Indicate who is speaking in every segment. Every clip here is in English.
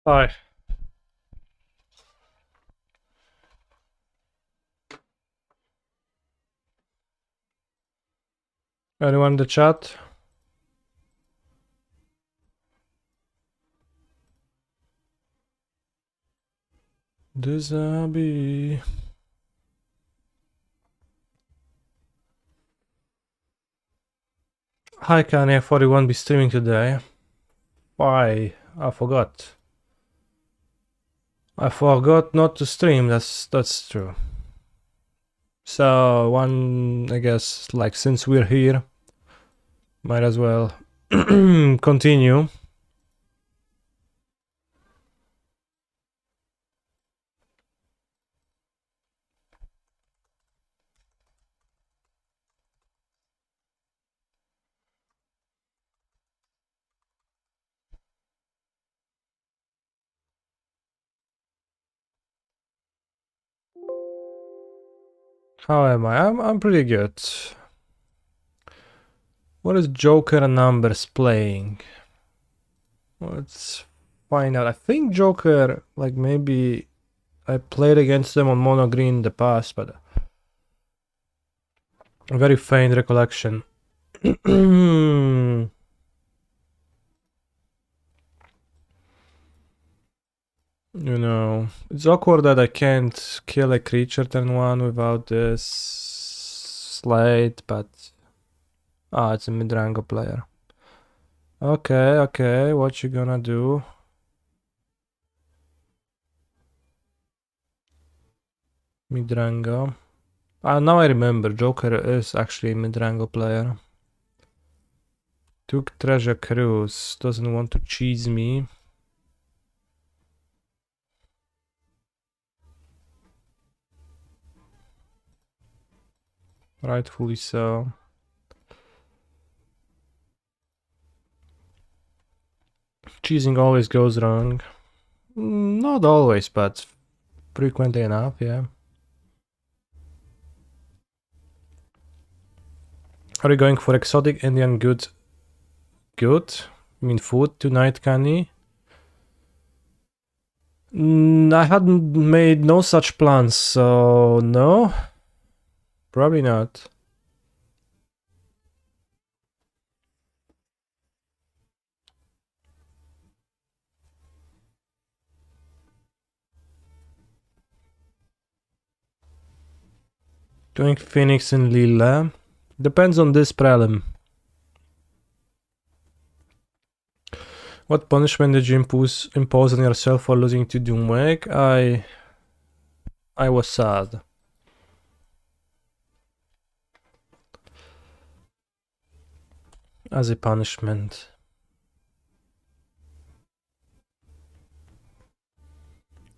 Speaker 1: Hi. Anyone in the chat? Disabi. Hi Kanye, I thought you won't be streaming today. Why? I forgot. I forgot not to stream, that's true. So I guess, like, since we're here, might as well continue. How am I? I'm pretty good. What is Joker numbers playing? Let's find out. I think Joker, like, maybe I played against them on mono green in the past, but a very faint recollection. You know, it's awkward that I can't kill a creature turn 1 without this slate, but it's a mid-rango player. Okay, what you gonna do? Mid-rango. Now I remember, Joker is actually a mid-rango player. Took Treasure Cruise, doesn't want to cheese me. Rightfully so. Cheesing always goes wrong. Not always, but frequently enough, yeah. Are you going for exotic Indian good? Good? I mean food tonight, Kanye? I hadn't made no such plans, so no. Probably not. Doing Phoenix and Lila. Depends on this prelim. What punishment did you impose on yourself for losing to Doomwake? I was sad. As a punishment.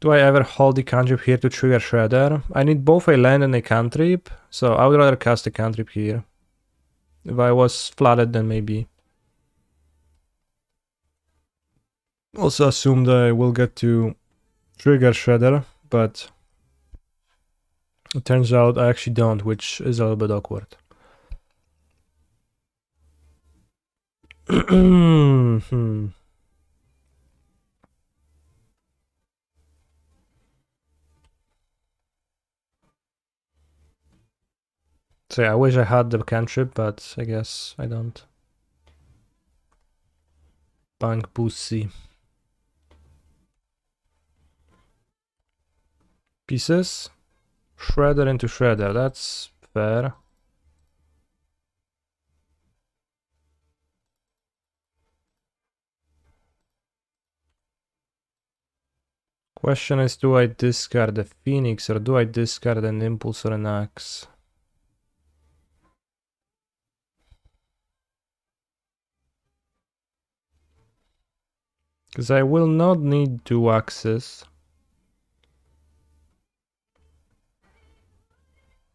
Speaker 1: Do I ever hold the cantrip here to trigger Shredder? I need both a land and a cantrip, so I would rather cast a cantrip here. If I was flooded, then maybe. Also assume that I will get to trigger Shredder, but it turns out I actually don't, which is a little bit awkward. So yeah, I wish I had the cantrip, but I guess I don't. Bank Pussy. Pieces? Shredder into Shredder, that's fair. Question is, do I discard the Phoenix or do I discard an Impulse or an Axe? Because I will not need 2 Axes.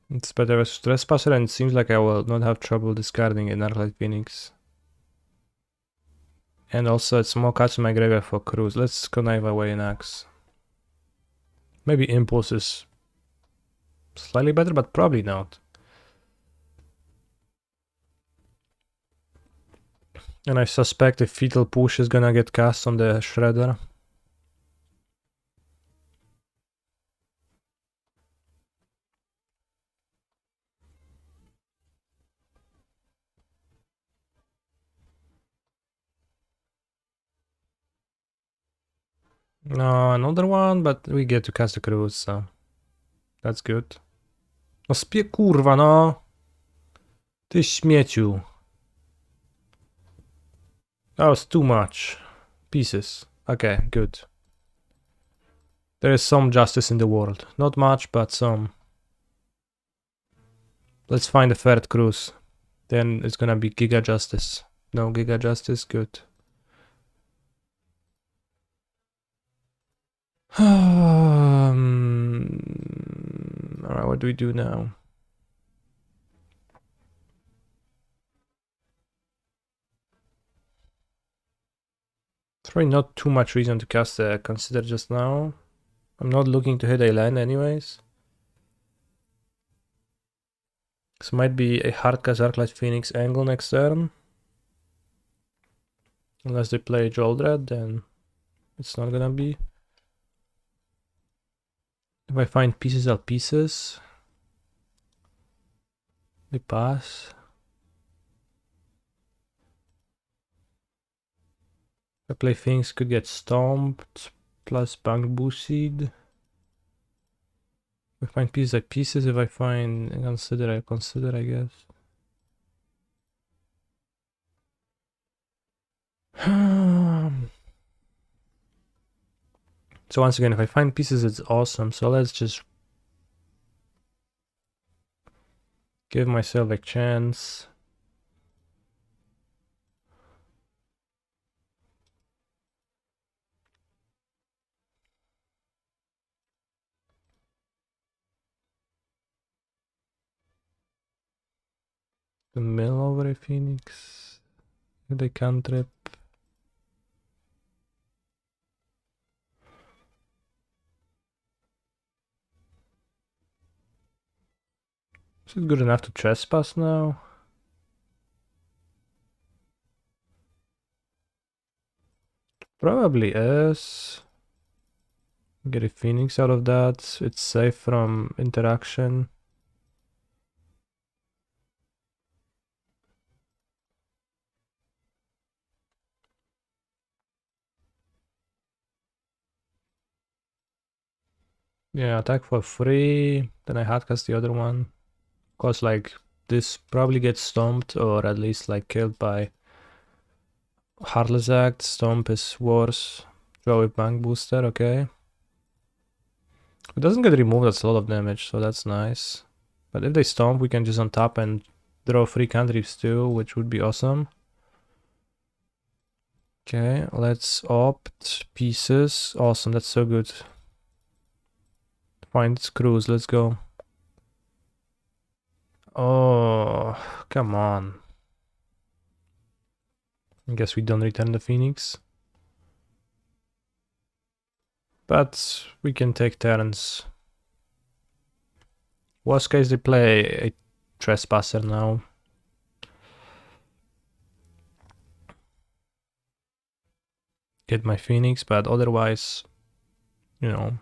Speaker 1: It's better as Trespasser, and it seems like I will not have trouble discarding an Arclight Phoenix. And also it's more cards in my graveyard for Cruise. Let's connive away an Axe. Maybe Impulse is slightly better, but probably not. And I suspect a Fetal Push is gonna get cast on the Shredder. No, another one, but we get to cast the cruise, so that's good. No kurwa, no! Ty śmieciu. That was too much. Pieces. Okay, good. There is some justice in the world. Not much, but some. Let's find a third cruise. Then it's gonna be Giga Justice. No Giga Justice, good. Alright, what do we do now? Probably not too much reason to cast a Consider just now. I'm not looking to hit a land anyways. This might be a hard cast Arclight Phoenix angle next turn. Unless they play Joldrad, then it's not gonna be. If I find pieces out pieces, we pass. If I play things, could get stomped, plus Bamboo Seed. If I find pieces like pieces, if I find consider, I guess. So once again, if I find pieces, it's awesome. So let's just give myself a chance. The mill over a Phoenix. They cantrip. Is it good enough to trespass now? Probably is. Get a Phoenix out of that. It's safe from interaction. Yeah, attack for free. Then I hardcast the other one. Cause like this probably gets stomped or at least like killed by Heartless Act. Stomp is worse. Draw with Bank Booster, okay. If it doesn't get removed, that's a lot of damage, so that's nice. But if they stomp, we can just untap and draw 3 cantrips too, which would be awesome. Okay, let's opt pieces. Awesome, that's so good. Find screws, let's go. Oh, come on. I guess we don't return the Phoenix. But we can take turns. Worst case, they play a Trespasser now. Get my Phoenix, but otherwise, you know.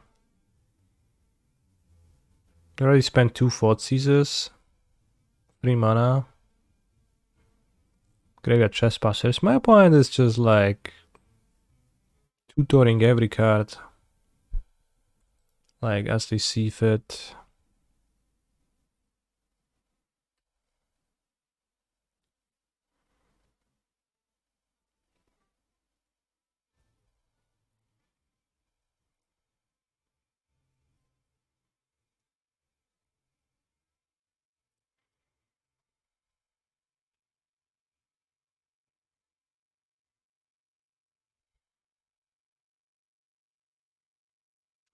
Speaker 1: I already spent 2 Thought Seizures. 3 mana. Graveyard Trespassers. My opponent is just like tutoring every card. Like as they see fit.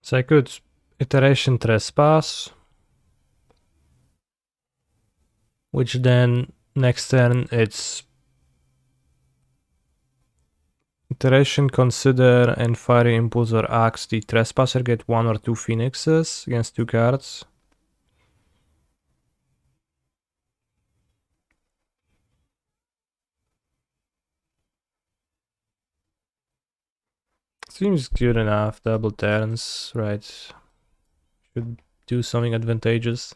Speaker 1: So I could Iteration Trespass. Which then next turn it's Iteration, Consider, and Fiery Impulse or Axe. The Trespasser get 1 or 2 Phoenixes against 2 cards. Seems good enough. Double turns, right? Should do something advantageous.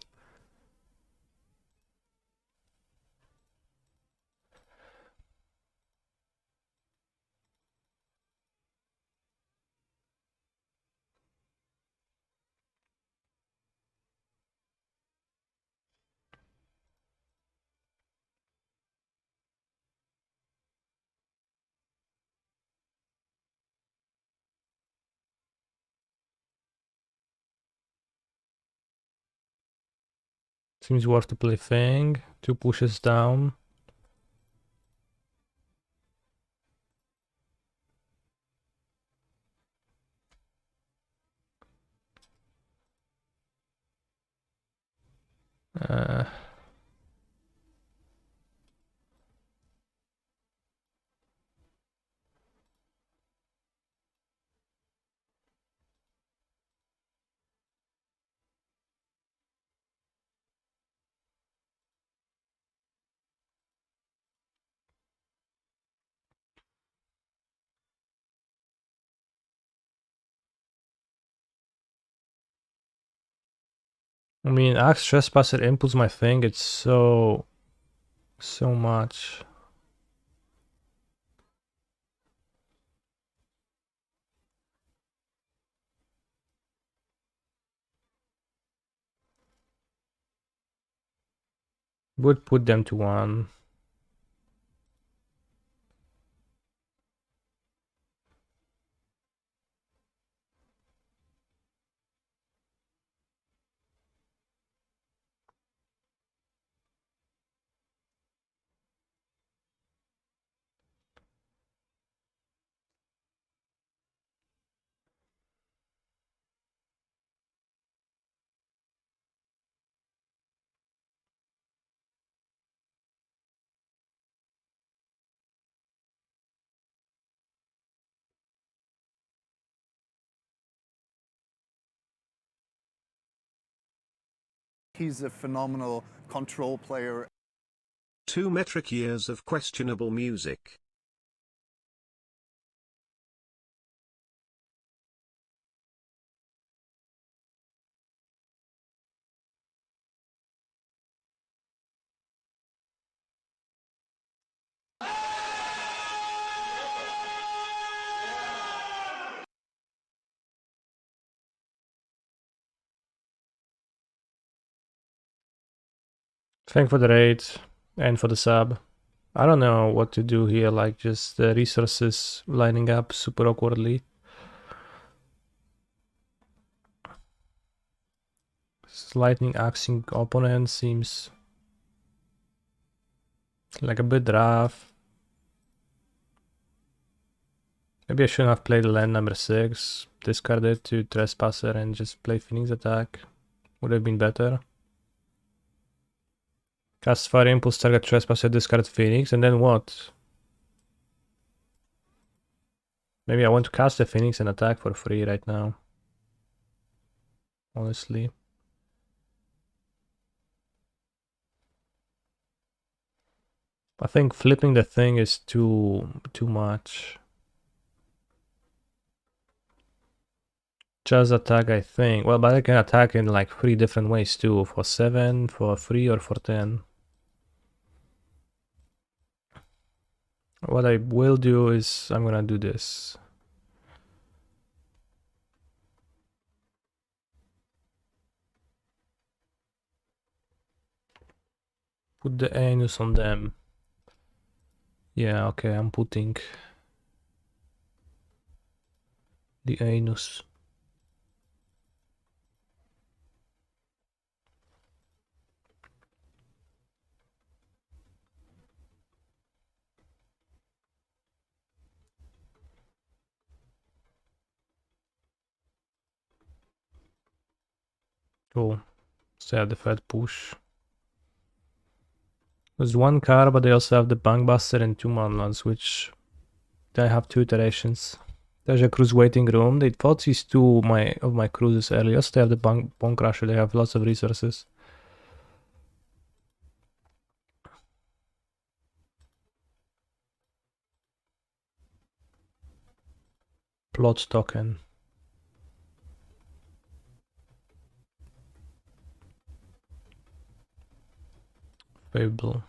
Speaker 1: Seems worth to play Fang. 2 pushes down. I mean, Axe Trespasser impulse my thing, it's so much. Would put them to 1.
Speaker 2: He's a phenomenal control player.
Speaker 3: 2 metric years of questionable music.
Speaker 1: Thank for the raid and for the sub. I don't know what to do here, like just the resources lining up super awkwardly. Lightning axing opponent seems like a bit rough. Maybe I shouldn't have played land number 6, discard it to Trespasser and just play Phoenix attack. Would have been better. Cast Fire Impulse, target Trespasser, discard Phoenix, and then what? Maybe I want to cast the Phoenix and attack for free right now. Honestly. I think flipping the thing is too much. Just attack, I think. Well, but I can attack in like 3 different ways too. For 7, for 3, or for 10. What I will do is I'm gonna do this. Put the anus on them. Yeah, okay, I'm putting the anus. Cool. So I have the Fed push. There's 1 card, but they also have the Bankbuster and 2 Manlands, which they have 2 iterations. There's a cruise waiting room. They fought these 2 of my cruises earlier. So they have the Bone Crusher. They have lots of resources. Plot token. Fable.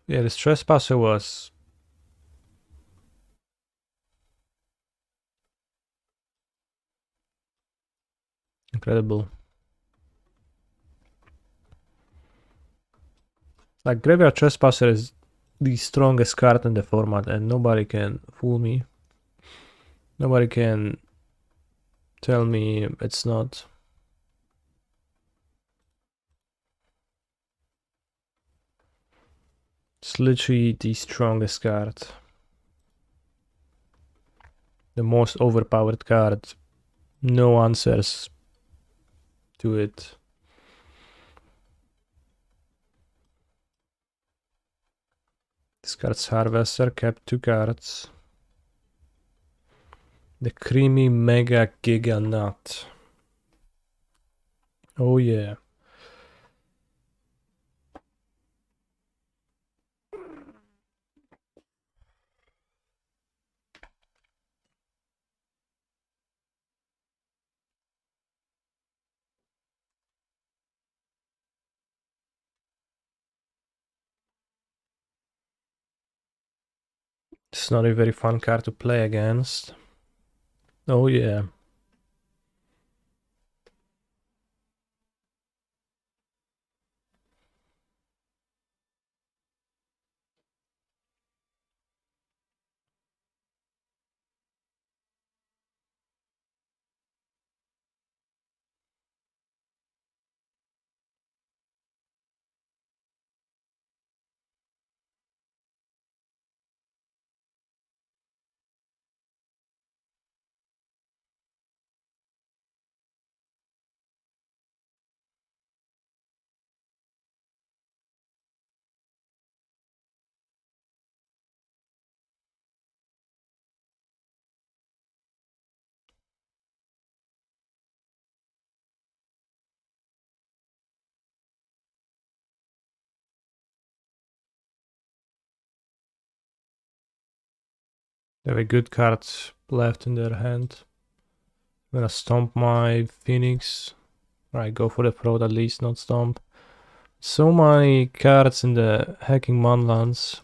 Speaker 1: Yeah, this trespasser was incredible. Like Graveyard Trespasser is the strongest card in the format and nobody can fool me. Nobody can tell me it's not. It's literally the strongest card. The most overpowered card. No answers to it. Discards Harvester, kept 2 cards. The Creamy Mega Giga Nut. Oh yeah. It's not a very fun card to play against. Oh yeah. They have a good card left in their hand. I'm gonna stomp my Phoenix. Right, go for the Proud at least, not stomp. So many cards in the Hacking Manlands.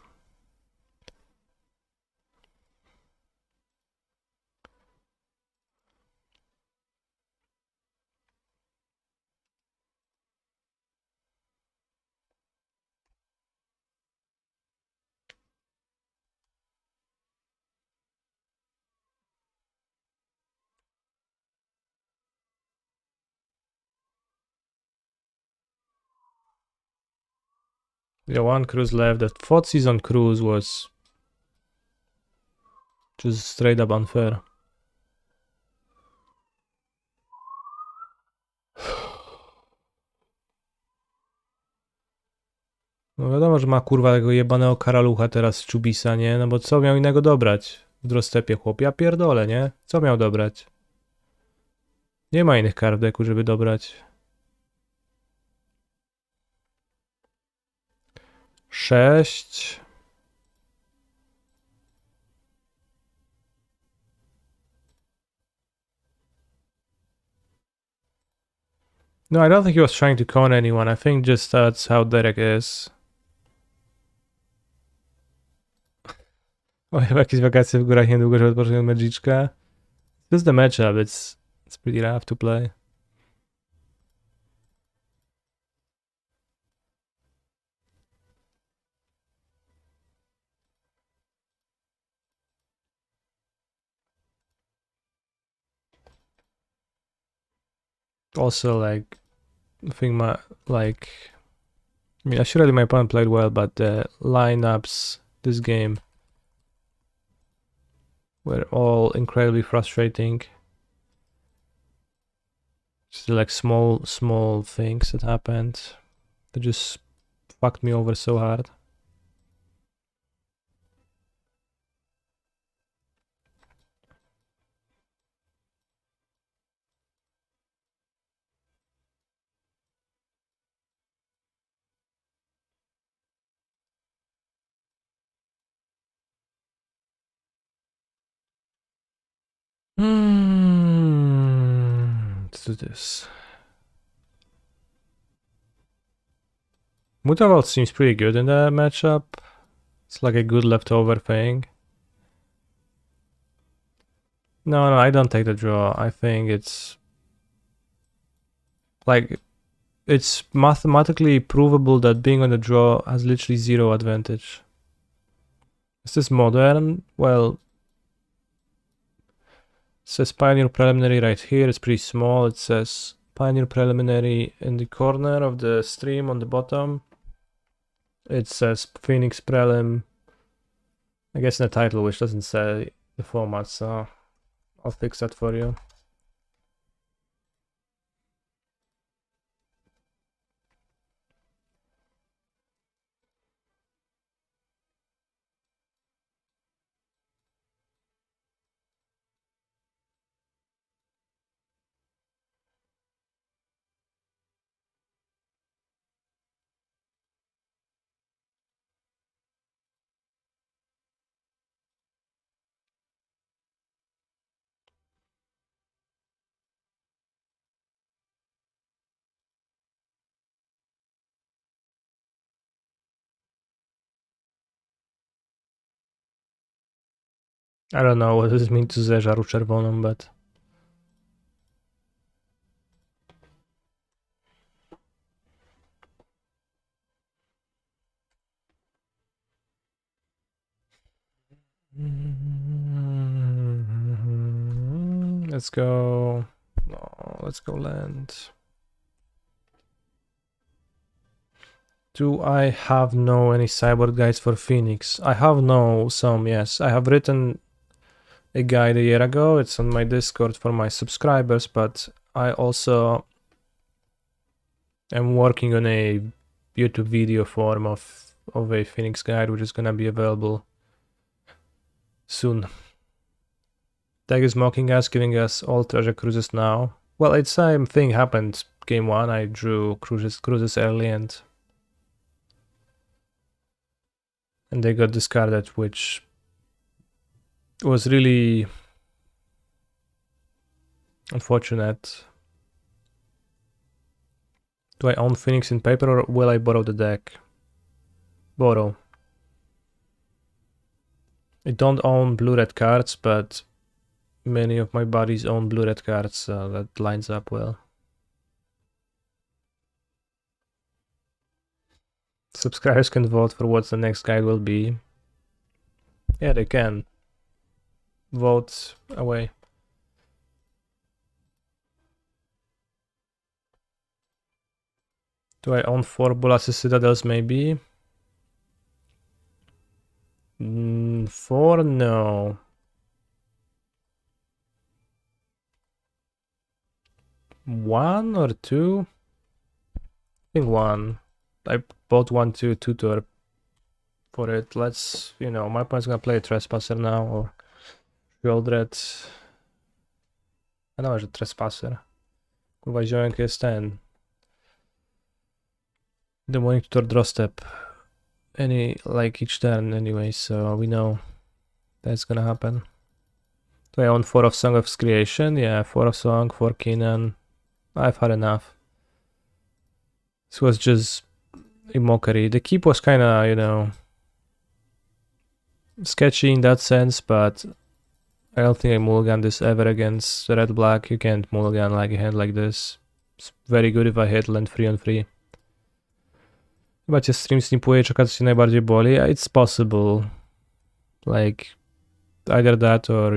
Speaker 1: Yeah, 1 cruise left. The 4th season cruise was just straight up unfair. No wiadomo, że ma kurwa tego jebanego karalucha teraz z Chubisa, nie? No bo co miał innego dobrać w Drostepie, chłop? Ja pierdolę, nie? Co miał dobrać? Nie ma innych kart w deku, żeby dobrać. 6. No, I don't think he was trying to con anyone. I think just that's how Derek is. O, chyba jakieś wakacje w górach niedługo, żeby odpocząć od Magicka. This is the matchup. It's pretty rough to play. Also, like, I think I mean, surely my opponent played well, but the lineups this game were all incredibly frustrating. Just like small things that happened that just fucked me over so hard. Let's do this. Mutavault seems pretty good in that matchup. It's like a good leftover thing. No, I don't take the draw. I think it's like it's mathematically provable that being on the draw has literally zero advantage. Is this modern? Well, it says Pioneer Preliminary right here. It's pretty small. It says Pioneer Preliminary in the corner of the stream on the bottom. It says Phoenix Prelim, I guess, in the title, which doesn't say the format, so I'll fix that for you. I don't know what does it mean to zeżarł czerwoną, but let's go. No, let's go land. Do I have any cyborg guides for Phoenix? I have some, yes. I have written a guide a year ago. It's on my Discord for my subscribers, but I also am working on a YouTube video form of a Phoenix guide, which is gonna be available soon. Tag is mocking us, giving us all treasure cruises now. Well, it's same thing happened game 1. I drew cruises early and they got discarded, which was really unfortunate. Do I own Phoenix in paper or will I borrow the deck? Borrow. I don't own blue-red cards, but many of my buddies own blue-red cards, so that lines up well. Subscribers can vote for what the next guide will be. Yeah, they can. Vote away. Do I own 4 Bolas's Citadels, maybe? 4? No. 1 or 2? I think 1. I bought 1 to tutor for it. Let's, my opponent's gonna play a Trespasser now, or Shieldred. A no, że Trespasser. Kurwa, ziołek jest ten. The morning tutor draw step. Each turn anyway, so we know that's gonna happen. Do I own 4 of Song of Creation? Yeah, 4 of Song, 4 Kenan. I've had enough. This was just a mockery. The keep was kinda, sketchy in that sense, but I don't think I mulligan this ever against red-black. You can't mulligan like a hand like this. It's very good if I hit land 3 on 3. Chyba cię stream snipuje, czeka co cię najbardziej boli. It's possible. Like, either that or,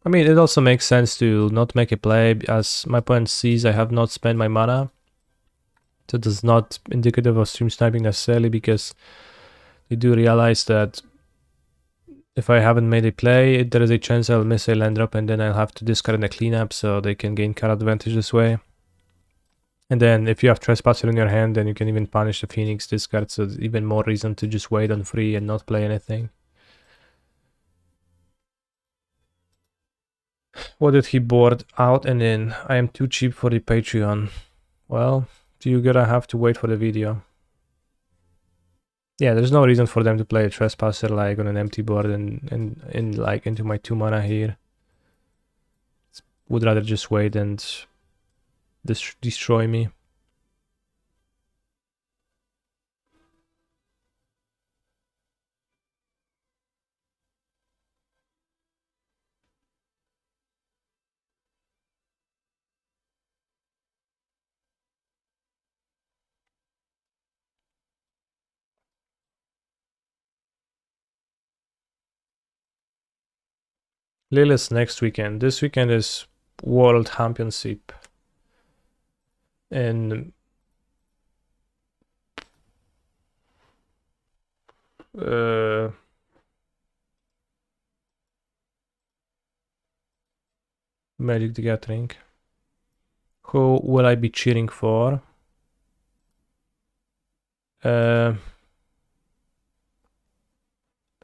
Speaker 1: I mean, it also makes sense to not make a play, as my opponent sees I have not spent my mana. So that's not indicative of stream sniping necessarily, because they do realize that if I haven't made a play, there is a chance I'll miss a land drop and then I'll have to discard in a cleanup, so they can gain card advantage this way. And then if you have Trespasser in your hand, then you can even punish the Phoenix discard, so there's even more reason to just wait on 3 and not play anything. What did he board out and in? I am too cheap for the Patreon. Well, you're gonna have to wait for the video. Yeah, there's no reason for them to play a Trespasser like on an empty board and into my 2 mana here. Would rather just wait and destroy me. Lille's next weekend. This weekend is World Championship in Magic the Gathering. Who will I be cheering for?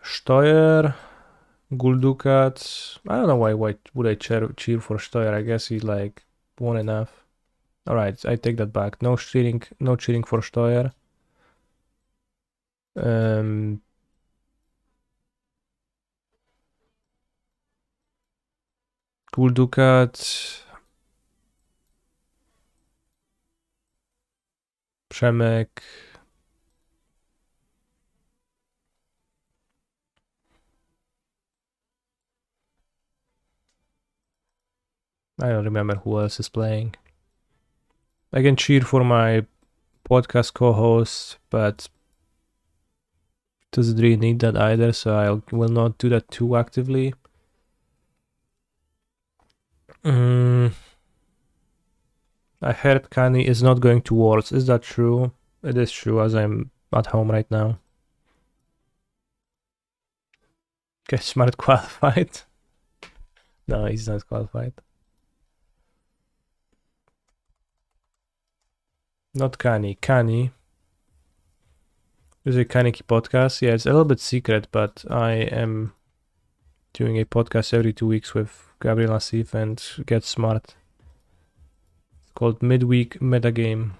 Speaker 1: Steuer, Guldukat. I don't know why would I cheer for Steuer. I guess he's like won enough. Alright, I take that back. No cheering for Steuer. Guldukat. Przemek. I don't remember who else is playing. I can cheer for my podcast co-host, but doesn't really need that either, so I will not do that too actively. I heard Kani is not going to Worlds. Is that true? It is true, as I'm at home right now. Okay, Smart qualified. No, he's not qualified. Not Kani. Kani. Is a Kaneki podcast. Yeah, it's a little bit secret, but I am doing a podcast every 2 weeks with Gabriel Nassif and Get Smart. It's called Midweek Metagame.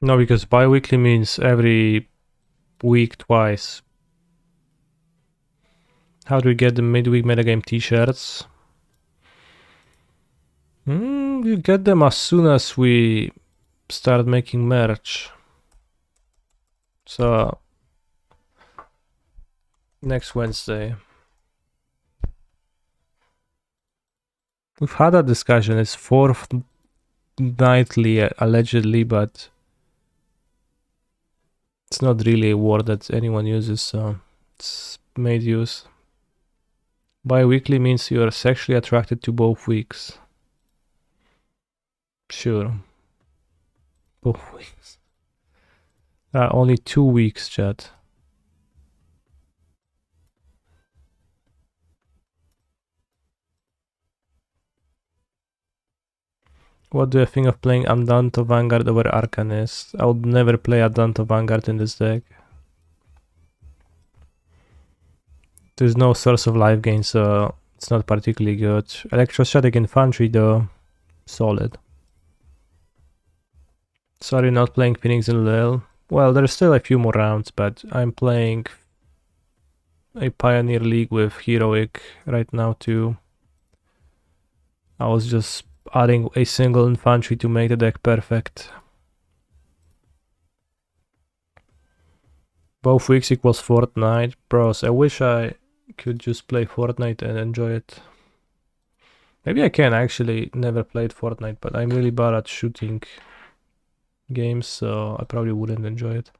Speaker 1: No, because bi-weekly means every week twice. How do we get the midweek metagame t-shirts? You get them as soon as we start making merch. So next Wednesday. We've had a discussion. It's fortnightly allegedly, but it's not really a word that anyone uses, so it's made use. Bi-weekly means you are sexually attracted to both weeks. Sure. Both weeks. Only 2 weeks, chat. What do I think of playing Andante Vanguard over Arcanist? I would never play Andante Vanguard in this deck. There's no source of life gain, so it's not particularly good. Electrostatic Infantry though, solid. Sorry, not playing Phoenix and Lil. Well, there's still a few more rounds, but I'm playing a Pioneer League with Heroic right now too. I was just adding a single infantry to make the deck perfect. Both weeks equals Fortnite. Bros, I wish I could just play Fortnite and enjoy it. Maybe I can. I actually never played Fortnite, but I'm really bad at shooting games, so I probably wouldn't enjoy it.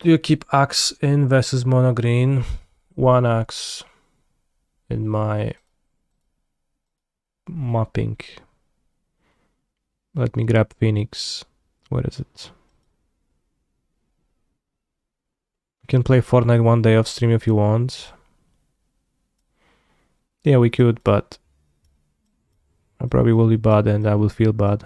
Speaker 1: Do you keep axe in versus mono green? 1 axe in my mapping. Let me grab Phoenix. Where is it? You can play Fortnite one day off stream if you want. Yeah, we could, but I probably will be bad and I will feel bad.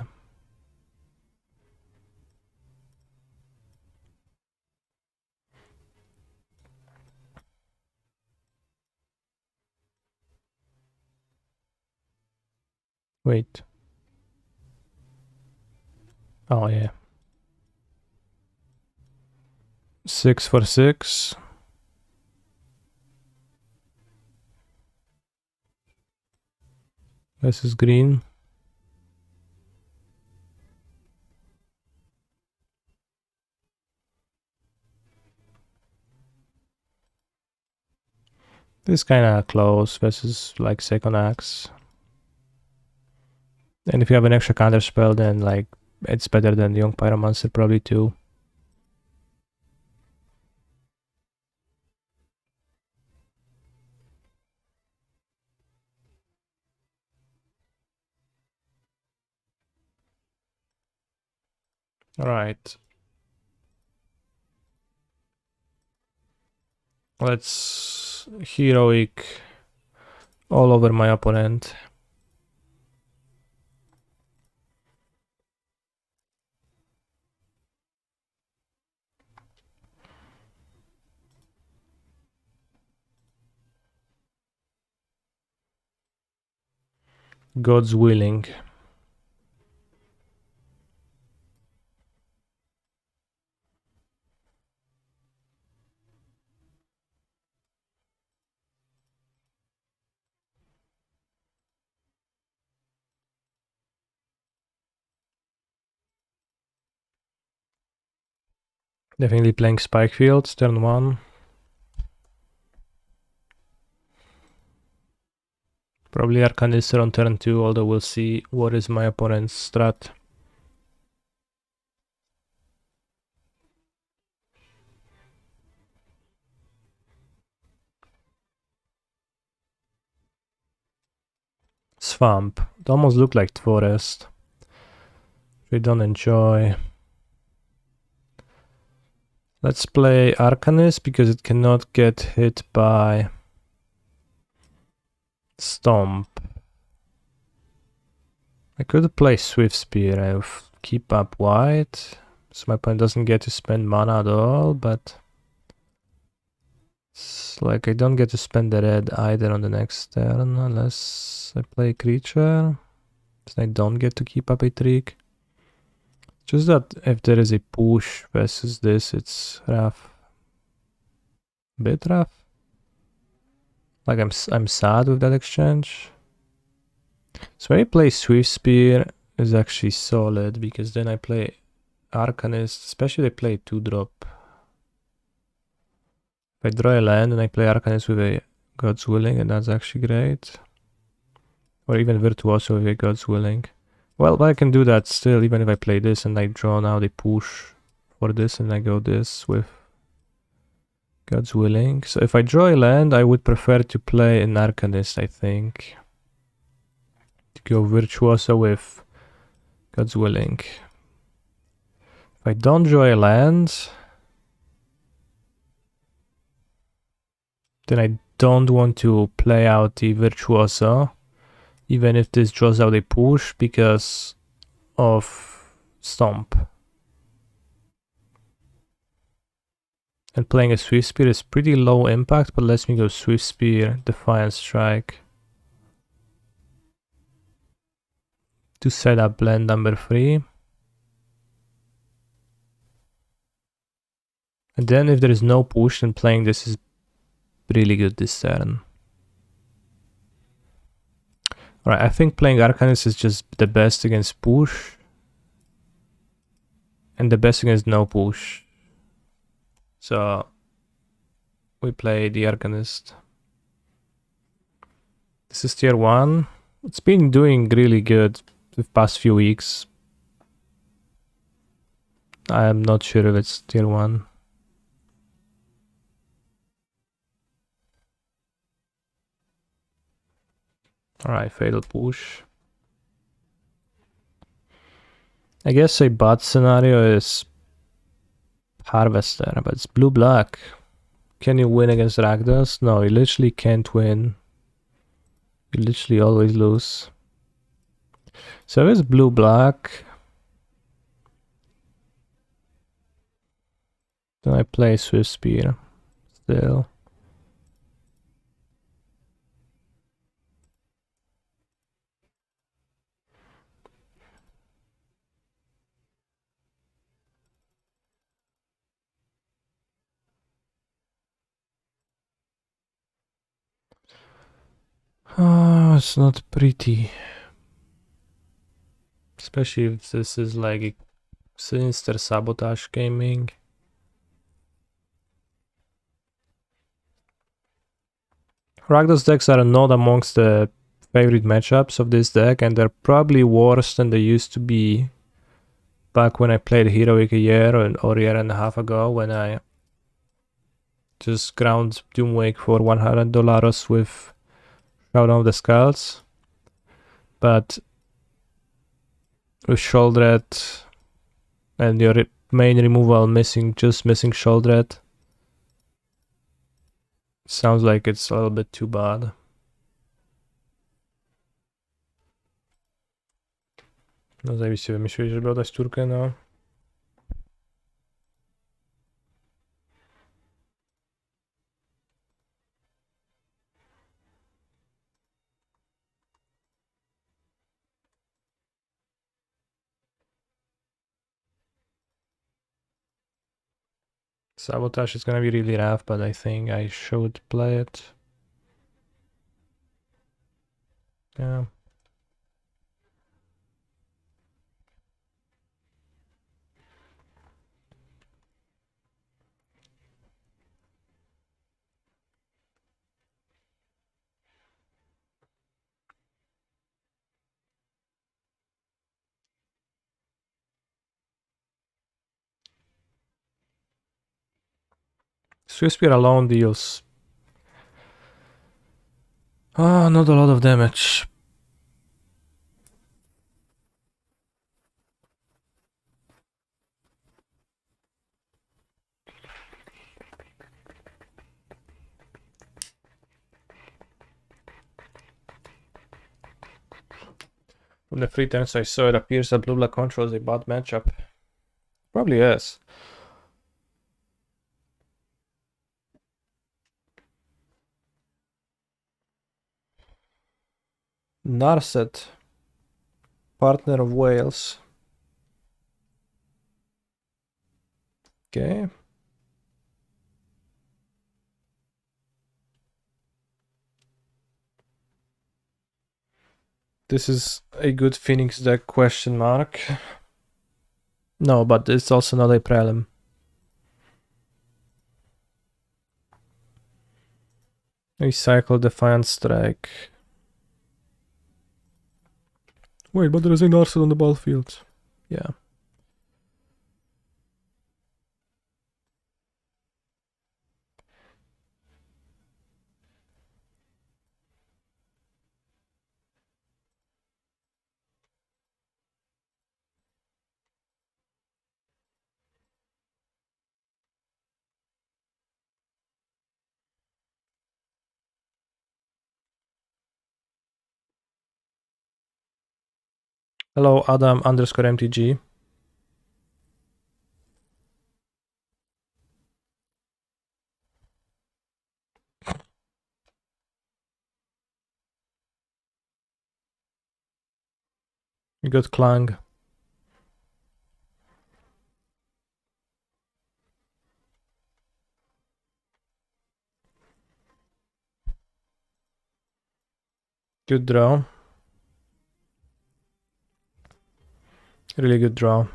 Speaker 1: Wait. Oh, yeah. 6 for 6. versus green. This kind of close versus like second axe. And if you have an extra counter spell, then like it's better than the Young Pyromancer probably too. Alright. Let's heroic all over my opponent. God's willing. Definitely playing Spike Fields, turn 1. Probably Arcanister on turn 2, although we'll see what is my opponent's strat. Swamp. It almost looked like forest. We don't enjoy. Let's play Arcanist because it cannot get hit by Stomp. I could play Swift Spear and keep up white, so my opponent doesn't get to spend mana at all, but it's like I don't get to spend the red either on the next turn unless I play a creature. So I don't get to keep up a trick. Just that if there is a push versus this, it's rough. Bit rough. Like I'm sad with that exchange. So when I play Swift Spear is actually solid because then I play Arcanist, especially if I play 2-drop. If I draw a land and I play Arcanist with a God's Willing, and that's actually great. Or even Virtuoso with a God's Willing. Well, but I can do that still, even if I play this and I draw now the push for this and I go this with God's Willing. So if I draw a land, I would prefer to play an Arcanist, I think. To go Virtuoso with God's Willing. If I don't draw a land, then I don't want to play out the Virtuoso, even if this draws out a push because of Stomp. And playing a Swift Spear is pretty low impact, but lets me go Swift Spear, Defiant Strike. To set up land number 3. And then if there is no push, then playing this is really good this turn. Alright, I think playing Arcanist is just the best against push. And the best against no push. So we play the Arcanist. This is tier 1. It's been doing really good the past few weeks. I am not sure if it's tier 1. Alright, fatal push. I guess a bot scenario is Harvester, but it's blue-black. Can you win against Rakdos? No, you literally can't win. You literally always lose. So if it's blue-black, then I play Swift Spear still. it's not pretty. Especially if this is like a sinister sabotage gaming. Rakdos decks are not amongst the favorite matchups of this deck, and they're probably worse than they used to be back when I played Heroic a year or a year and a half ago, when I just ground Doomwake for $100 with Showdown of the Skulls. But with Sholdred and your main removal just missing Sholdred, sounds like it's a little bit too bad. No zajebiście wymyśliłeś, żeby oddać turkę, no. Sabotage is gonna be really rough, but I think I should play it. Yeah. Swiftspear alone deals not a lot of damage. From the free turns I saw, it appears that blue-black control is a bad matchup. Probably is. Narset, partner of Wales. Okay. This is a good Phoenix deck, question mark. No, but it's also not a Prelim. Recycle Defiant Strike. Wait, but there is a Narset on the battlefield. Yeah. Hello, Adam _MTG. You got Clang. Good draw. Really good draw.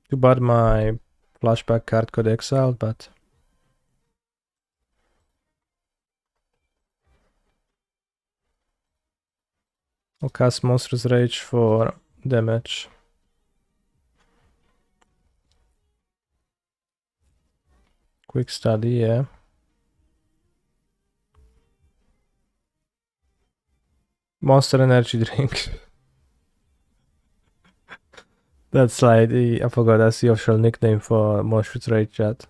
Speaker 1: Too bad my flashback card got exiled, but I'll cast Monstrous Rage for damage. Quick study, yeah. Monster Energy Drink. That's like I forgot, that's the official nickname for Monstrous Rage chat.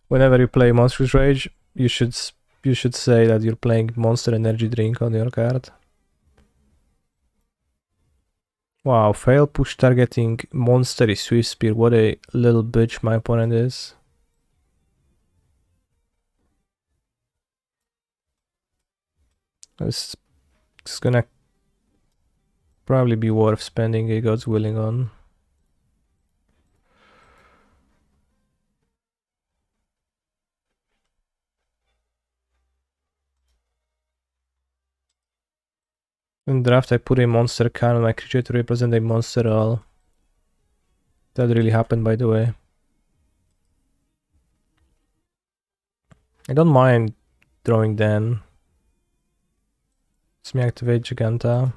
Speaker 1: Whenever you play Monstrous Rage, you should say that you're playing Monster Energy Drink on your card. Wow, fail push targeting monster is Swiftspear. What a little bitch my opponent is. It's gonna probably be worth spending a God's Willing on. In draft I put a monster card on my creature to represent a monster roll. That really happened, by the way. I don't mind drawing then. Let me activate Giganta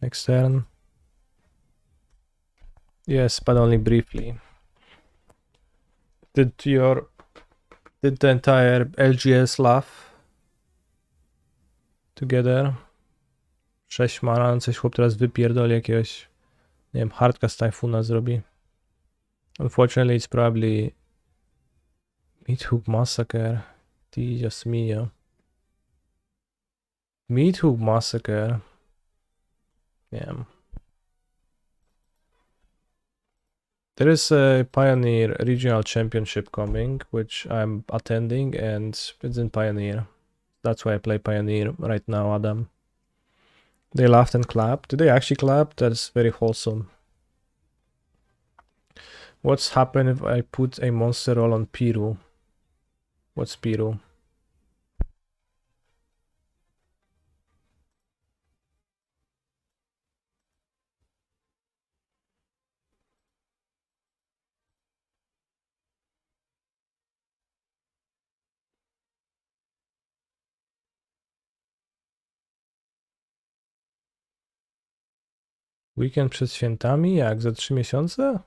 Speaker 1: next turn. Yes, but only briefly. Did the entire LGS laugh together? 6 mana, no coś chłop teraz wypierdoli jakiegoś, nie wiem, hardcast Typhoona zrobi. Unfortunately, it's probably Meathook Massacre. Dios mío. Meathook Massacre. Yeah. There is a Pioneer Regional Championship coming, which I'm attending, and it's in Pioneer. That's why I play Pioneer right now, Adam. They laughed and clapped. Did they actually clap? That's very wholesome. What's happened if I put a monster roll on Piru? What's Piru? Weekend przed świętami? Jak? Za 3 miesiące?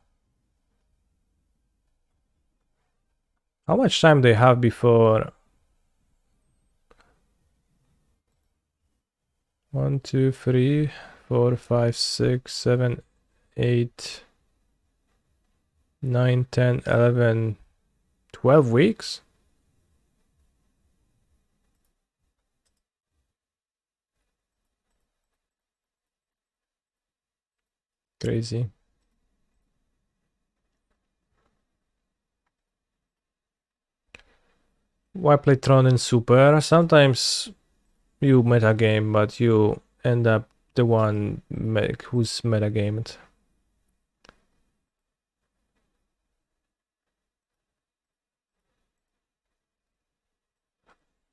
Speaker 1: How much time they have before? 1, 2, 3, 4, 5, 6, 7, 8, 9, 10, 11, 12 weeks? Crazy. Why play Tron in Super? Sometimes you metagame, but you end up the one who's metagamed.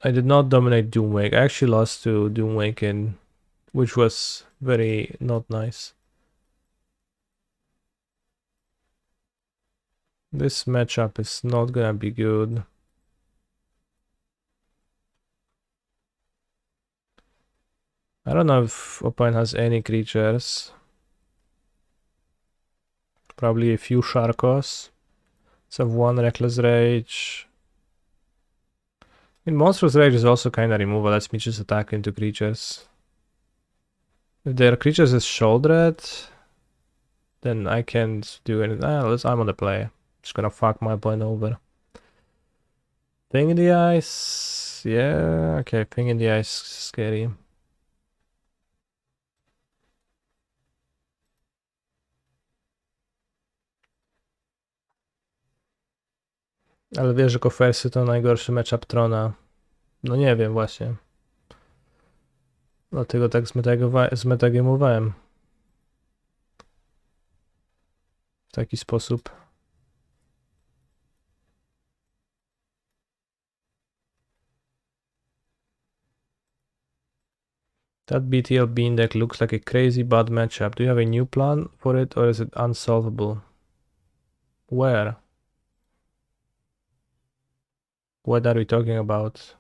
Speaker 1: I did not dominate Doomwake. I actually lost to Doomwake, which was very not nice. This matchup is not gonna be good. I don't know if opponent has any creatures. Probably a few Sharkos. Let's have one Reckless Rage. Monstrous Rage is also kind of removal. Lets me just attack into creatures. If their creatures is Shouldered, then I can't do anything. I'm on the play. Just gonna fuck my opponent over. Thing in the ice. Yeah, okay, thing in the ice. Scary. Ale wiesz, że Kofersy to najgorszy matchup Trona. No nie wiem właśnie. Dlatego tak zmetagamowałem. W taki sposób. That BTL bean deck looks like a crazy bad matchup. Do you have a new plan for it, or is it unsolvable? Where? What are we talking about?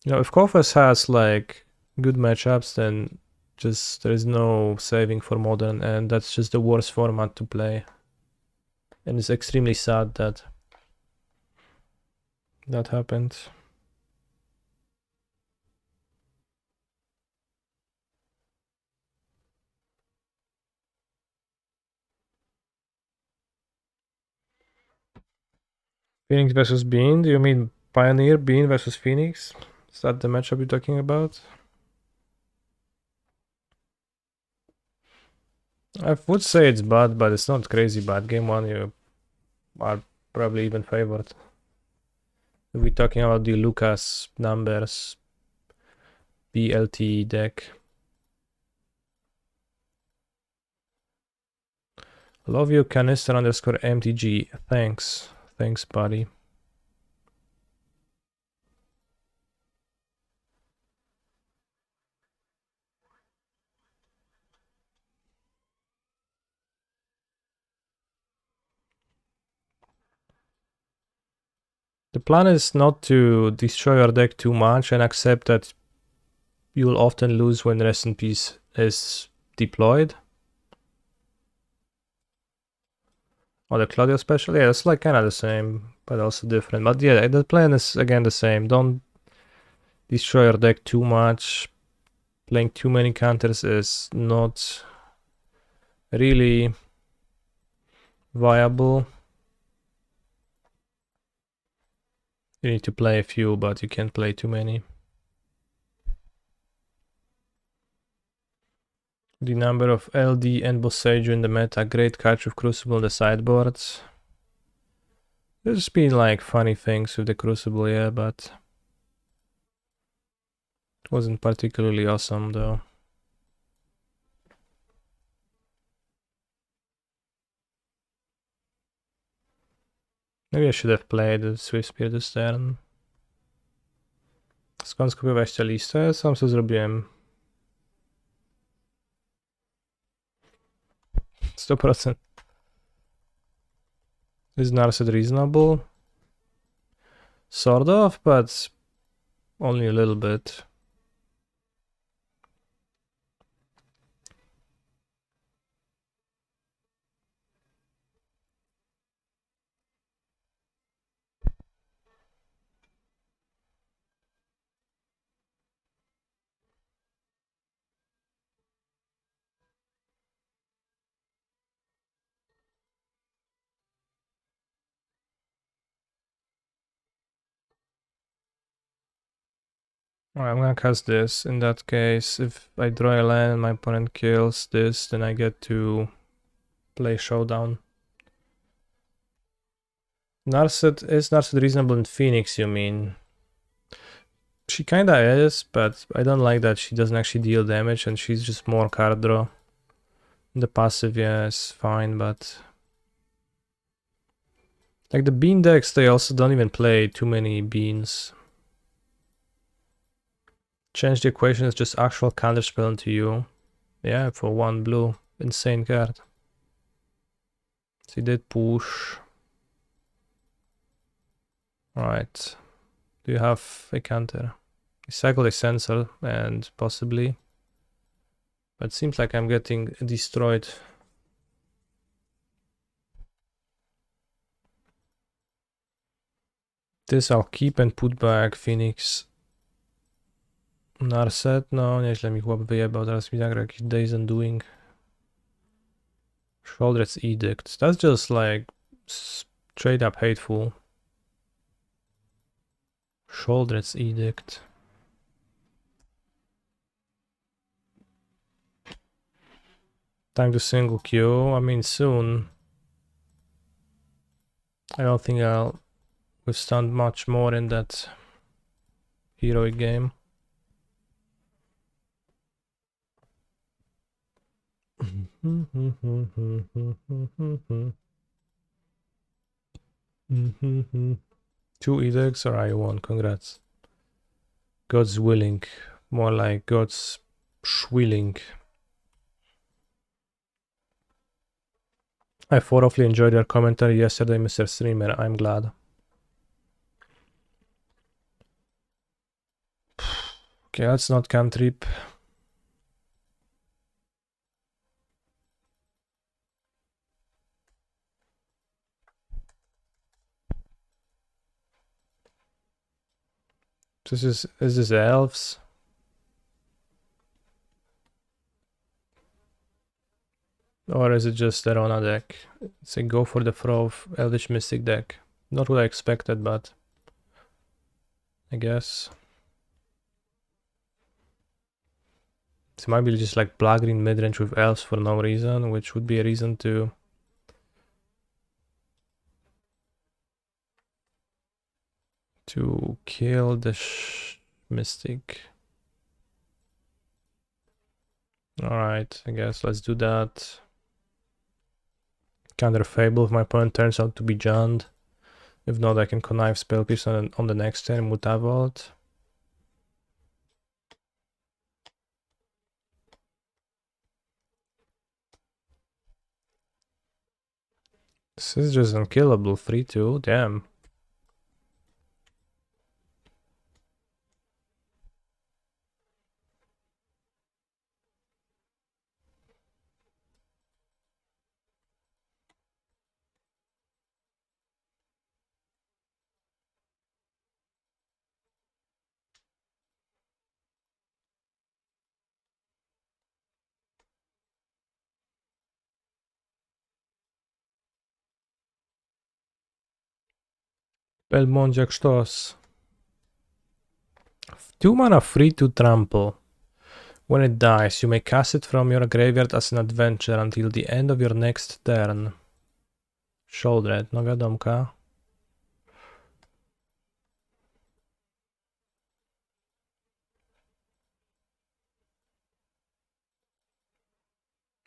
Speaker 1: You know, if Kofas has like good matchups, then just there is no saving for Modern, and that's just the worst format to play. And it's extremely sad that that happened. Phoenix versus Bean? Do you mean Pioneer Bean versus Phoenix? Is that the matchup you're talking about? I would say it's bad, but it's not crazy bad. Game 1 you are probably even favored. If we're talking about the Lucas numbers BLT deck. Love you, canister _ MTG. Thanks, buddy. The plan is not to destroy your deck too much and accept that you'll often lose when Rest in Peace is deployed. Or the Claudio special, yeah, it's like kind of the same, but also different. But yeah, the plan is again the same. Don't destroy your deck too much. Playing too many counters is not really viable. You need to play a few, but you can't play too many. The number of LD and Boseiju in the meta, great catch with Crucible on the sideboards. There's been like funny things with the Crucible, yeah, but it wasn't particularly awesome though. Maybe I should have played the Swift Spear this turn. Skąd skupiłeś tę listę? Sam co zrobiłem. 100%. Is Narset reasonable? Sort of, but only a little bit. Alright, I'm gonna cast this. In that case, if I draw a land and my opponent kills this, then I get to play Showdown. Is Narset reasonable in Phoenix, you mean? She kinda is, but I don't like that she doesn't actually deal damage and she's just more card draw. The passive, yeah, is fine, but... Like the bean decks, they also don't even play too many beans. Change the equation is just actual counterspell into you. Yeah, for 1 blue. Insane card. So he did push. Alright. Do you have a counter? He cycled a sensor and possibly. But it seems like I'm getting destroyed. This I'll keep and put back Phoenix. Narset? No, nieźle mi chłop wyjebał. Teraz mi nagra jakiś Days Undoing. Shoulder's Edict. That's just like straight up hateful. Shoulder's Edict. Time to single queue. I mean, soon. I don't think I'll withstand much more in that heroic game. Two edicts or I won, congrats. God's willing, more like God's schwilling. I thoroughly enjoyed your commentary yesterday, Mr. Streamer. I'm glad. Okay, let's not cantrip. Is this elves? Or is it just the Rona deck? It's a go for the throw of Eldritch Mystic deck. Not what I expected, but I guess. It might be just like black green midrange with elves for no reason, which would be a reason to kill the Mystic. Alright, I guess let's do that. Counter Fable if my opponent turns out to be Jund. If not, I can connive Spell Pierce on the next turn, Mutavault. This is just unkillable, 3-2, damn. Mondjak štos. 2 mana free to trample. When it dies, you may cast it from your graveyard as an adventure until the end of your next turn. Shouldered, no wiadomka.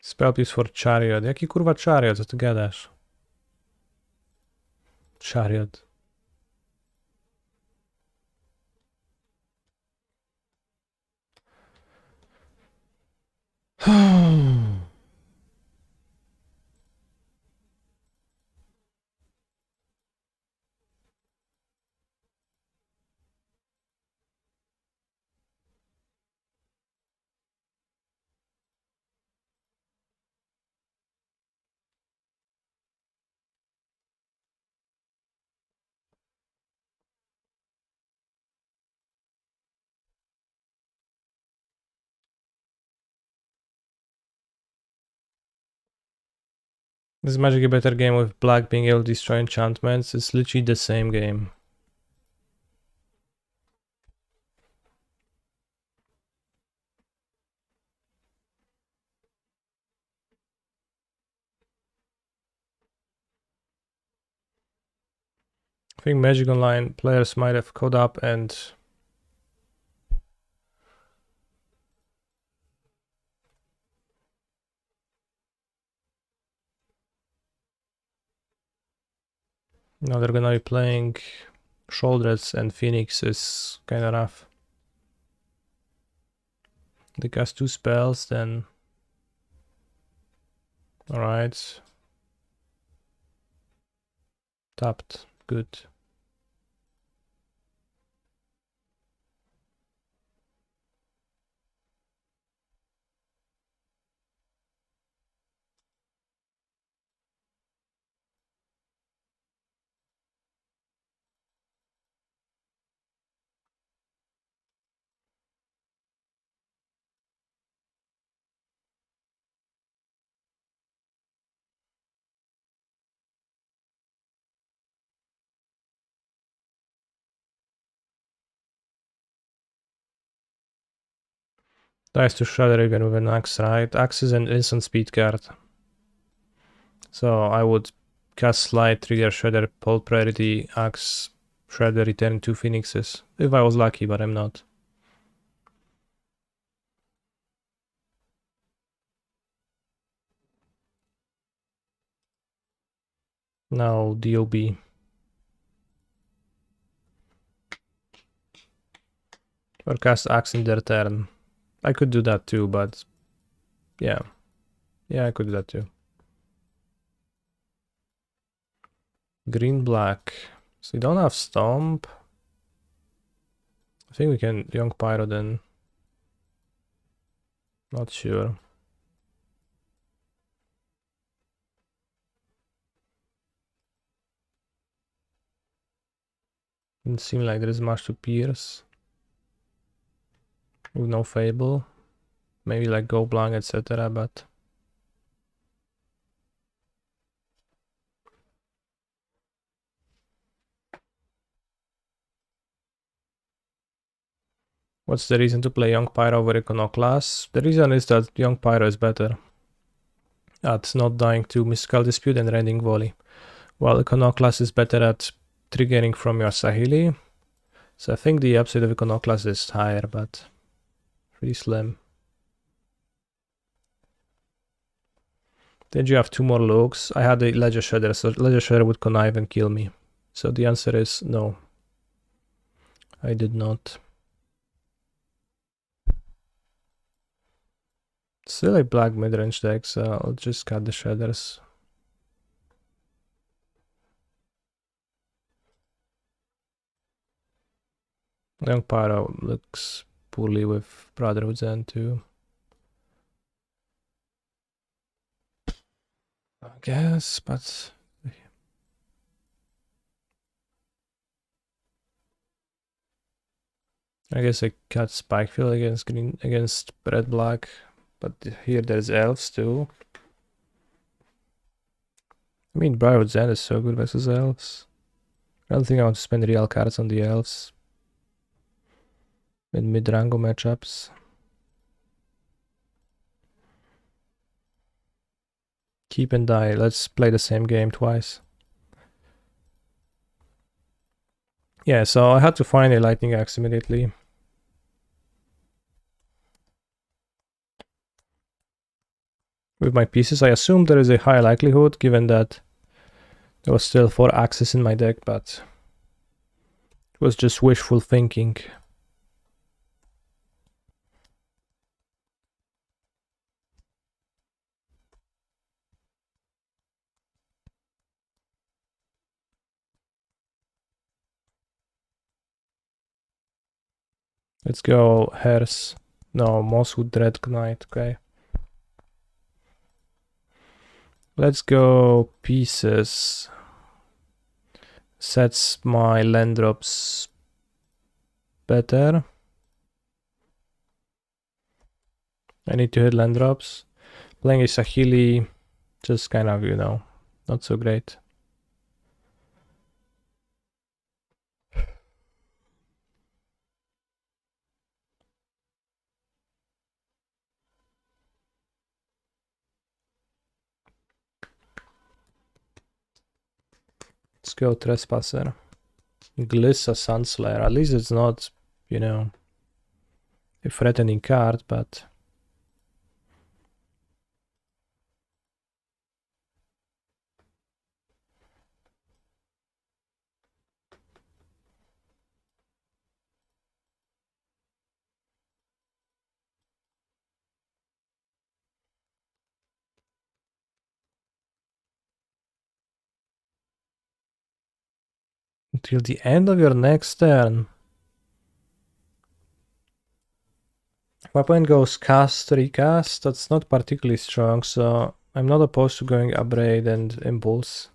Speaker 1: Spell piece for Chariot. Jaki kurwa Chariot? Co ty gadasz? Chariot. Is Magic a better game with black being able to destroy enchantments? It's literally the same game. I think Magic Online players might have caught up and now they're gonna be playing Shoulders and Phoenix is kinda rough. They cast 2 spells, then alright. Tapped. Good. Dies to Shredder even with an axe, right? Axe is an instant speed card. So I would cast Slide, trigger Shredder, hold priority, axe, Shredder, return 2 Phoenixes. If I was lucky, but I'm not. Now DOB. Or cast axe in their turn. I could do that too, but yeah. Yeah, I could do that too. Green, black. So we don't have Stomp. I think we can Young Pyro then. Not sure. Doesn't seem like there is much to pierce. With no Fable. Maybe like Go Blanc, etc. But what's the reason to play Young Pyro over Iconoclast? The reason is that Young Pyro is better at not dying to Mystical Dispute and Rending Volley, while Iconoclast is better at triggering from your Sahili. So I think the upside of Iconoclast is higher, but pretty slim. Did you have 2 more looks? I had a Ledger Shredder, so Ledger Shredder would connive and kill me. So the answer is no. I did not. Still a black mid-range deck, so I'll just cut the Shredders. Young Pyro looks poorly with Brotherhood's End too. I guess, but I guess I cut Spikefield against green against red black, but here there's elves too. I mean, Brotherhood's End is so good versus elves. I don't think I want to spend real cards on the elves in mid-rango matchups. Keep and die. Let's play the same game twice. Yeah, so I had to find a lightning axe immediately. With my pieces, I assume there is a high likelihood, given that there was still 4 axes in my deck, but it was just wishful thinking. Let's go Hers. No, Mosswood Dread Knight, okay. Let's go pieces. Sets my land drops better. I need to hit land drops. Playing a Sahili, just kind of, you know, not so great. Let's go Trespasser. Glissa Sunslayer. At least it's not, you know, a threatening card, but until the end of your next turn. If my opponent goes cast, recast, that's not particularly strong, so I'm not opposed to going Upbraid and Impulse.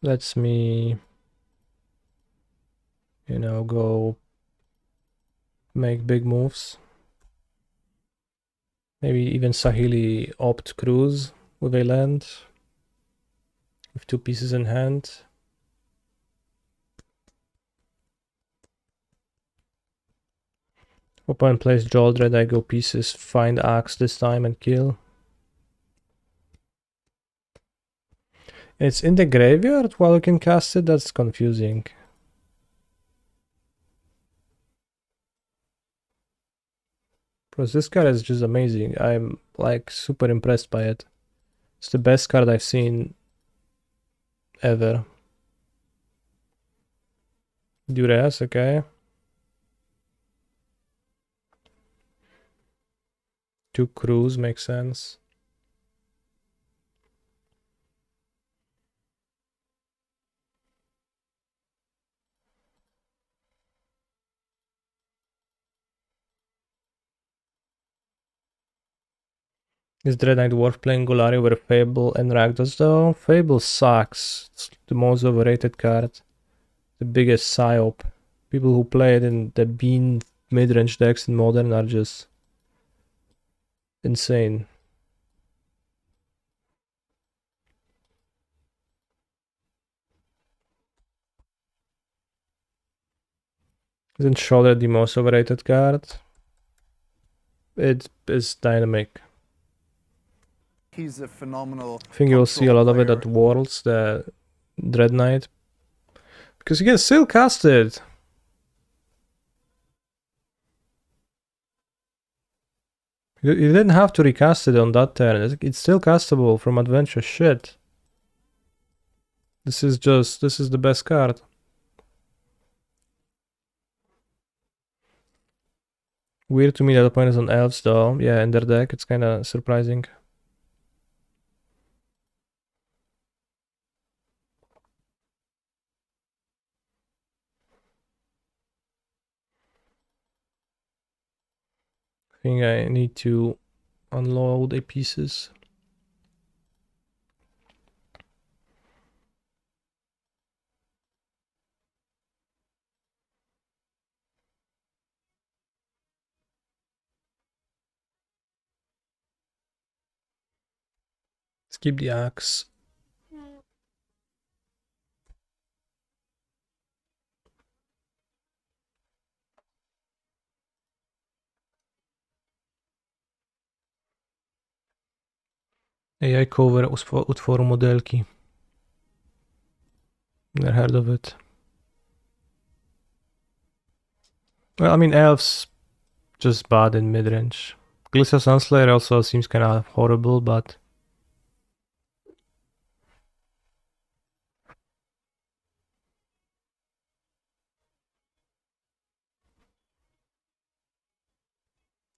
Speaker 1: Lets me, you know, go make big moves. Maybe even Sahili opt cruise with a land with 2 pieces in hand. Opponent plays Jaldred, I go pieces, find axe this time and kill. It's in the graveyard while you can cast it? That's confusing. Because this card is just amazing. I'm like super impressed by it. It's the best card I've seen ever. Duress, okay. 2 crews makes sense. Is Dread Knight worth playing Golari over Fable and Rakdos though? Fable sucks. It's the most overrated card. The biggest psyop. People who play it in the bean mid-range decks in Modern are just insane. Isn't Shoulder the most overrated card? It is dynamic.
Speaker 2: He's a phenomenal.
Speaker 1: I think you'll see a lot of it
Speaker 2: player.
Speaker 1: at Worlds, the Dread Knight. Because you can still cast it. You didn't have to recast it on that turn. It's still castable from adventure. Shit. This is the best card. Weird to me that opponent is on elves though. Yeah, in their deck, it's kinda surprising. I think I need to unload the pieces. Keep the axe. AI cover utworu modelki. Never heard of it. Well, I mean, elves just bad in mid-range. Glissa Sunslayer also seems kind of horrible, but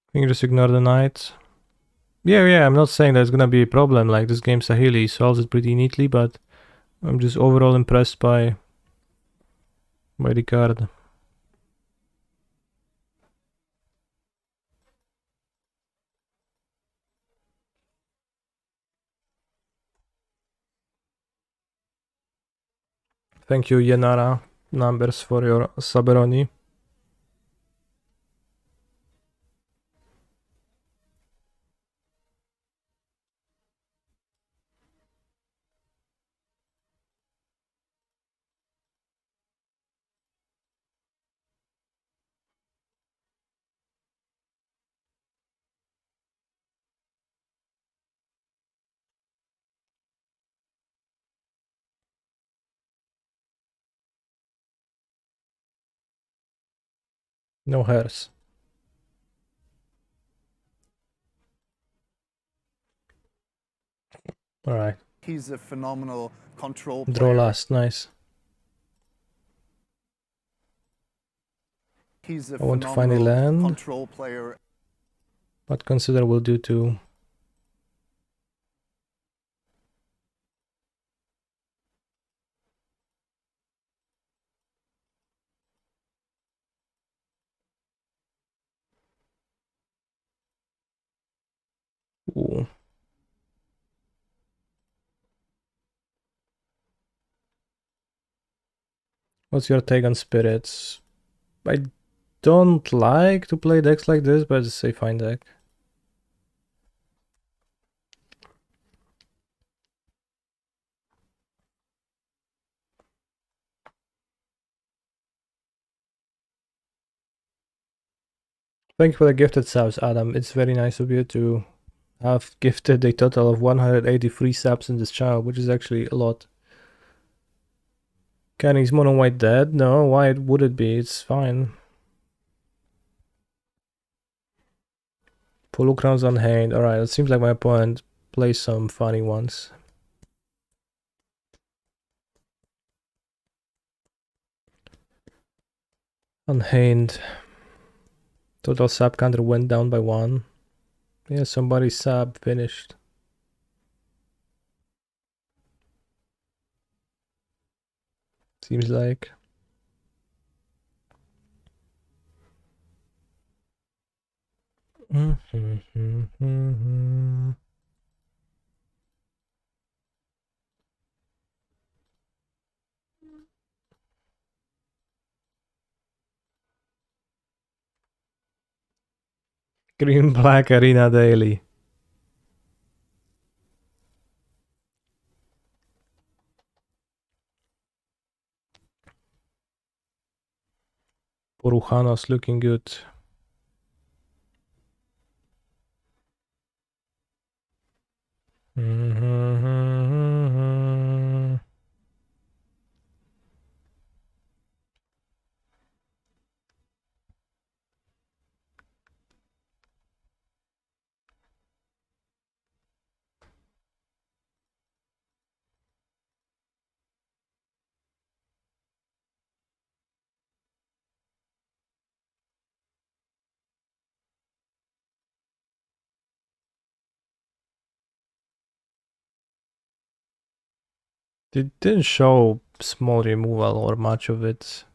Speaker 1: I think just ignore the knight. Yeah, I'm not saying there's gonna be a problem, like this game Sahili solves it pretty neatly, but I'm just overall impressed by the card. Thank you, Yenara Numbers, for your Saberoni. No hairs. Alright.
Speaker 2: He's a phenomenal control
Speaker 1: Draw
Speaker 2: player.
Speaker 1: last, nice.
Speaker 2: He's a
Speaker 1: I want to find a
Speaker 2: phenomenal
Speaker 1: land.
Speaker 2: control player.
Speaker 1: But consider will do too. Ooh. What's your take on spirits? I don't like to play decks like this, but it's a fine deck. Thank you for the gifted subs, Adam. It's very nice of you to have gifted a total of 183 subs in this channel, which is actually a lot. Kenny's mono white dead? No, why would it be? It's fine. Polo crowns on hand. Alright, it seems like my opponent plays some funny ones. Unhand. Total sub counter went down by 1. Yeah, somebody's sub finished. Seems like. Green Black Arena Daily. Poruchanos looking good. It didn't show small removal or much of it.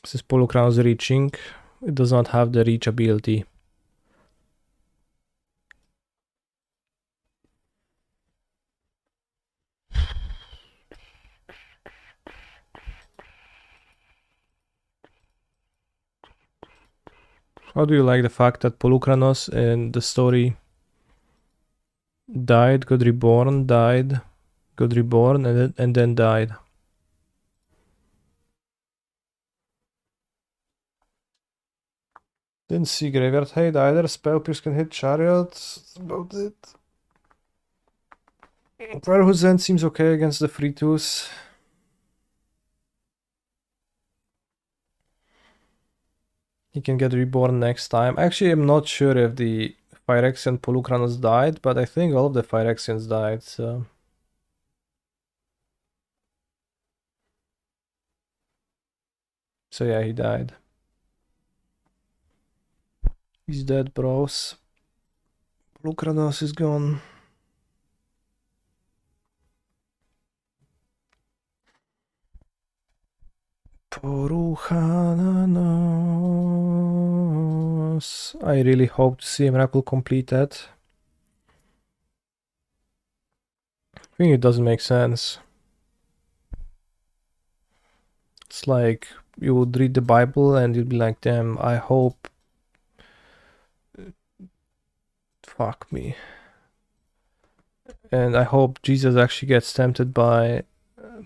Speaker 1: This is Polukranos reaching. It does not have the reach ability. How do you like the fact that Polukranos in the story died, got reborn, died, got reborn, and then died? Didn't see Graveyard Hate either. Spell Pierce can hit Chariot. That's about it. Firehose End seems okay against the free twos. He can get reborn next time. Actually, I'm not sure if the Phyrexian Polukranos died, but I think all of the Phyrexians died, so... So yeah, he died. He's dead, bros. Polukranos is gone. Poruchanos. I really hope to see a miracle completed. I think it doesn't make sense. It's like you would read the Bible and you'd be like, damn, I hope. Fuck me. And I hope Jesus actually gets tempted by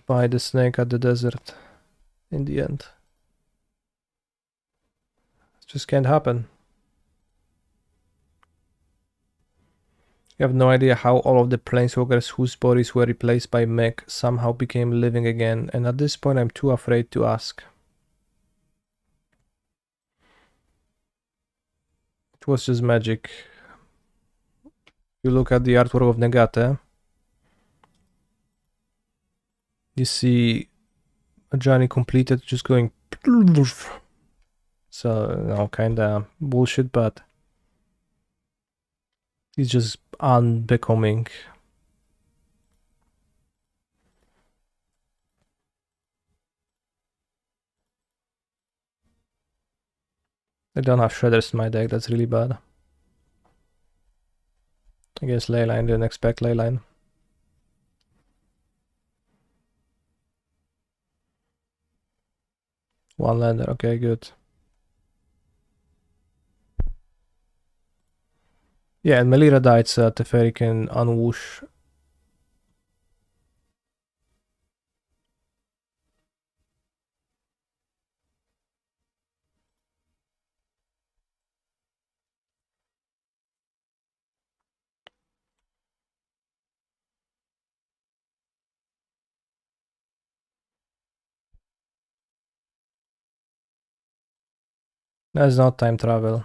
Speaker 1: the snake at the desert in the end. It just can't happen. You have no idea how all of the planeswalkers whose bodies were replaced by mech somehow became living again, and at this point I'm too afraid to ask. It was just magic. You look at the artwork of Negate, you see a journey completed just going... So, no, kinda bullshit, but it's just unbecoming. I don't have Shredders in my deck, that's really bad. I guess Leyline, didn't expect Leyline. One lander, okay, good. Yeah, and Melira died so that Teferi can unwhoosh. That's not time travel.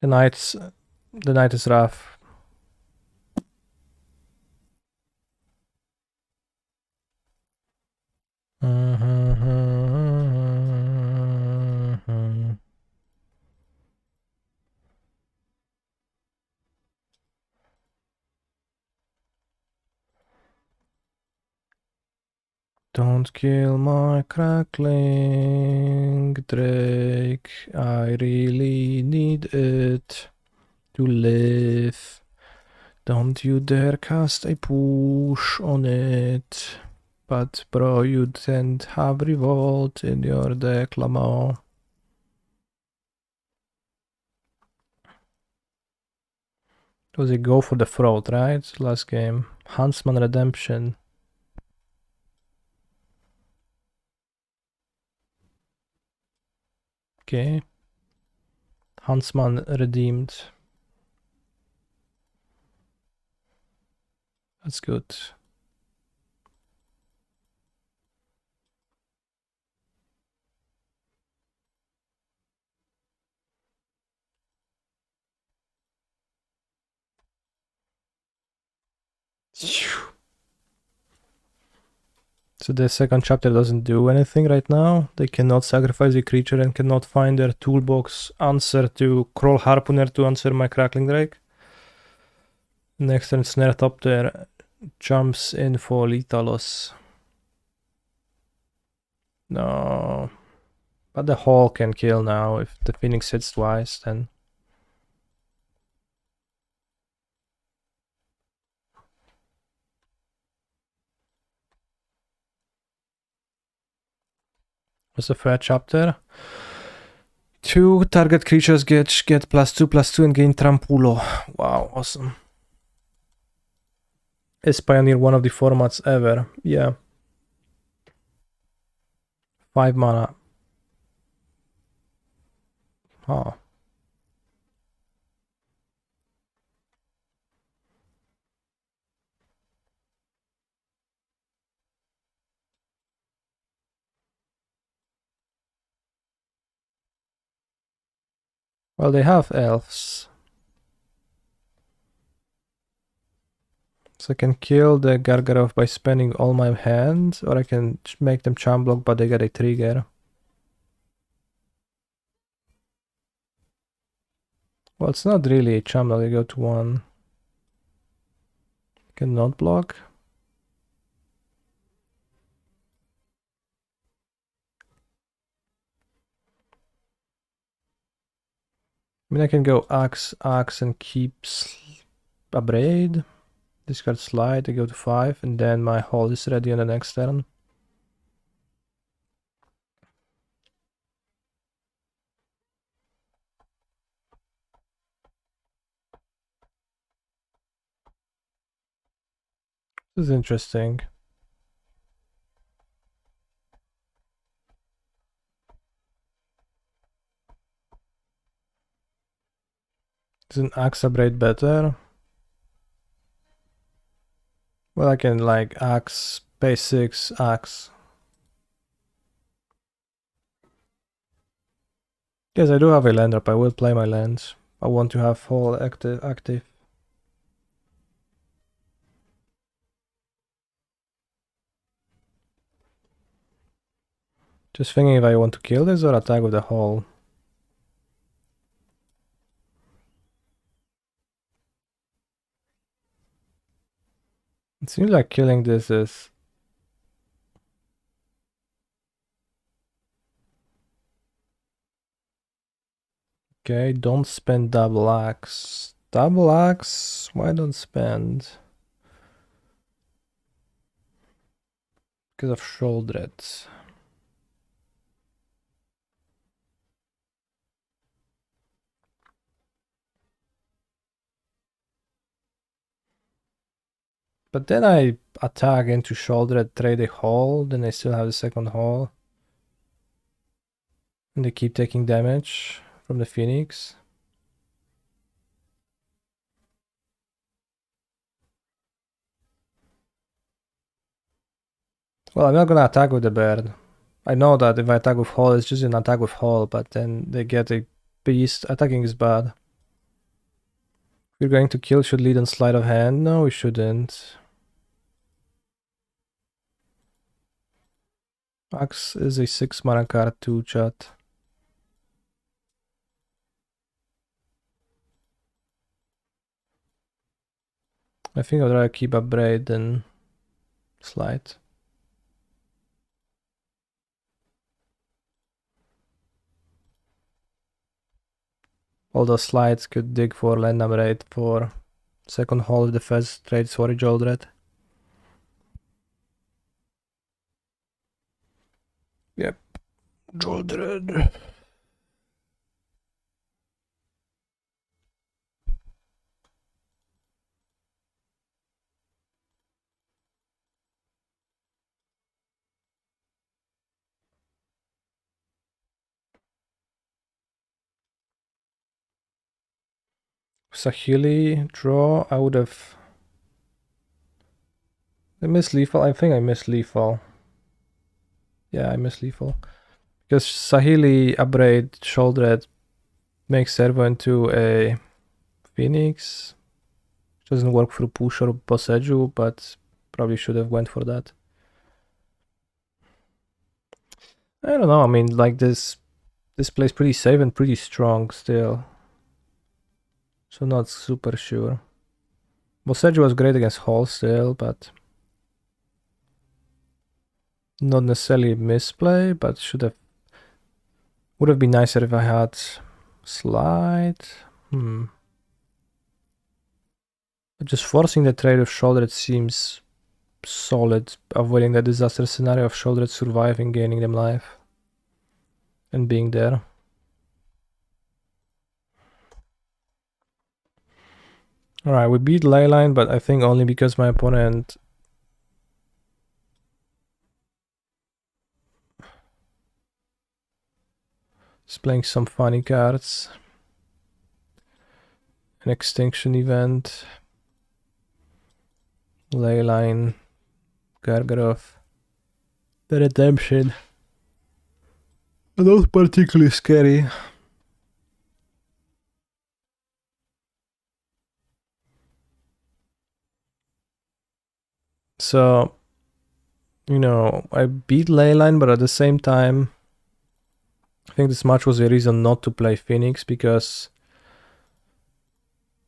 Speaker 1: The night is rough. Don't kill my crackling Drake. I really need it to live. Don't you dare cast a push on it. But bro, you didn't have revolt in your deck, Lamar. It was a go for the throat, right? Last game. Huntsman Redemption. Okay. Huntsman redeemed. That's good. So the second chapter doesn't do anything right now. They cannot sacrifice a creature and cannot find their toolbox answer to Crawl Harpooner to answer my Crackling Drake. Next turn, Snare Top there jumps in for Lethalos. No. But the Hall can kill now. If the Phoenix hits twice, then... What's the third chapter? 2 target creatures get +2/+2 and gain Trampulo. Wow, awesome. Is Pioneer one of the formats ever? Yeah. 5 mana. Oh. Well, they have elves. So I can kill the Gargarov by spending all my hand, or I can make them charm block, but they get a trigger. Well, it's not really a charm block, they go to 1. Cannot block. I mean, I can go Axe, and keep a Braid. Discard Slide, I go to 5, and then my Hall is ready on the next turn. This is interesting. Isn't Axe Braid better? Well, I can like Axe, pay 6, Axe. Yes, I do have a land drop. I will play my lands. I want to have Hall active. Just thinking if I want to kill this or attack with the Hall. It seems like killing this is... Okay, don't spend double axe. Double axe? Why don't spend? Because of Shouldered. But then I attack into Shouldered, trade a Hall, then I still have the second Hall. And they keep taking damage from the Phoenix. Well, I'm not gonna attack with the bird. I know that if I attack with Hall, it's just an attack with Hall, but then they get a beast. Attacking is bad. If we're going to kill, should lead on sleight of hand. No, we shouldn't. Axe is a 6 mana card too, chat. I think I'd rather keep a Braid than Slide. Although Slides could dig for land Braid for second Hall if the first trade Sorry Joldred. Yep, Joldred. Sahili draw, I would have... I miss lethal. I think I miss lethal. Yeah, I miss lethal. Because Sahili, Abraid, Shouldered makes Servo into a Phoenix. Doesn't work through push or Boseju, but probably should have went for that. I don't know. I mean, like this plays pretty safe and pretty strong still. So not super sure. Well, Sergio was great against Hall still, but not necessarily misplay, but would have been nicer if I had slide. But just forcing the trade of shoulder, it seems solid, avoiding the disaster scenario of shoulder surviving, gaining them life, and being there. Alright, we beat Leyline, but I think only because my opponent is playing some funny cards. An extinction event. Leyline. Gargarov. The redemption. Not particularly scary. So, you know, I beat Leyline, but at the same time, I think this match was a reason not to play Phoenix because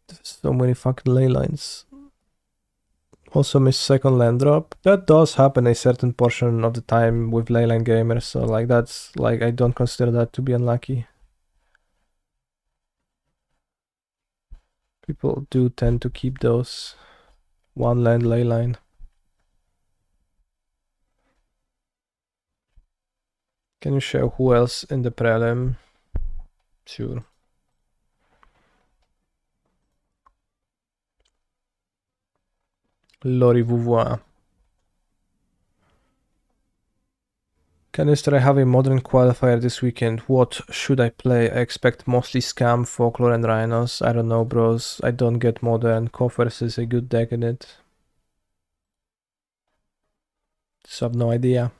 Speaker 1: there's so many fucking Leylines. Also missed second land drop. That does happen a certain portion of the time with Leyline gamers, so like that's like I don't consider that to be unlucky. People do tend to keep those one land Leyline. Can you show who else in the prelim? Sure. Lori Vouvois. Canister, I have a modern qualifier this weekend. What should I play? I expect mostly Scam, Folklore, and Rhinos. I don't know, bros. I don't get modern. Coffers is a good deck in it. So I have no idea.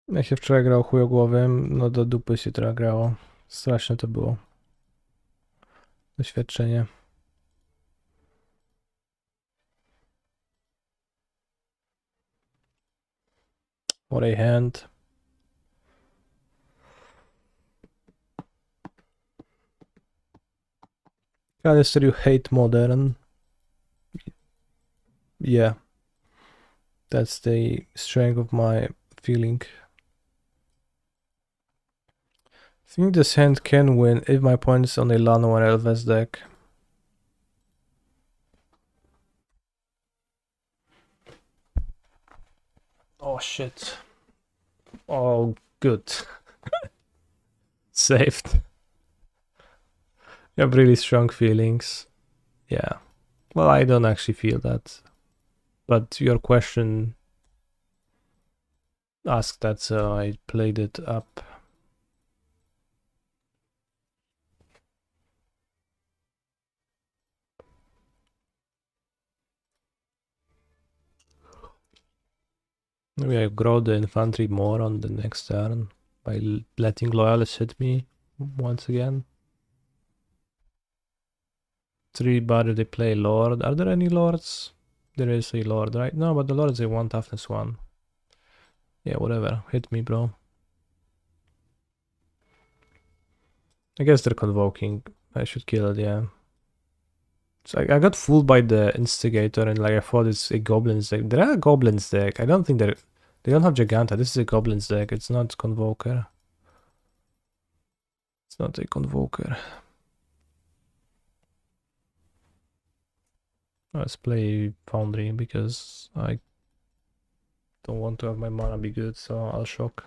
Speaker 1: Jak się wczoraj grało chujogłowym, no do dupy się trochę grało. Straszne to było doświadczenie. What a hand. Canister, you hate modern. Yeah. That's the strength of my feeling. I think this hand can win if my opponent is on a Lano or Elves deck. Oh shit. Oh, good. Saved. You have really strong feelings. Yeah. Well, I don't actually feel that. But your question asked that, so I played it up. Maybe I grow the infantry more on the next turn by letting Loyalists hit me once again. 3 body they play Lord. Are there any Lords? There is a Lord, right? No, but the Lord is a 1 toughness 1. Yeah, whatever. Hit me, bro. I guess they're convoking. I should kill it, yeah. So I got fooled by the Instigator and like I thought it's a Goblins deck. There are a Goblins deck. I don't think they don't have Giganta. This is a Goblins deck. It's not Convoker. It's not a Convoker. Let's play Foundry because I don't want to have my mana be good, so I'll shock.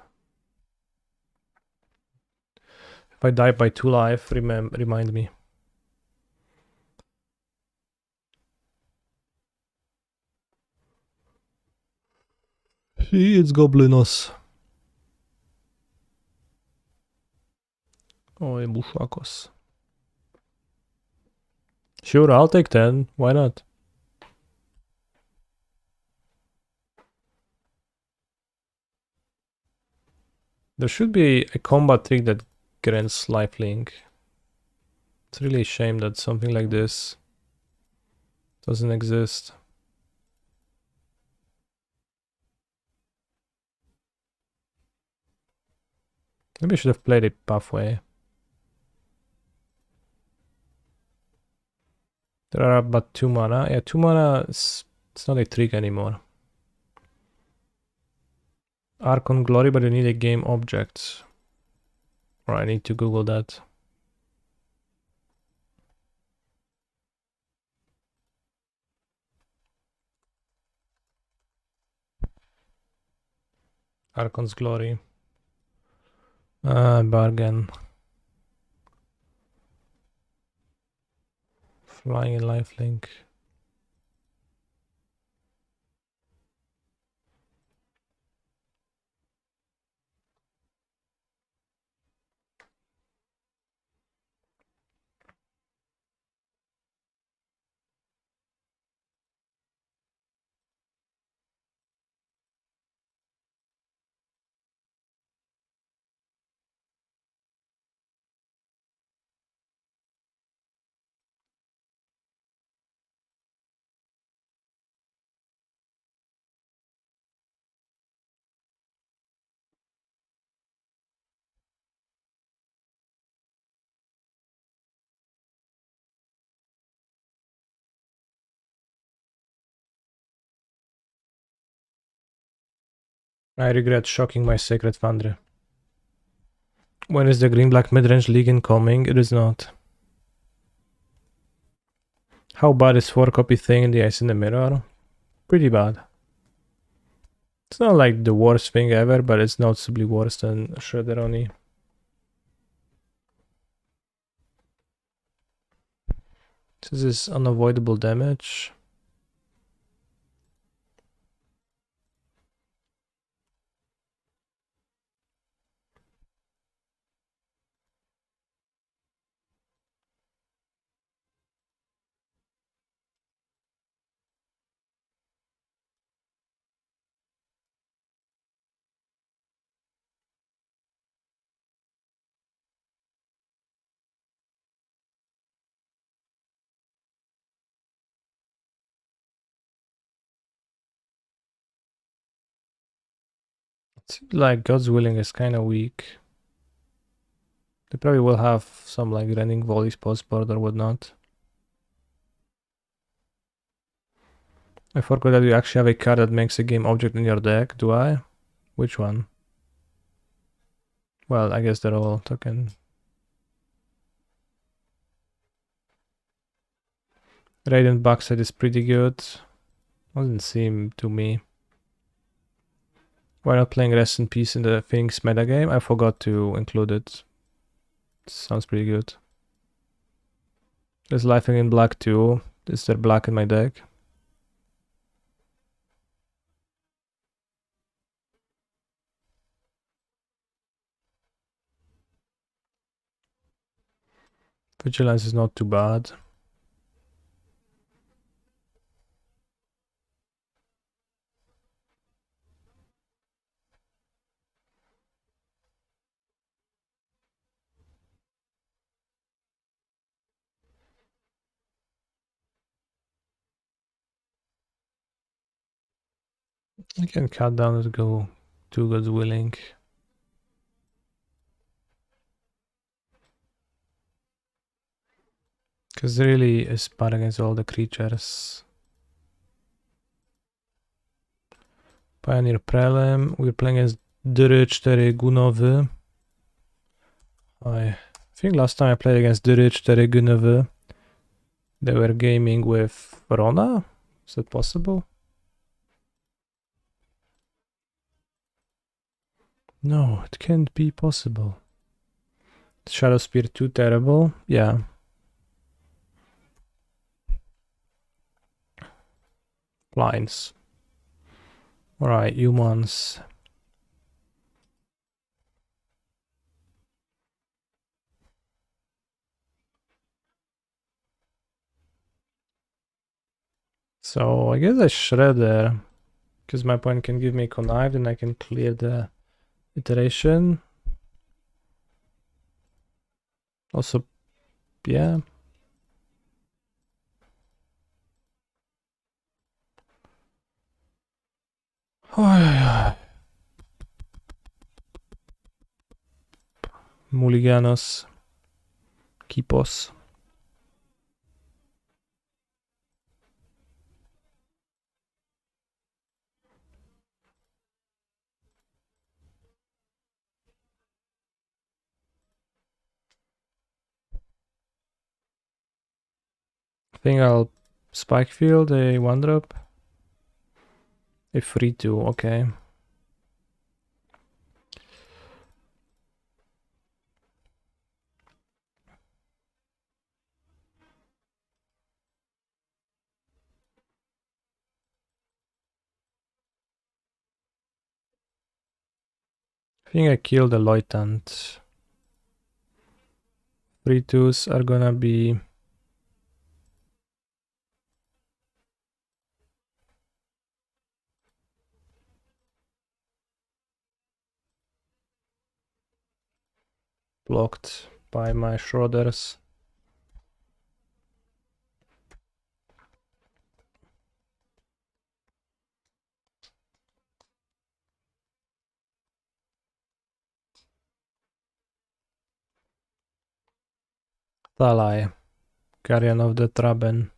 Speaker 1: If I die by 2 life, remind me. See, it's Goblinos. Oj, bushwakos. Sure, I'll take 10. Why not? There should be a combat trick that grants lifelink. It's really a shame that something like this doesn't exist. Maybe I should have played it pathway. There are but 2 mana. Yeah, 2 mana, it's not a trick anymore. Archon Glory, but you need a game object. Or I need to Google that. Archon's Glory. Bargain. Flying in lifelink. I regret shocking my Sacred Foundry. When is the Green-Black Midrange League incoming? It is not. How bad is 4-copy thing in the Ice in the Mirror? Pretty bad. It's not like the worst thing ever, but it's noticeably worse than Shredderoni. This is unavoidable damage. Like God's Willing is kind of weak. They probably will have some like Rending Volleys post board or whatnot. I forgot that you actually have a card that makes a game object in your deck. Do I? Which one? Well, I guess they're all token. Radiant Backside is pretty good. Doesn't seem to me. Why not playing Rest in Peace in the Phoenix metagame? I forgot to include it. Sounds pretty good. There's Life in Black too. Is there black in my deck? Vigilance is not too bad. I can cut down and go to God's Willing. Because really is bad against all the creatures. Pioneer Prelim. We're playing against 4 Gunowy. I think last time I played against 4 Gunowy, they were gaming with Rona. Is that possible? No, it can't be possible. Shadow Spear too terrible? Yeah. Blinds. Alright, humans. So I guess I shred there. Because my opponent can give me connive, and I can clear the iteration. Also, yeah. Mulliganos. Kipos. I think I'll Spike Field a 1-drop. A free 2, okay. I think I killed the Loitant. Free 2s are gonna be blocked by my Schroders. Thalai. Guardian of the Traben.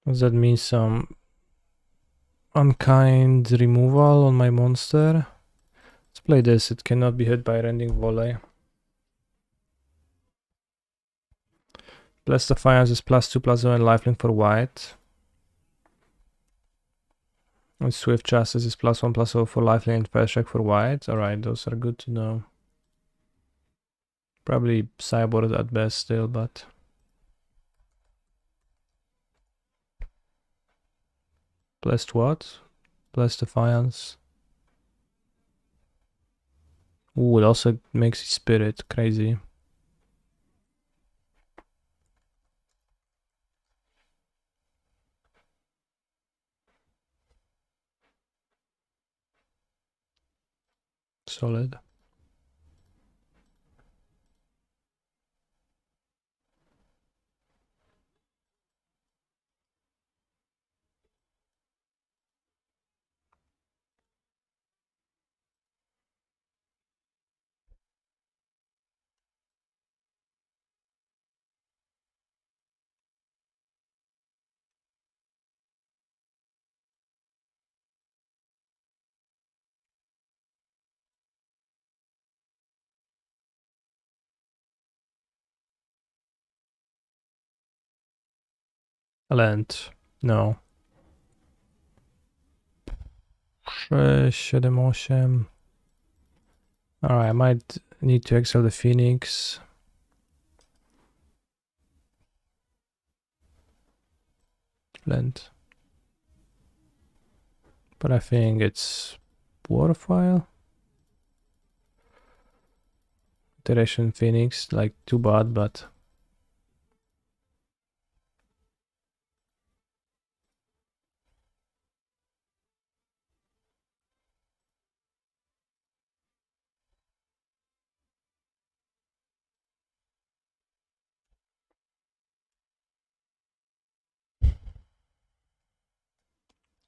Speaker 1: Does that mean some unkind removal on my monster? Let's play this. It cannot be hit by rending volley. Blast Defiance is +2/+0 and lifelink for white. And Swift Justice is +1/+0 for lifelink and fast track for white. Alright, those are good to know. Probably sideboard at best still, but... Blessed what? Blessed Defiance. Ooh, it also makes Spirit crazy. Solid. Land. No. 6, 7, 8. Alright, I might need to exile the Phoenix. Land. But I think it's worthwhile. Iteration Phoenix, like too bad, but...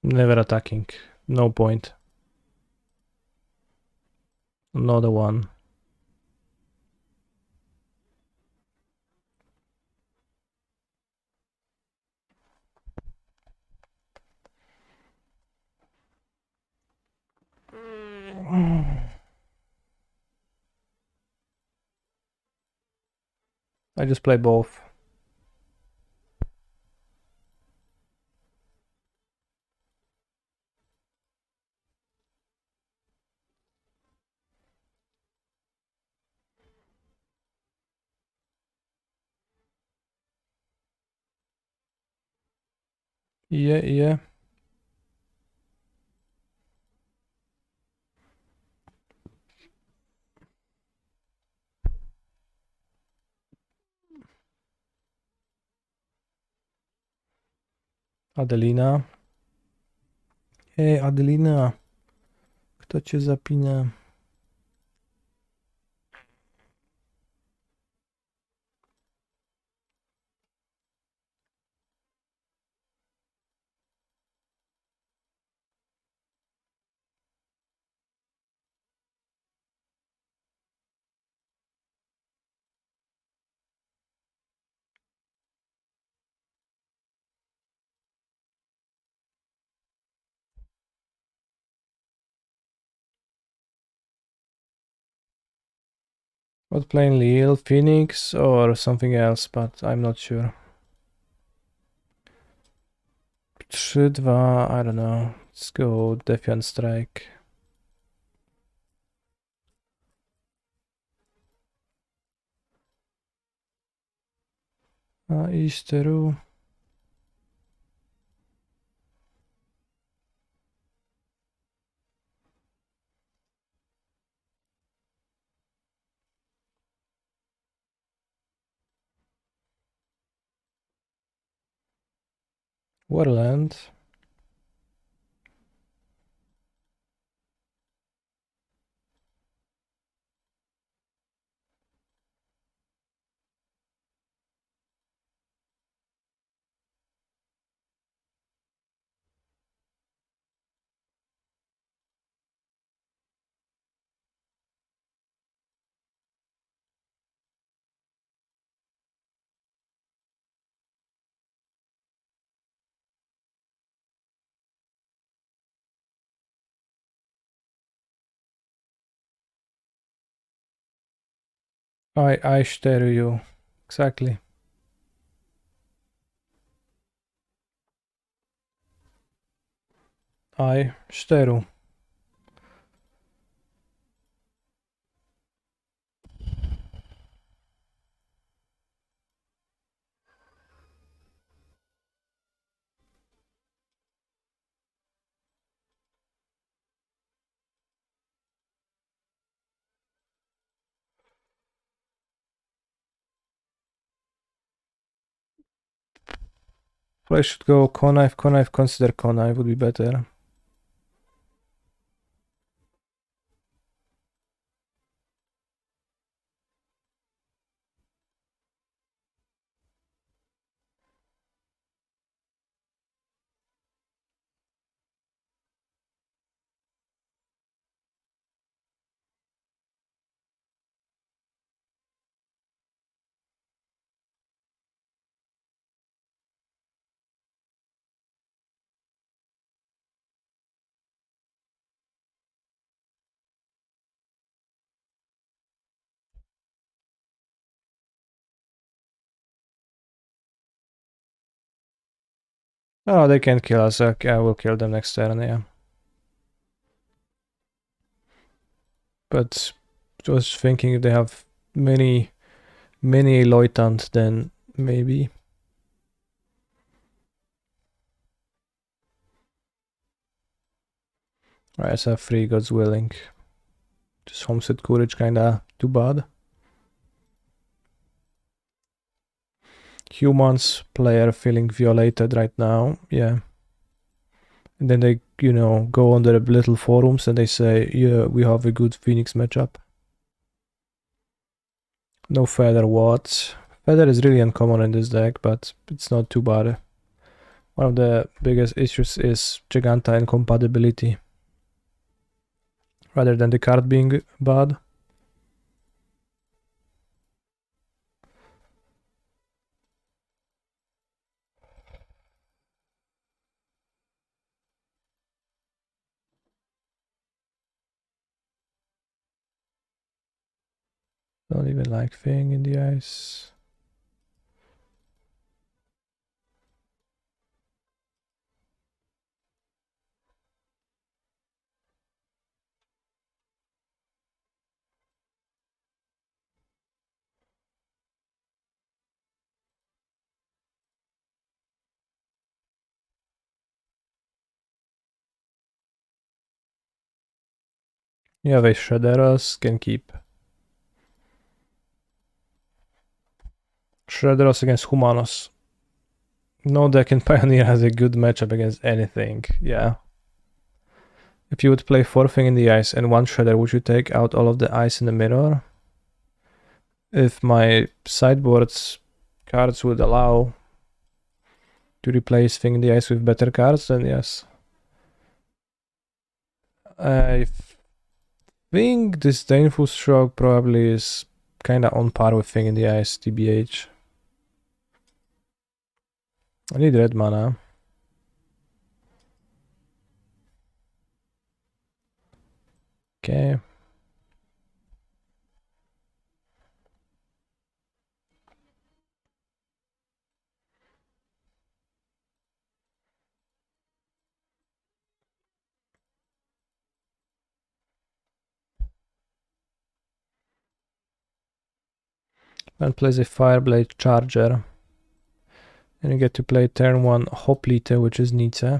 Speaker 1: Never attacking. No point. Another one. I just play both. Yeah, yeah. Adelina. Hej, Adelina. Kto cię zapina? What playing Lille, Phoenix, or something else, but I'm not sure. 3-2, I don't know. Let's go Defiant Strike. Isteru. Warland. I stare you. Exactly. I stare. I should go connive, connive, consider connive would be better. Oh, they can't kill us. Okay, I will kill them next turn, yeah. But I was thinking if they have many Loitant, then maybe. Alright, so 3 God's willing. Just Homestead Courage kinda too bad. Humans player feeling violated right now, yeah. And then they, go on the little forums and they say, yeah, we have a good Phoenix matchup. No Feather what? Feather is really uncommon in this deck, but it's not too bad. One of the biggest issues is Giganta incompatibility. Rather than the card being bad. Don't even like Thing in the ice. Yeah, they Shredderos can keep. Shredderos against Humanos. No deck in Pioneer has a good matchup against anything, yeah. If you would play 4 Thing in the Ice and 1 Shredder, would you take out all of the ice in the mirror? If my sideboard's cards would allow to replace Thing in the Ice with better cards, then yes. I think Disdainful Stroke probably is kinda on par with Thing in the Ice, TBH. I need red mana. Okay. And plays a Fireblade Charger. And you get to play turn 1 Hoplite, which is Nietzsche.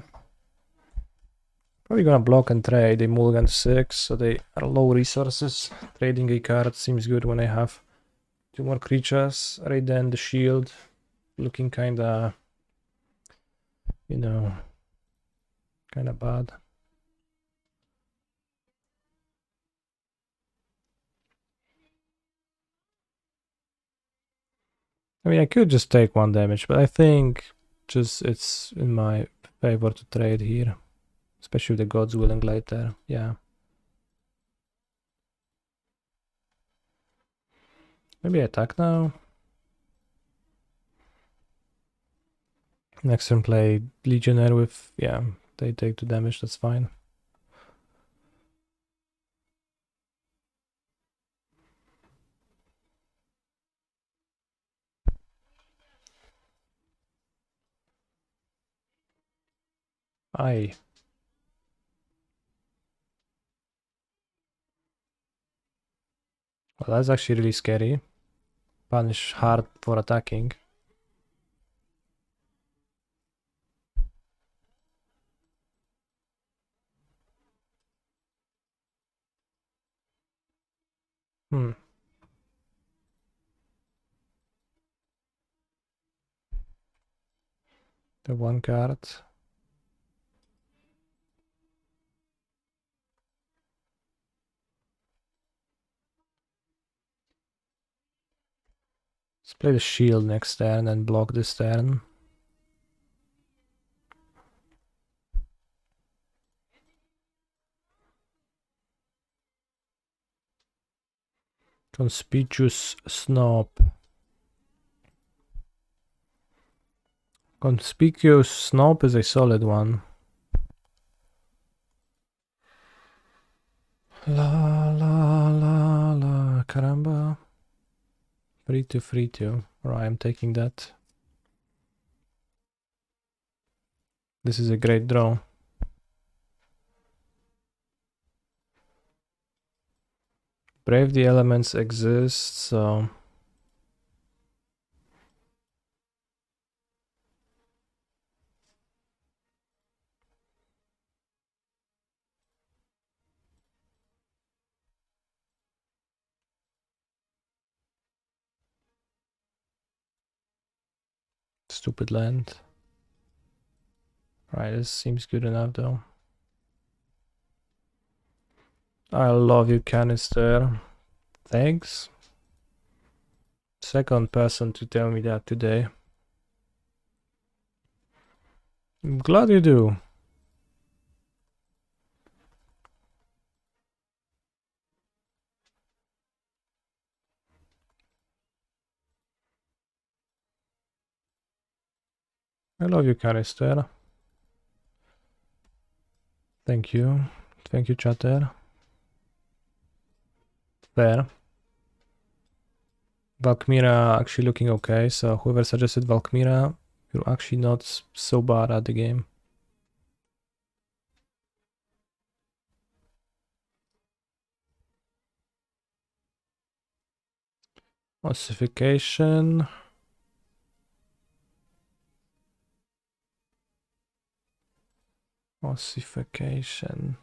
Speaker 1: Probably gonna block and trade. They mulligan 6, so they are low resources. Trading a card seems good when I have 2 more creatures. Right then the shield. Looking kinda, you know, kinda bad. I mean, I could just take 1 damage, but I think just it's in my favor to trade here. Especially with the God's Willing later, yeah. Maybe attack now. Next turn play Legionnaire with, yeah, they take 2 damage, that's fine. Aye. Well, that's actually really scary. Punish hard for attacking. Hmm. The 1 card. Let's play the shield next turn and block this turn. Conspicuous Snob. Conspicuous Snob is a solid one. La la la la, caramba. 3-2, 3-2. Alright, I'm taking that. This is a great draw. Brave the Elements exists, so... Stupid land. Right, this seems good enough though. I love you, Canister. Thanks. Second person to tell me that today. I'm glad you do. I love you, Canister. Thank you. Thank you, chatter. Fair. Valkmira actually looking okay, so whoever suggested Valkmira, you're actually not so bad at the game. Ossification. Ossification.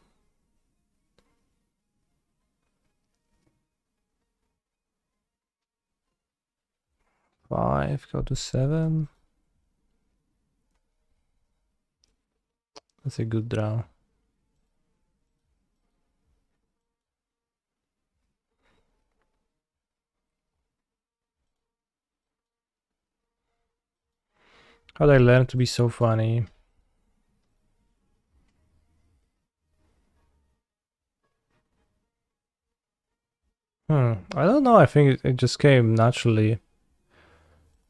Speaker 1: 5, go to 7. That's a good draw. How did I learn to be so funny? I don't know, I think it just came naturally.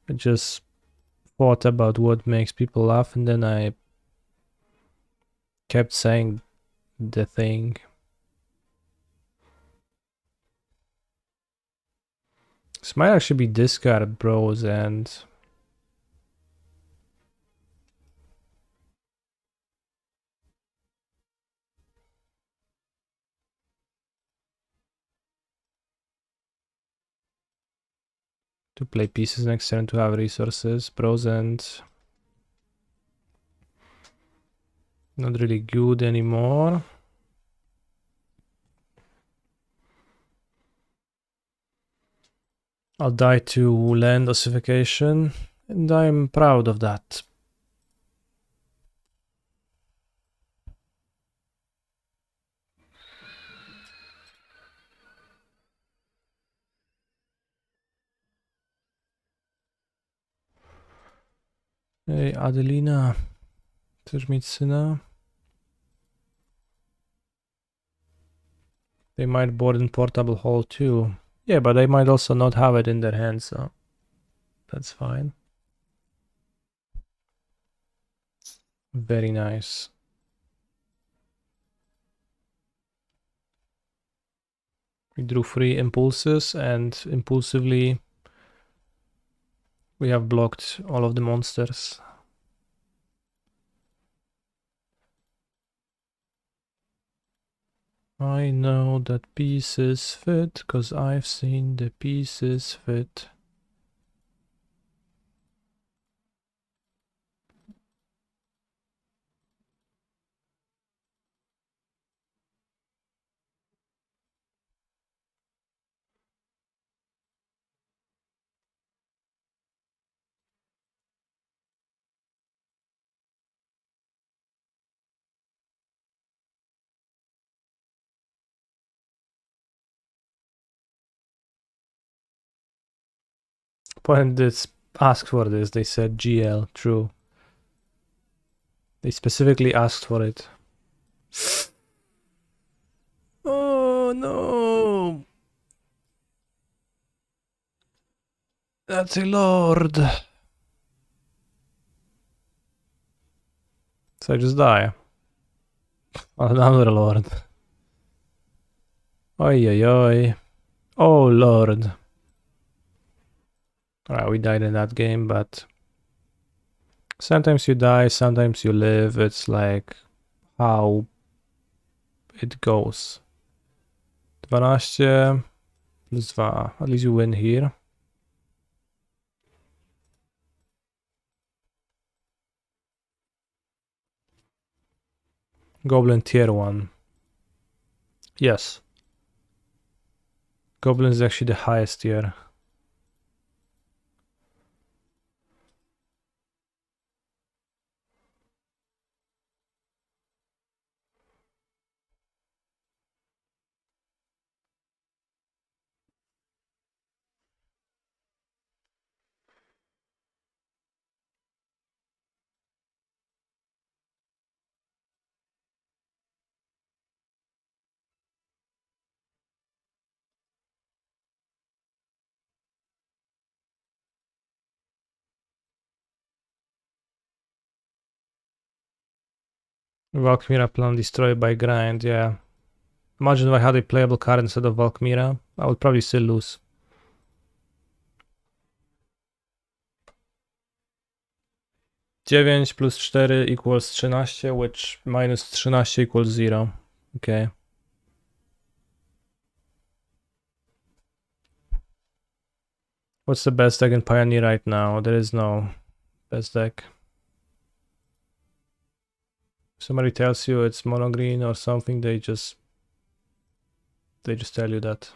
Speaker 1: I just thought about what makes people laugh and then I kept saying the thing. This might actually be discard bros and to play pieces next turn to have resources. Bros and not really good anymore. I'll die to land ossification, and I'm proud of that. Hey, Adelina, chcesz mieć syna? They might board in portable hole too. Yeah, but they might also not have it in their hands, so that's fine. Very nice. We drew 3 impulses and impulsively we have blocked all of the monsters. I know that pieces fit, cause I've seen the pieces fit. When this asked for this, they said GL, true. They specifically asked for it. Oh no! That's a lord! So I just die. Another lord. Oi oi oi. Oh lord. Alright, we died in that game, but sometimes you die, sometimes you live. It's like how it goes. 12 plus 2. At least you win here. Goblin tier 1. Yes. Goblin is actually the highest tier. Valkmira plan destroyed by grind, yeah. Imagine if I had a playable card instead of Valkmira. I would probably still lose. Dziewięć plus 4 equals 13, which minus 13 equals 0. Okay. What's the best deck in Pioneer right now? There is no best deck. If somebody tells you it's mono green or something, they just tell you that.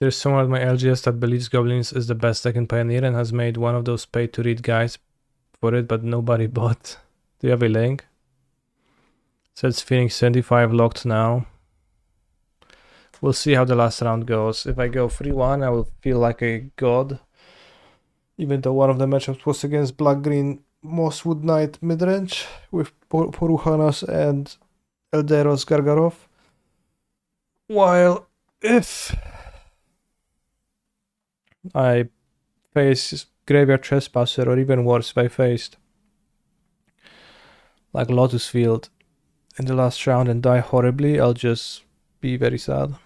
Speaker 1: There's someone at my LGS that believes Goblins is the best deck in Pioneer and has made one of those pay-to-read guides for it, but nobody bought. Do you have a link? Says Phoenix 75 locked now. We'll see how the last round goes. If I go 3-1, I will feel like a god. Even though one of the matchups was against Black-Green Mosswood Knight midrange with Poruchanos and Elderos Gargarov. While if I face Graveyard Trespasser, or even worse, if I faced like Lotus Field in the last round and die horribly, I'll just be very sad.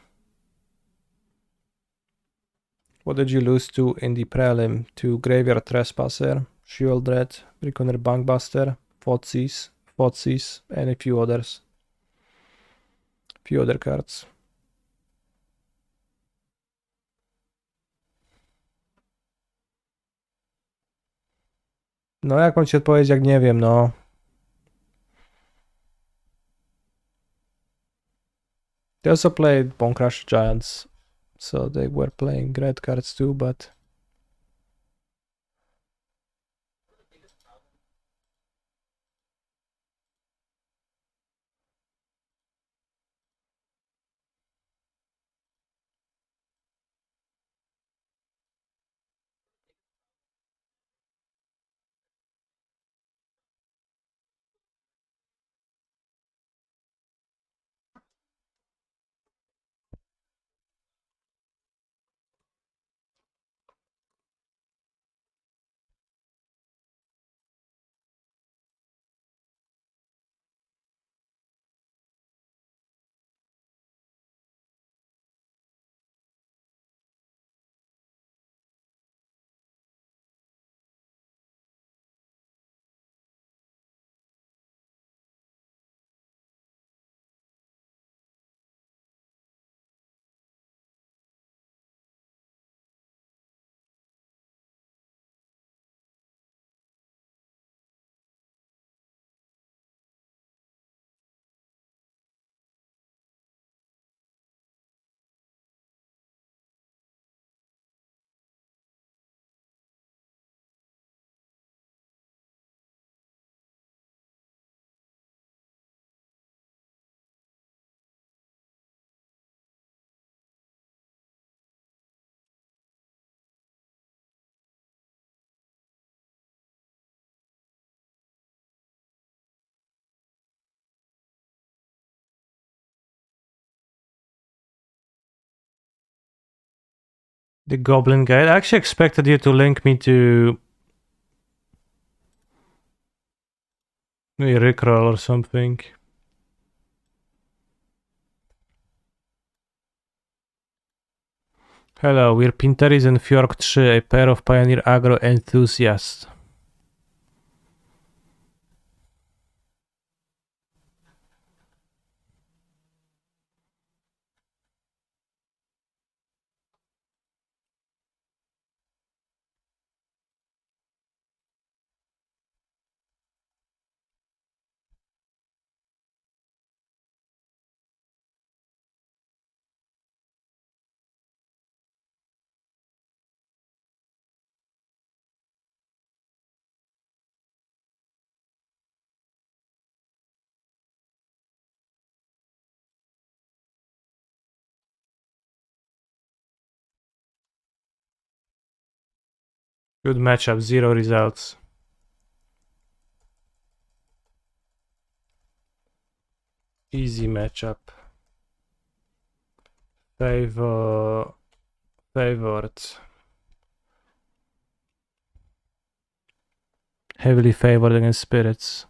Speaker 1: What did you lose to in the Prelim? To Graveyard Trespasser, Shield Dread, Reconer Bankbuster, Fotsies, and a few others. Few other cards. No jak mam ci odpowiedzieć, jak nie wiem, no. They also played Bone Crusher Giants, so they were playing red cards too, but... The Goblin Guide. I actually expected you to link me to maybe Rickroll or something. Hello, we're Pinteris and Fjork 3, a pair of Pioneer Aggro enthusiasts. Good matchup, 0 results. Easy matchup. Favored. Heavily favored against Spirits.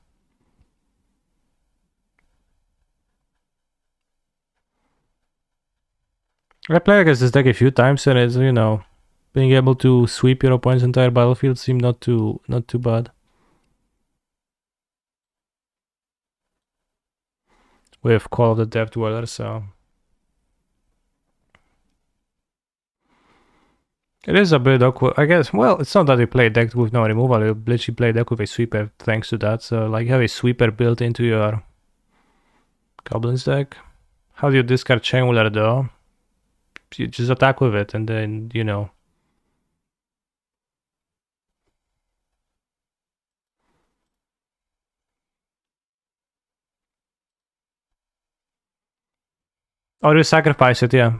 Speaker 1: I played against this deck a few times and it's, you know, being able to sweep your opponent's entire battlefield seemed not too bad. With Call of the Death Dweller, so it is a bit awkward, I guess. Well, it's not that you play deck with no removal, you literally play deck with a sweeper thanks to that. So like you have a sweeper built into your Goblins deck. How do you discard Chain Wheeler though? you just attack with it, and then, you know. Or you sacrifice it, yeah.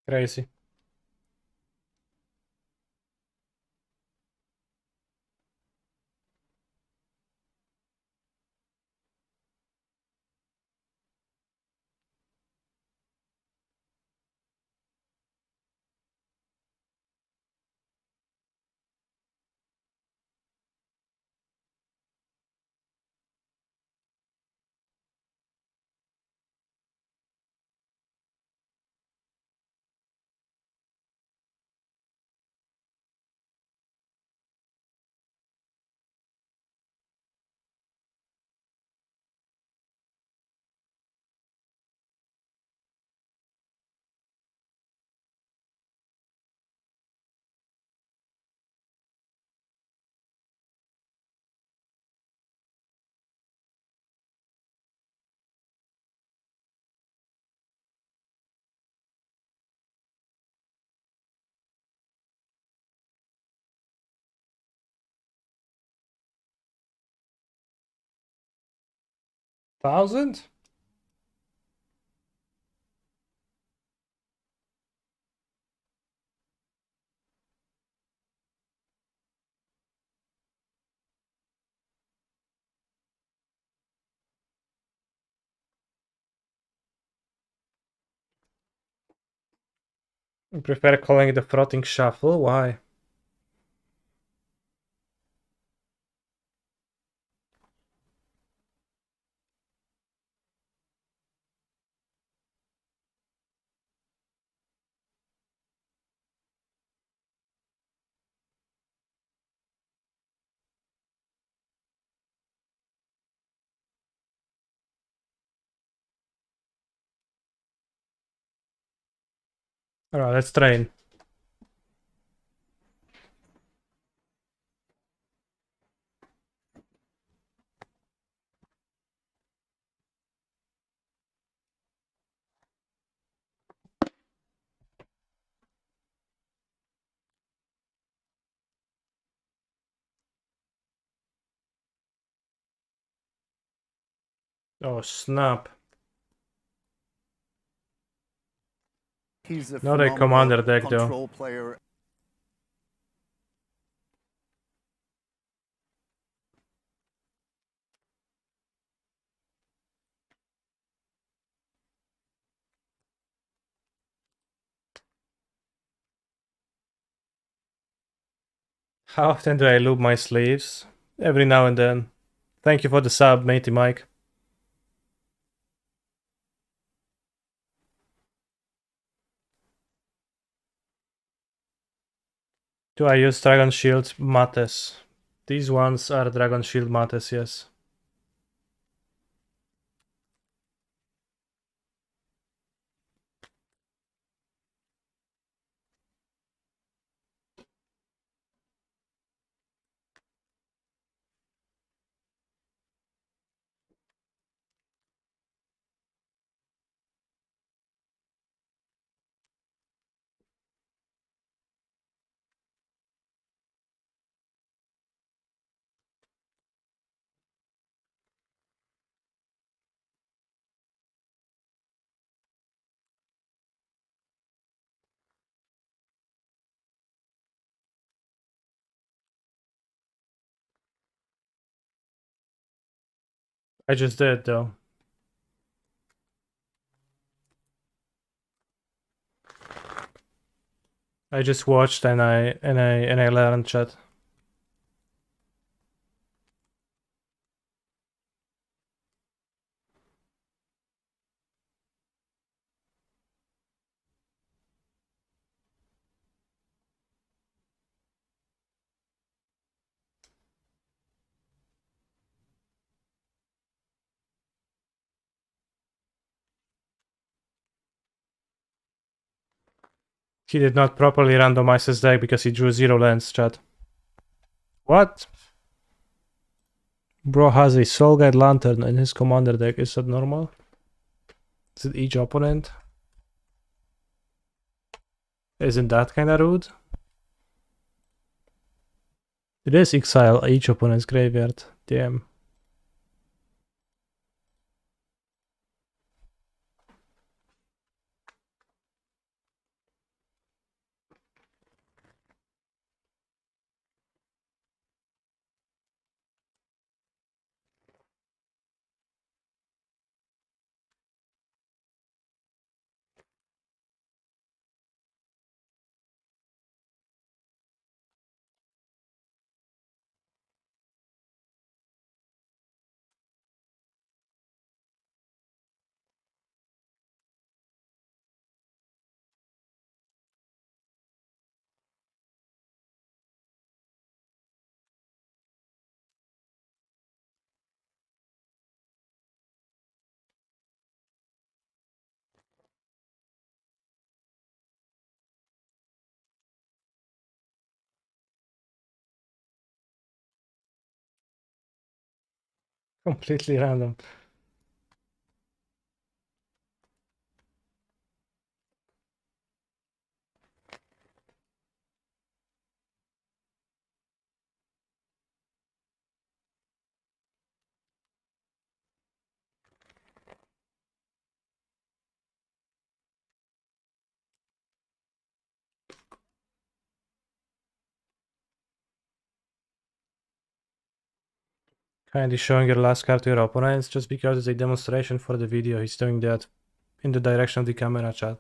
Speaker 1: Crazy. $1,000? I prefer calling it the frothing shuffle. Why? Alright, let's train. Oh, snap.
Speaker 2: He's a
Speaker 1: Not a
Speaker 2: phenomenal
Speaker 1: commander deck, though.
Speaker 2: control player.
Speaker 1: How often do I lube my sleeves? Every now and then. Thank you for the sub, matey Mike. Do I use Dragon Shield Mates? These ones are Dragon Shield Mates, yes. I just did though. I just watched and I learned chat. He did not properly randomize his deck because he drew 0 lands, chat. What? Bro has a Soul Guide Lantern in his commander deck. Is that normal? Is it each opponent? Isn't that kinda rude? It is exile each opponent's graveyard. Damn. Completely random. Kindly showing your last card to your opponents just because it's a demonstration for the video. He's doing that in the direction of the camera, chat.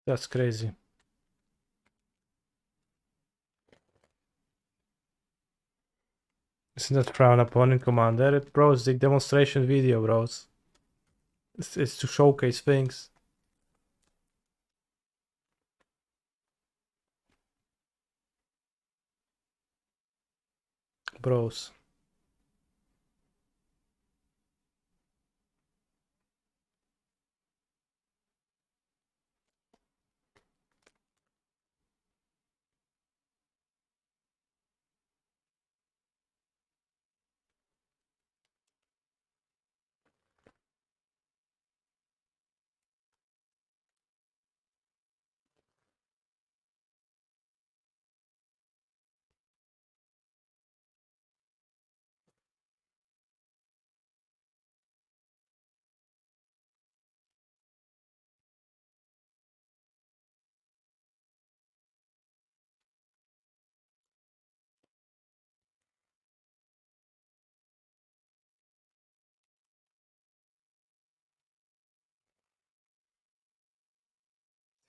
Speaker 1: That's crazy. Isn't that frown upon in Commander? Bro, it's the demonstration video, bros. It's to showcase things. Bros.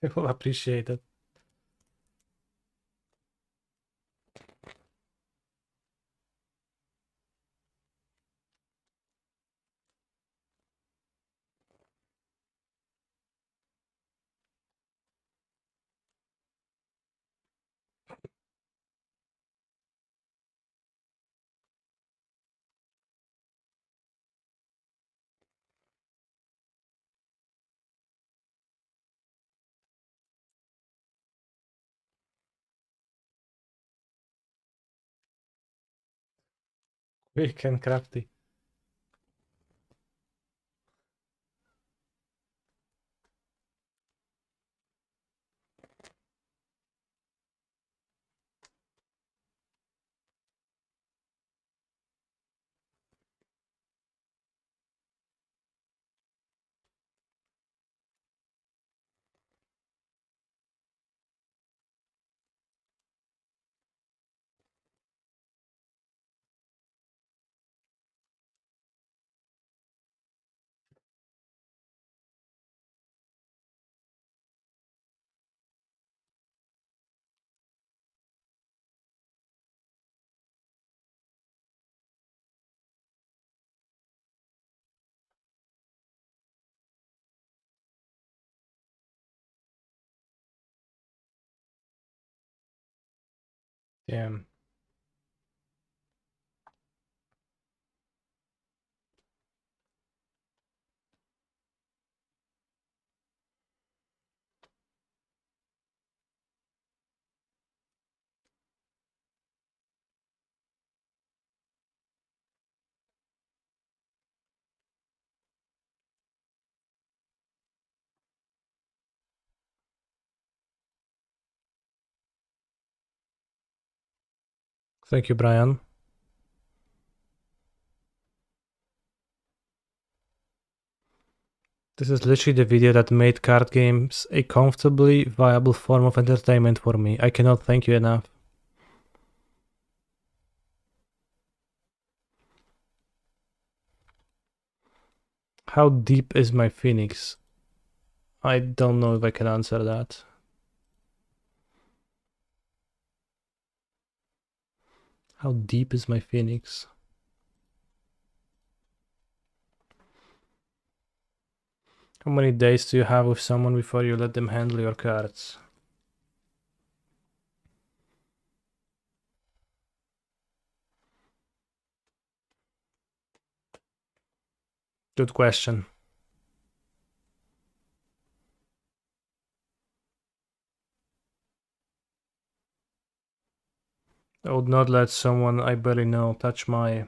Speaker 1: I will appreciate it. Quick and crafty. Damn. Thank you, Brian. This is literally the video that made card games a comfortably viable form of entertainment for me. I cannot thank you enough. How deep is my Phoenix? I don't know if I can answer that. How deep is my Phoenix? How many days do you have with someone before you let them handle your cards? Good question. I would not let someone I barely know touch my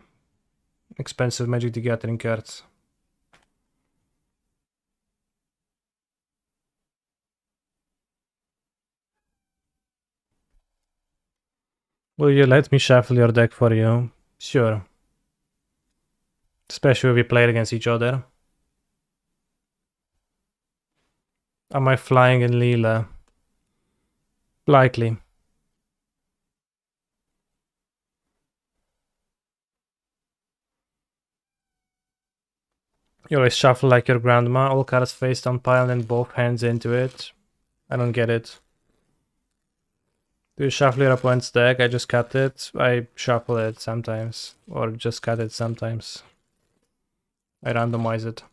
Speaker 1: expensive Magic the Gathering cards. Will you let me shuffle your deck for you? Sure. Especially if we play against each other. Am I flying in Leela? Likely. You always shuffle like your grandma, all cards face down pile and both hands into it. I don't get it. Do you shuffle your opponent's deck? I just cut it. I shuffle it sometimes. Or just cut it sometimes. I randomize it.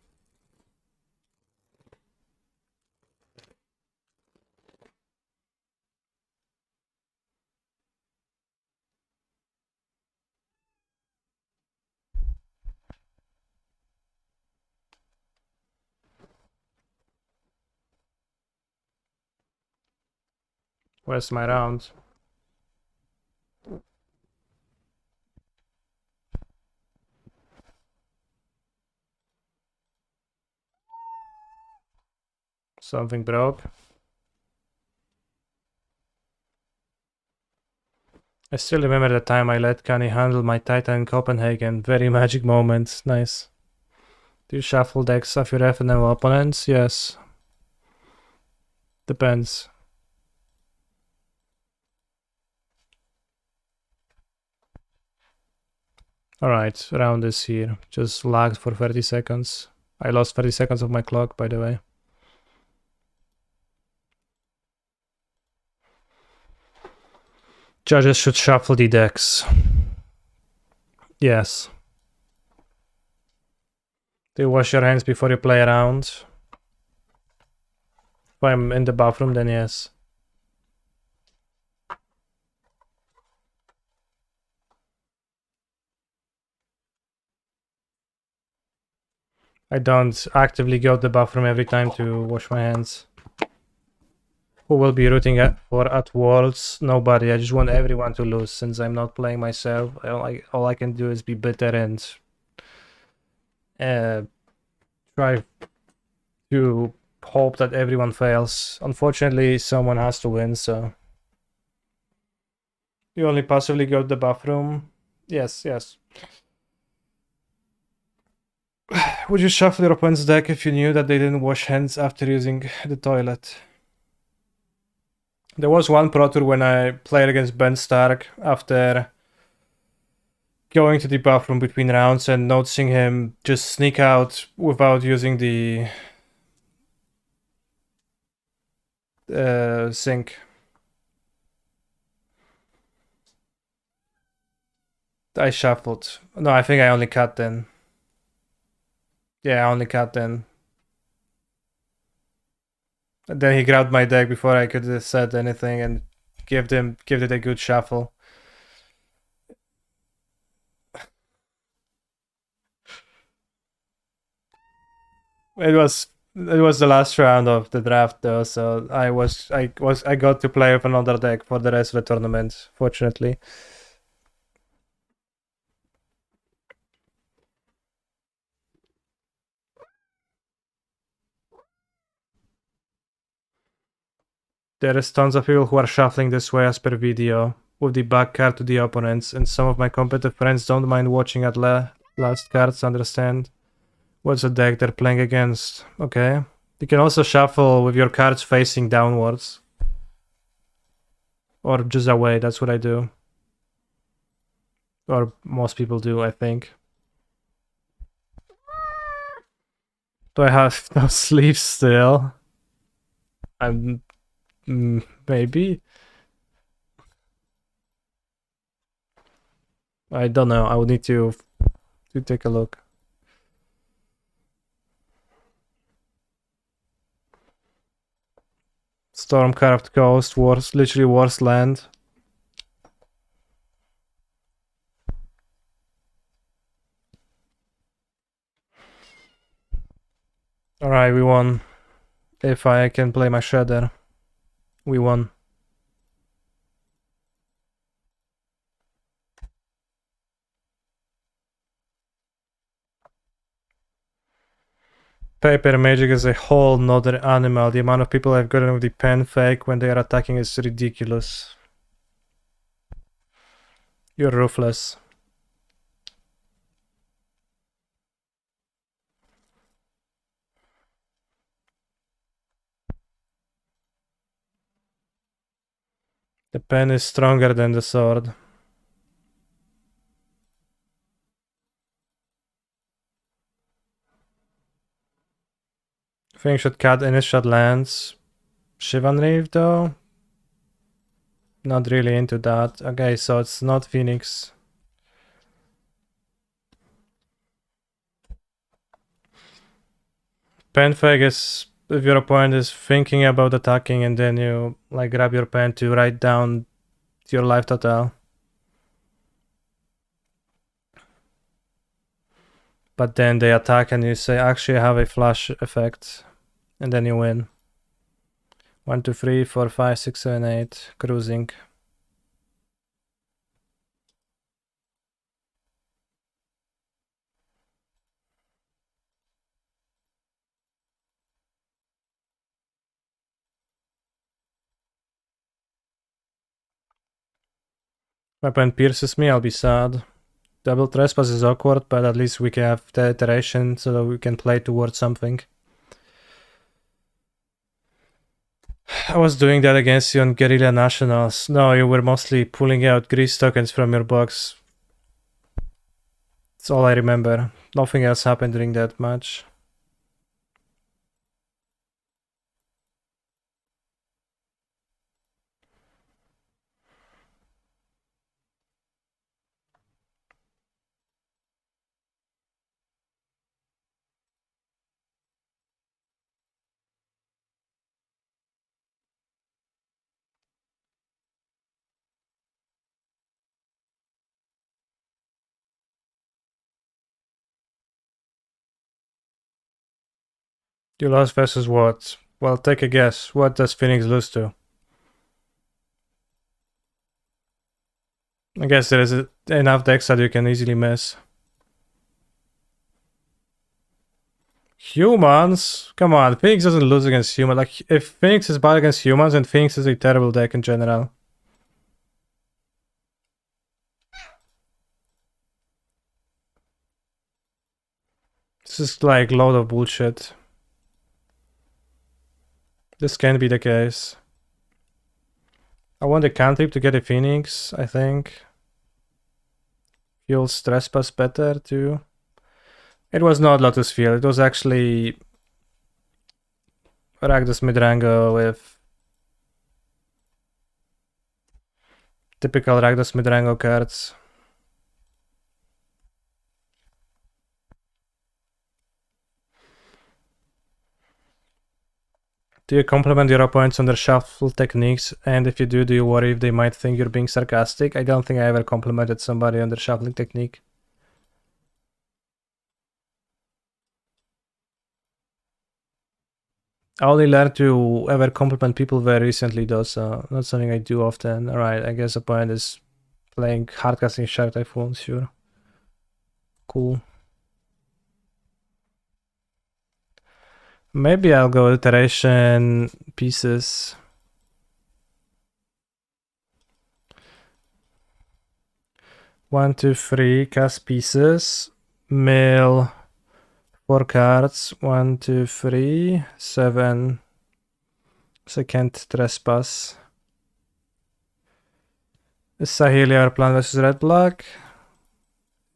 Speaker 1: Where's my round? Something broke. I still remember the time I let Kanye handle my Titan in Copenhagen. Very magic moment. Nice. Do you shuffle decks of your FNL opponents? Yes. Depends. Alright, round is here. Just lagged for 30 seconds. I lost 30 seconds of my clock, by the way. Judges should shuffle the decks. Yes. Do you wash your hands before you play around? If I'm in the bathroom, then yes. I don't actively go to the bathroom every time to wash my hands. Who will be rooting for at Worlds? Nobody. I just want everyone to lose since I'm not playing myself. All I can do is be bitter and try to hope that everyone fails. Unfortunately, someone has to win, so you only passively go to the bathroom. Yes. Would you shuffle your opponent's deck if you knew that they didn't wash hands after using the toilet? There was one Pro Tour when I played against Ben Stark after going to the bathroom between rounds and noticing him just sneak out without using the sink. I shuffled. No, I think I only cut then. Yeah, I only cut then. And then he grabbed my deck before I could have said anything and give it a good shuffle. It was the last round of the draft though, so I got to play with another deck for the rest of the tournament, fortunately. There is tons of people who are shuffling this way as per video, with the back card to the opponents, and some of my competitive friends don't mind watching at last cards, understand what's the deck they're playing against. Okay. You can also shuffle with your cards facing downwards. Or just away, that's what I do. Or most people do, I think. Do I have no sleeves still? I'm... maybe? I don't know, I would need to take a look. Stormcarved Coast, literally worst land. Alright, we won. If I can play my Shredder. We won. Paper Magic is a whole nother animal. The amount of people I've gotten with the pen fake when they are attacking is ridiculous. You're ruthless. The pen is stronger than the sword. I think should cut initial lands. Shivan Reef though? Not really into that. Okay, so it's not Phoenix. Pen fake is if your opponent is thinking about attacking and then you like grab your pen to write down your life total. But then they attack and you say, actually I have a flash effect. And then you win. 1, 2, 3, 4, 5, 6, 7, 8. Cruising. My pen pierces me, I'll be sad. Double trespass is awkward, but at least we can have the iteration so that we can play towards something. I was doing that against you on Guerrilla Nationals. No, you were mostly pulling out grease tokens from your box. That's all I remember. Nothing else happened during that match. You lost versus what? Well, take a guess. What does Phoenix lose to? I guess there is enough decks that you can easily miss. Humans? Come on, Phoenix doesn't lose against humans. Like, if Phoenix is bad against humans, then Phoenix is a terrible deck in general. This is like load of bullshit. This can't be the case. I want a cantrip to get a Phoenix, I think. Feels Trespass better too. It was not Lotus Field, it was actually Rakdos Midrango with typical Rakdos Midrango cards. Do you compliment your opponents on their shuffle techniques? And if you do you worry if they might think you're being sarcastic? I don't think I ever complimented somebody on their shuffling technique. I only learned to ever compliment people very recently though, so not something I do often. Alright, I guess the point is playing hardcasting Shark Typhoon, sure. Cool. Maybe I'll go iteration pieces. One, two, three, cast pieces. Mill 4 cards. 1, 2, 3, 7. Second Trespass. Is Sahelia our plan versus red black?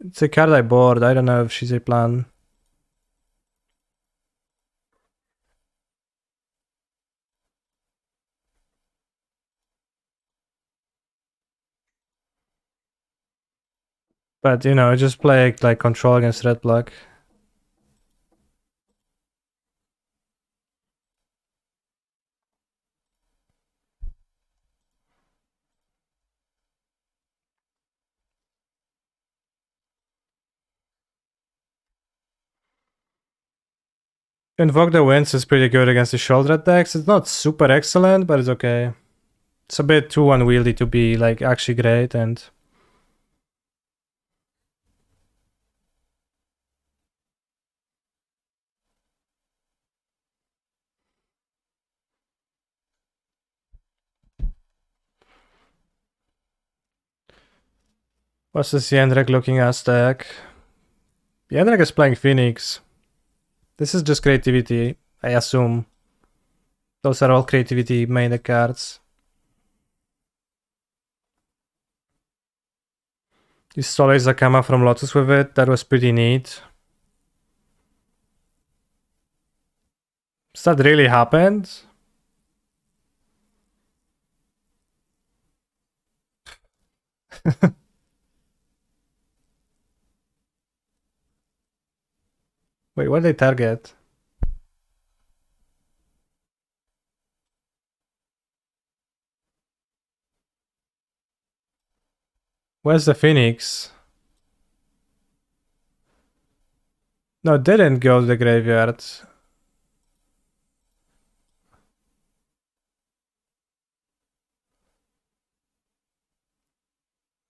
Speaker 1: It's a card I board. I don't know if she's a plan. But you know, just play like control against red black. Invoke the Winds is pretty good against the shoulder decks. It's not super excellent, but it's okay. It's a bit too unwieldy to be like actually great, and what's this Yendrek looking Aztec? Yendrek is playing Phoenix. This is just creativity, I assume. Those are all creativity main cards. You stole a Zakama from Lotus with it. That was pretty neat. Does that really happened? Wait, what did they target? Where's the Phoenix? No, it didn't go to the graveyard.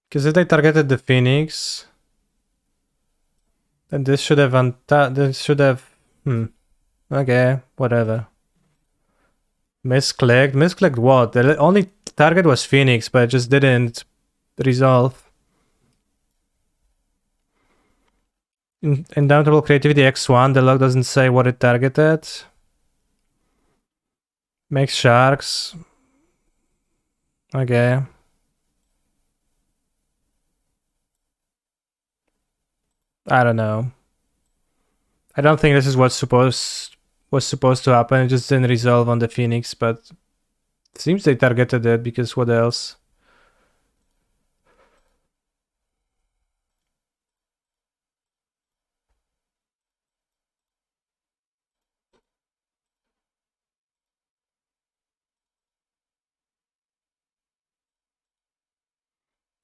Speaker 1: Because if they targeted the Phoenix, then this should have okay, whatever. Misclicked? Misclicked what? The only target was Phoenix, but it just didn't resolve. Indomitable Creativity X1, the log doesn't say what it targeted. Makes sharks. Okay. I don't know. I don't think this is was supposed to happen. It just didn't resolve on the Phoenix, but it seems they targeted it because what else?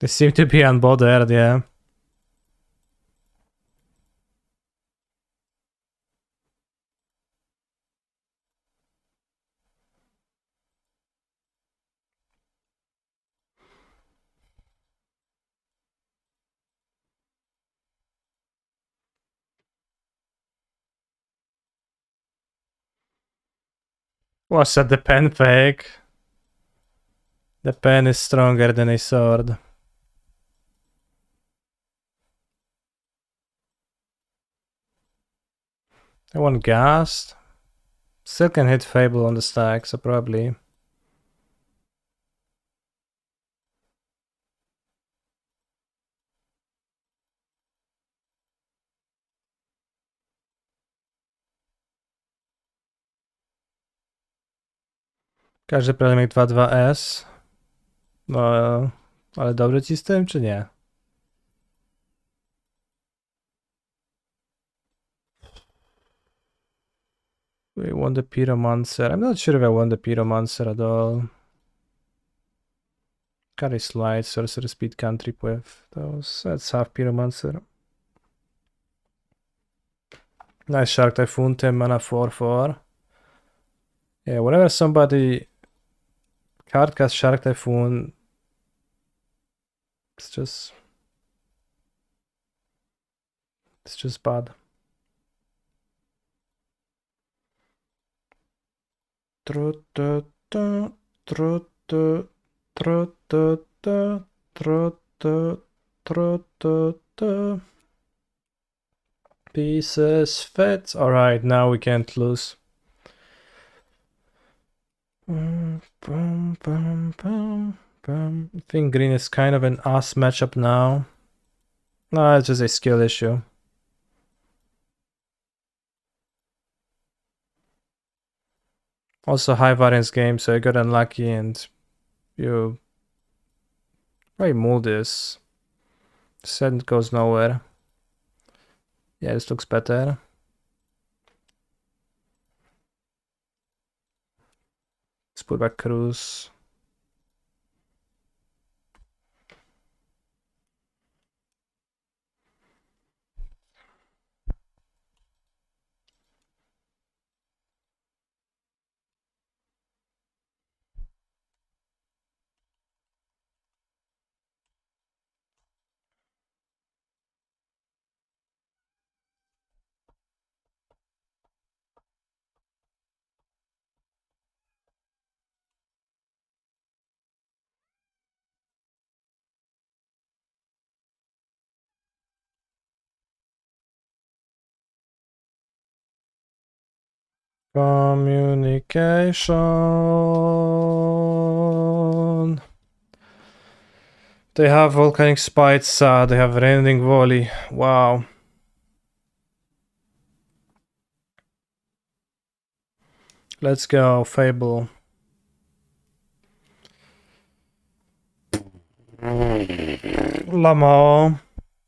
Speaker 1: They seem to be unbothered, yeah. Was that the pen fake? The pen is stronger than a sword. I want Ghast. Still can hit Fable on the stack, so probably. Każdy Prelim 2-2S. No, ale dobry ci z tym, czy nie? We want the Pyromancer. I'm not sure if I want the Pyromancer at all. Carry Slide, Sorcerer Speed, Cantrip with those. Let's have Pyromancer. Nice Shark Typhoon, 10 mana 4/4. Yeah, whenever somebody card casts Shark Typhoon, it's just bad. Pieces fit. Alright, now we can't lose. I think green is kind of an ass matchup now. No, it's just a skill issue. Also high variance game, so I got unlucky and you probably move this. Send goes nowhere. Yeah, this looks better. Let's put back Cruise. Communication. They have volcanic spites, they have rending volley. Wow. Let's go, Fable. Lamo.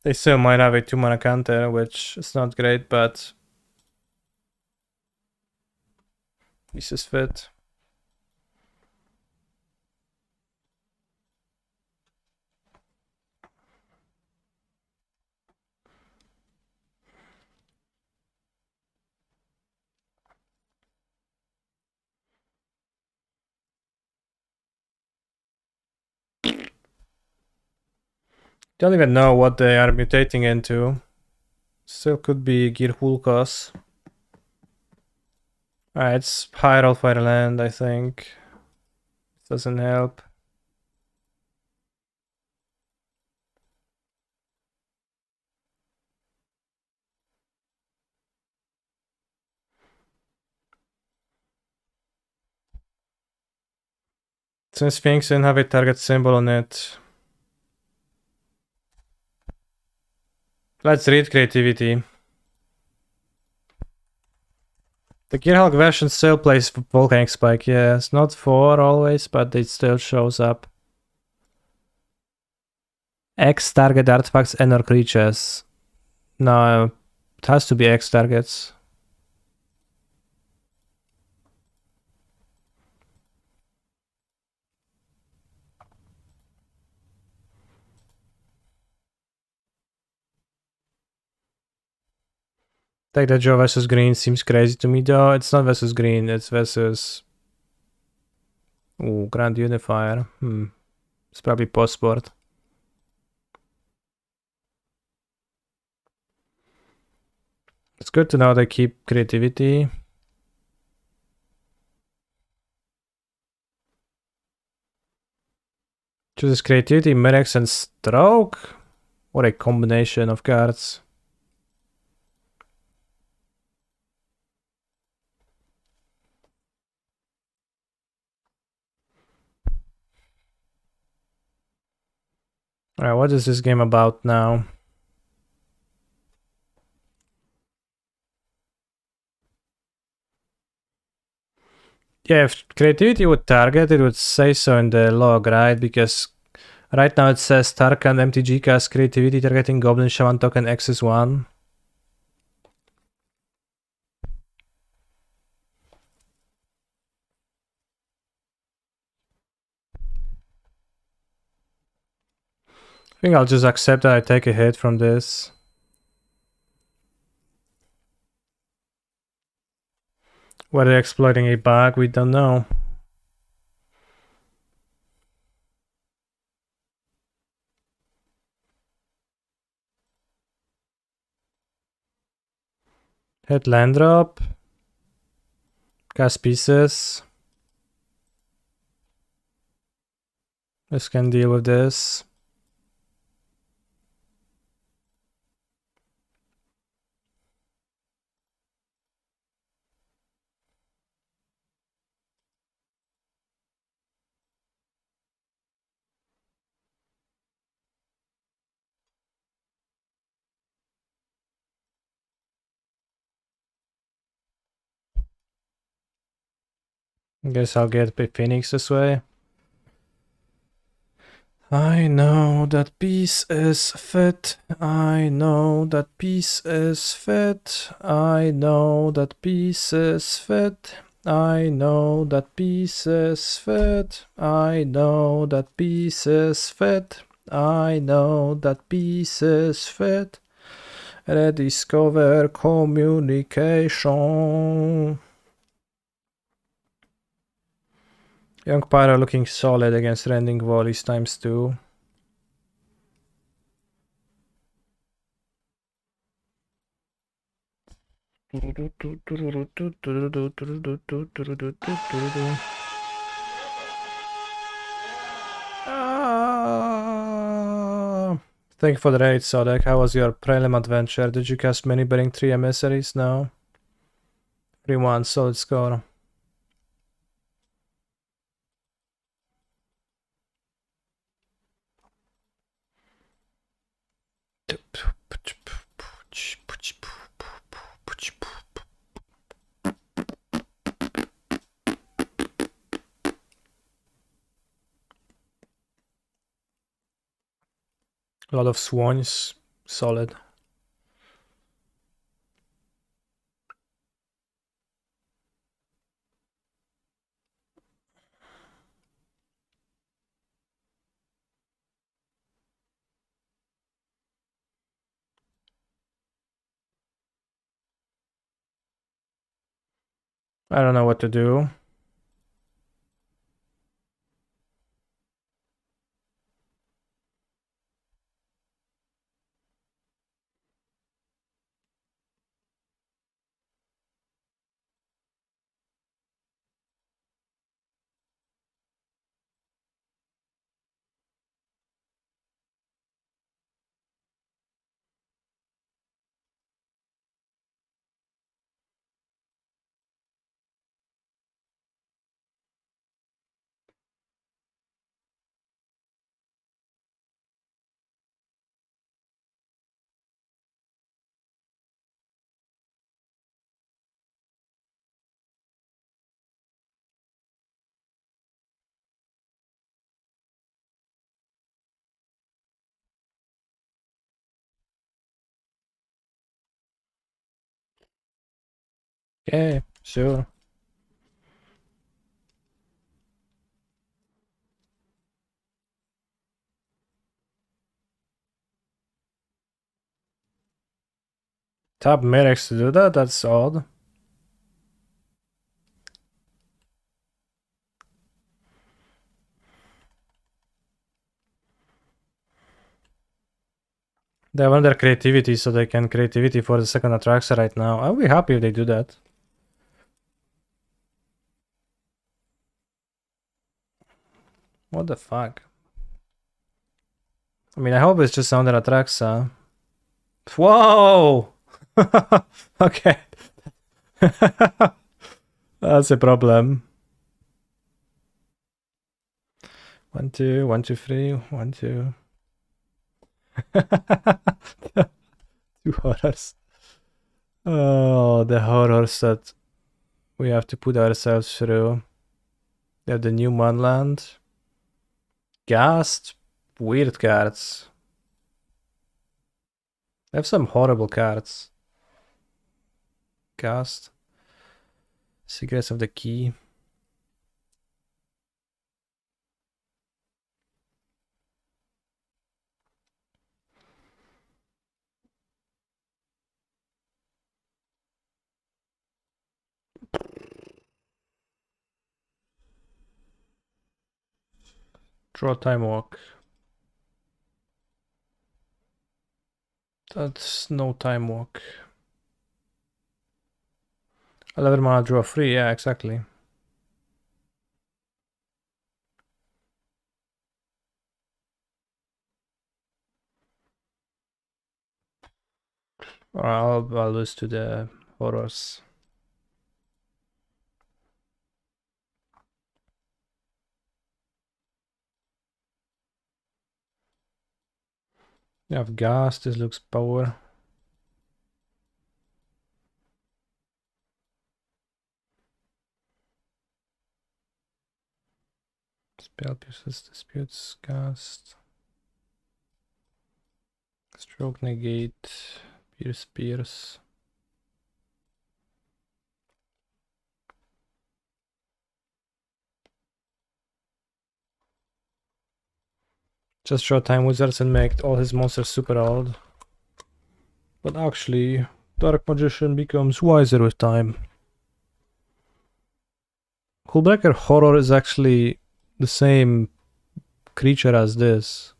Speaker 1: They still might have a 2-mana counter, which is not great, but pieces fit. Don't even know what they are mutating into. Still could be Girhulkos. Alright, it's Hyrule Fireland, I think. Doesn't help. Since Sphinx didn't have a target symbol on it. Let's read creativity. The Gearhulk version still plays Volcanic Spike, yeah. It's not 4 always, but it still shows up. X target artifacts and or creatures. No, it has to be X targets. Take the Joe versus green seems crazy to me though. It's not versus green, it's versus... Ooh, Grand Unifier. It's probably post-board. It's good to know they keep creativity. Chooses creativity, Merex, and stroke? Or a combination of cards? Alright, what is this game about now? Yeah, if creativity would target, it would say so in the log, right? Because right now it says Tarkan MTG cast creativity targeting Goblin Shaman token X is 1. I think I'll just accept that I take a hit from this. Whether exploiting a bug, we don't know. Hit land drop. Cast pieces. This can deal with this. Guess I'll get a Phoenix this way. I know that piece is fit. I know that piece is fit. I know that piece is fit. I know that piece is fit. I know that piece is fit. I know that piece is fit. Rediscover communication. Young Pyro looking solid against Rending Volleys ×2. Thank you for the raid, Sodek. How was your prelim adventure? Did you cast many bearing 3 emissaries? No. 3-1, solid score. A lot of swans, solid. I don't know what to do. Okay, sure. Tap Merex to do that? That's odd. They want their creativity, so they can creativity for the second Atraxa right now. I'll be happy if they do that. What the fuck? I mean, I hope it's just under Atraxa. Whoa! Okay. That's a problem. 1, 2, 1, 2, 3, 1, 2. 2 horrors. Oh, the horrors that we have to put ourselves through. We have the new Munland. Ghast. Weird cards. I have some horrible cards. Ghast. Secrets of the Key. Draw Time Walk. That's no Time Walk. 11 mana, draw 3, yeah, exactly. I'll lose to the horrors. You have Ghast, this looks power. Spell pierces, disputes, Ghast. Stroke, negate, pierce. Just draw Time Wizards and make all his monsters super old. But actually, Dark Magician becomes wiser with time. Hullbreaker Horror is actually the same creature as this.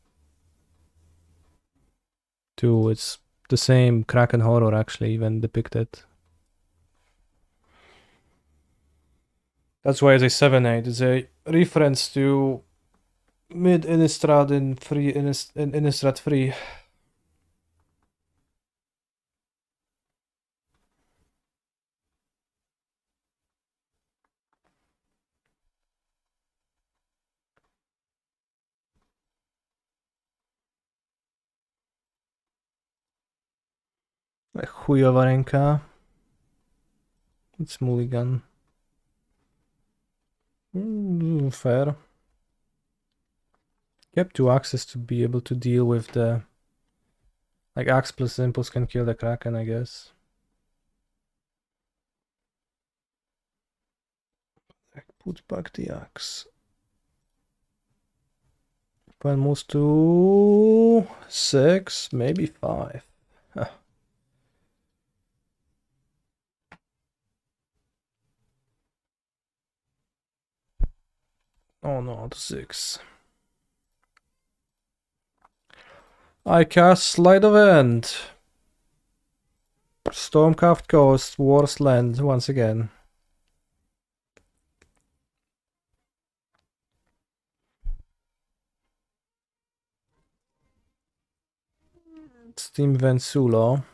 Speaker 1: Too, it's the same Kraken Horror actually, even depicted. That's why it's a 7/8. It's a reference to mid Innistrad in Innistrad 3. Chujová ręka. It's mulligan. Fair. Kept 2 axes to be able to deal with the... Like, axe plus impulse can kill the Kraken, I guess. Put back the axe. When moves to 6, maybe 5. Huh. Oh no, to 6. I cast Slide of End. Stormcraft Coast, Worst Land once again. Steam Vensulo.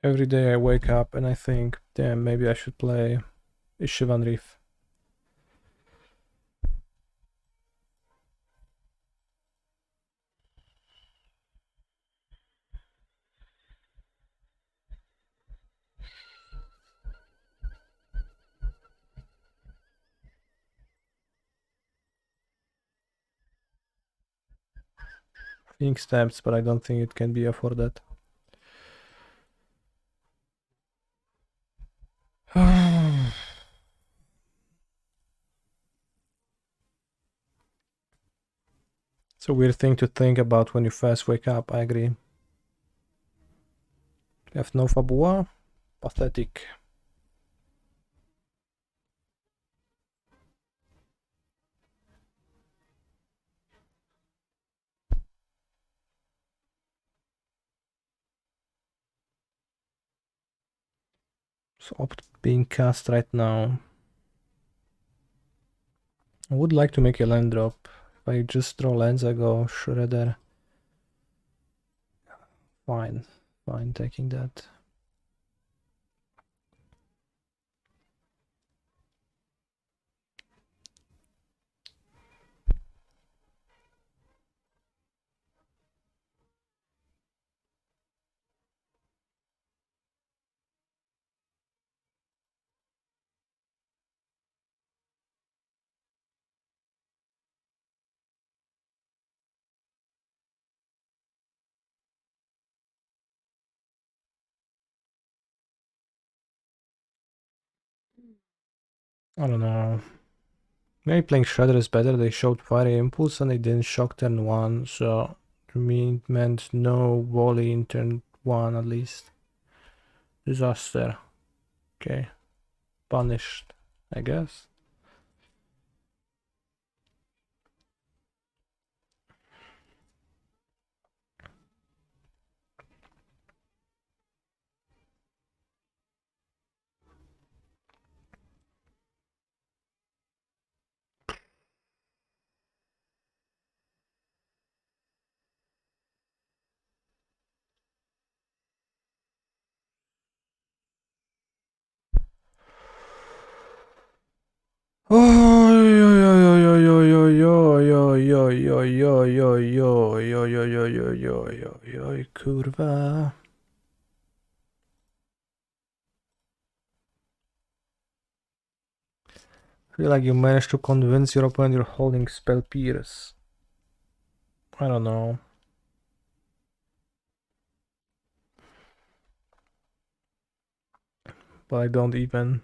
Speaker 1: Every day I wake up and I think, damn, maybe I should play Ishivan Reef. Ink stamps, but I don't think it can be afforded. It's a weird thing to think about when you first wake up, I agree. You have no Fabua? Pathetic. So opt being cast right now. I would like to make a land drop. If I just draw lands, I go Shredder. Fine, taking that. I don't know. Maybe playing Shredder is better. They showed Fiery Impulse and they didn't shock turn 1, so to me it meant no volley in turn 1 at least. Disaster. Okay. Punished, I guess. Kurwa. Feel like you managed to convince your opponent you're holding Spell Pierce. I don't know. But I don't even.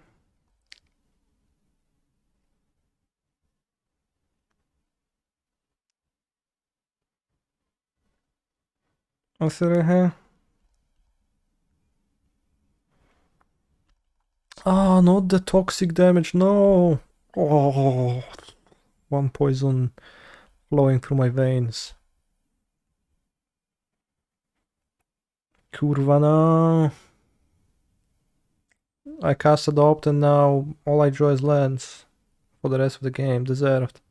Speaker 1: Ah, not the toxic damage, no! Oh, one poison flowing through my veins. Kurwa, no! I cast Adopt and now all I draw is lands for the rest of the game. Deserved.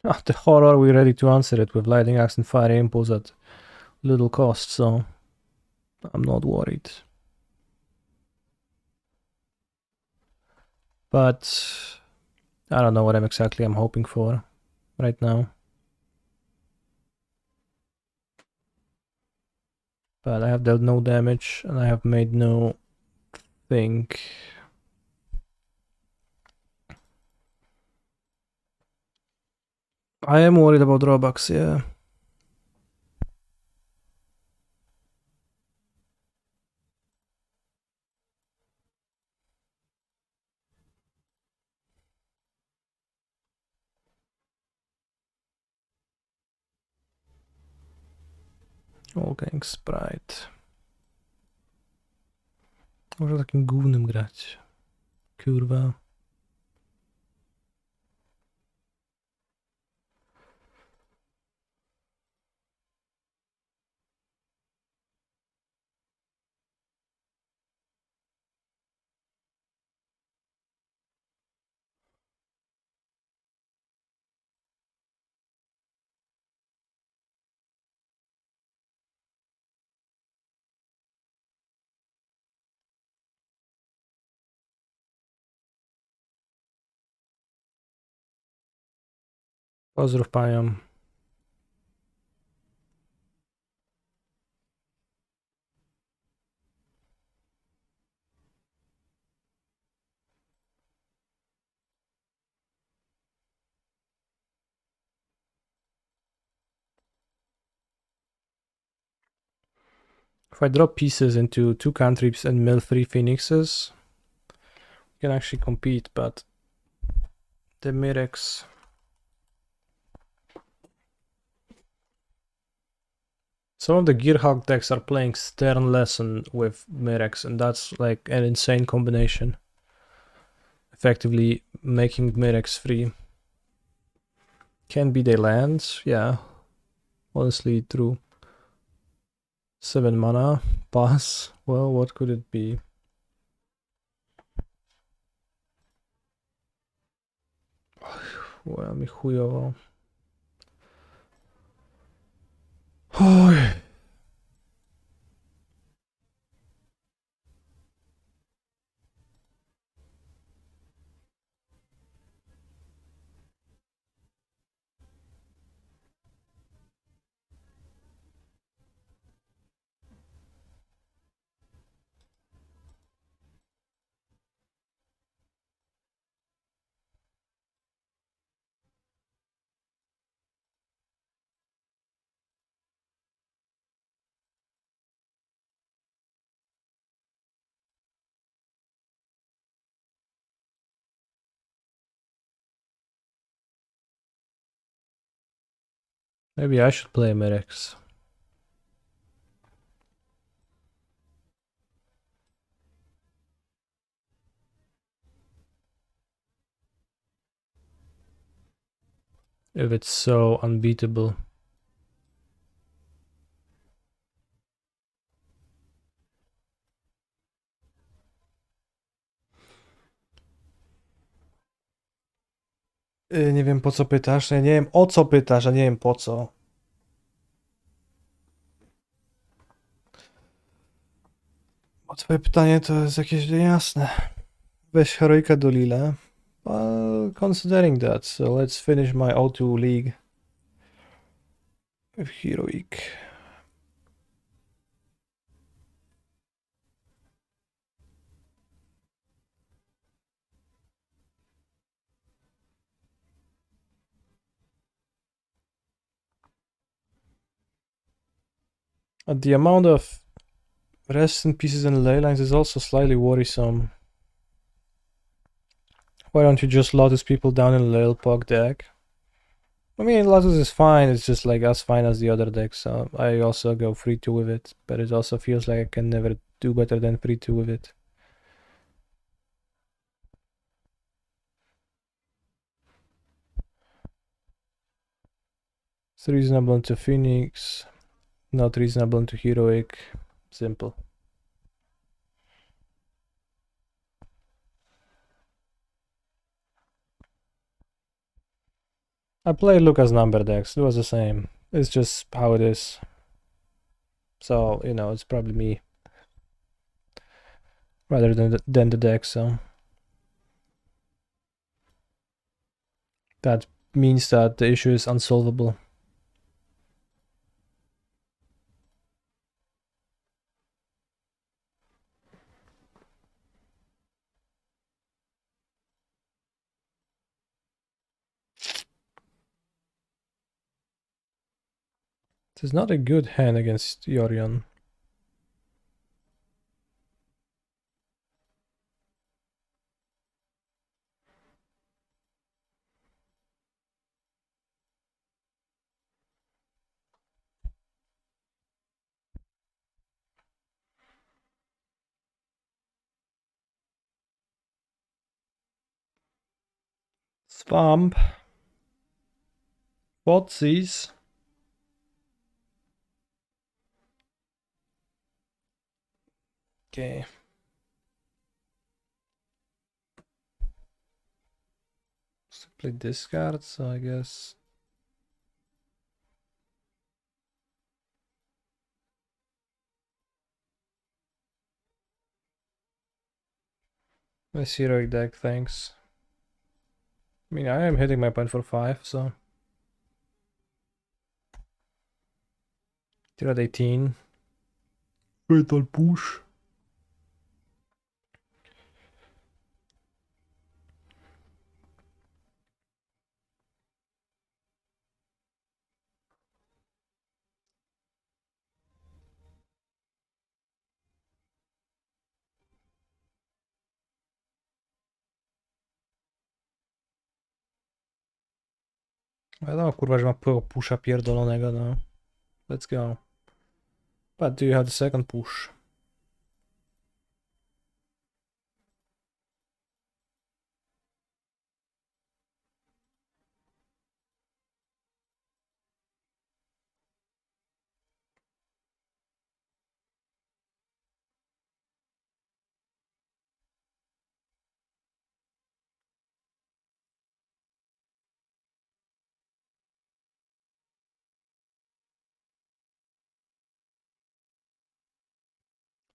Speaker 1: Ah, the horror, we're ready to answer it with Lightning Axe and Fire Impulse at little cost, so I'm not worried. But I don't know what I'm hoping for right now. But I have dealt no damage and I have made no thing. I am worried about Robux, yeah. Gang Sprite. Może takim głównym grać. Kurwa. Pozdrów panią. If I drop pieces into 2 cantrips and mill 3 phoenixes, can actually compete, but the Mirex. Some of the Gearhulk decks are playing Stern Lesson with Mirex, and that's like an insane combination. Effectively making Mirex free. Can be they lands, yeah. Honestly, true. 7 mana, pass. Well, what could it be? Well, mi chujowo. Oj. Maybe I should play Mirex. If it's so unbeatable. Nie wiem po co pytasz, ja nie wiem o co pytasz, a nie wiem po co. Bo twoje pytanie to jest jakieś niejasne. Weź heroika do Lille. Well, considering that, so let's finish my O2 league with heroic. The amount of rest in pieces and ley lines is also slightly worrisome. Why don't you just Lotus people down in Lil Pog deck? I mean, Lotus is fine, it's just like as fine as the other decks, so I also go 3-2 with it, but it also feels like I can never do better than 3-2 with it. It's reasonable into Phoenix, not reasonable into Heroic, simple. I played Lucas number decks, it was the same. It's just how it is. So, you know, it's probably me. Rather than the deck, so. That means that the issue is unsolvable. This is not a good hand against Yorion. Swamp. Botsies. Okay. Simply discard, so I guess. Nice heroic deck, thanks. I mean, I am hitting my point for 5, so. You're at 18. Fatal push. Wiadomo, kurwa, że ma pusha pierdolonego, no. Let's go. But do you have the second push?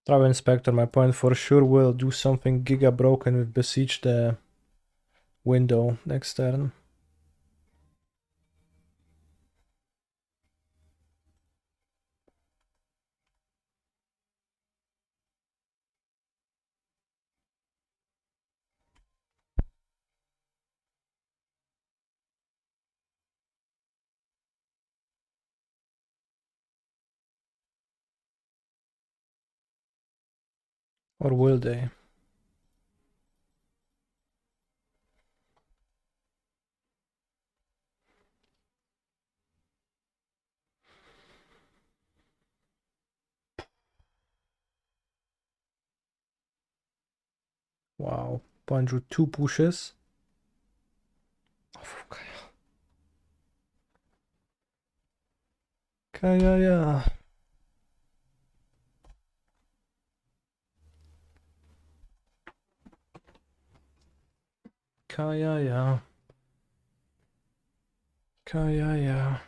Speaker 1: Travel Inspector, my point for sure will do something giga broken with besiege the window next turn. Or will they? Wow. Point drew 2 pushes. Okay. Kaya. Kaya. Kaya.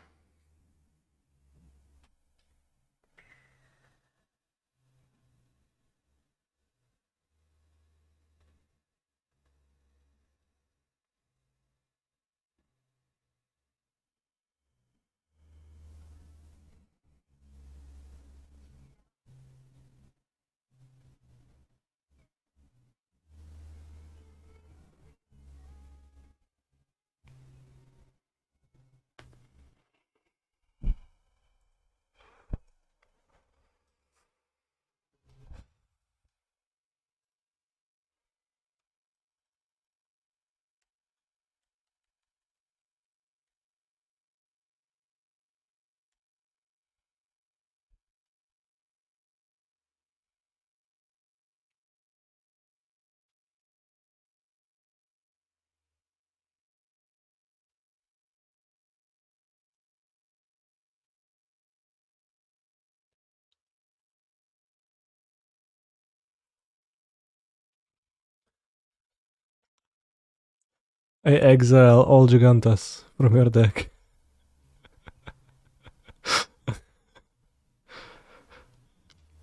Speaker 1: Exile all Gigantas from your deck.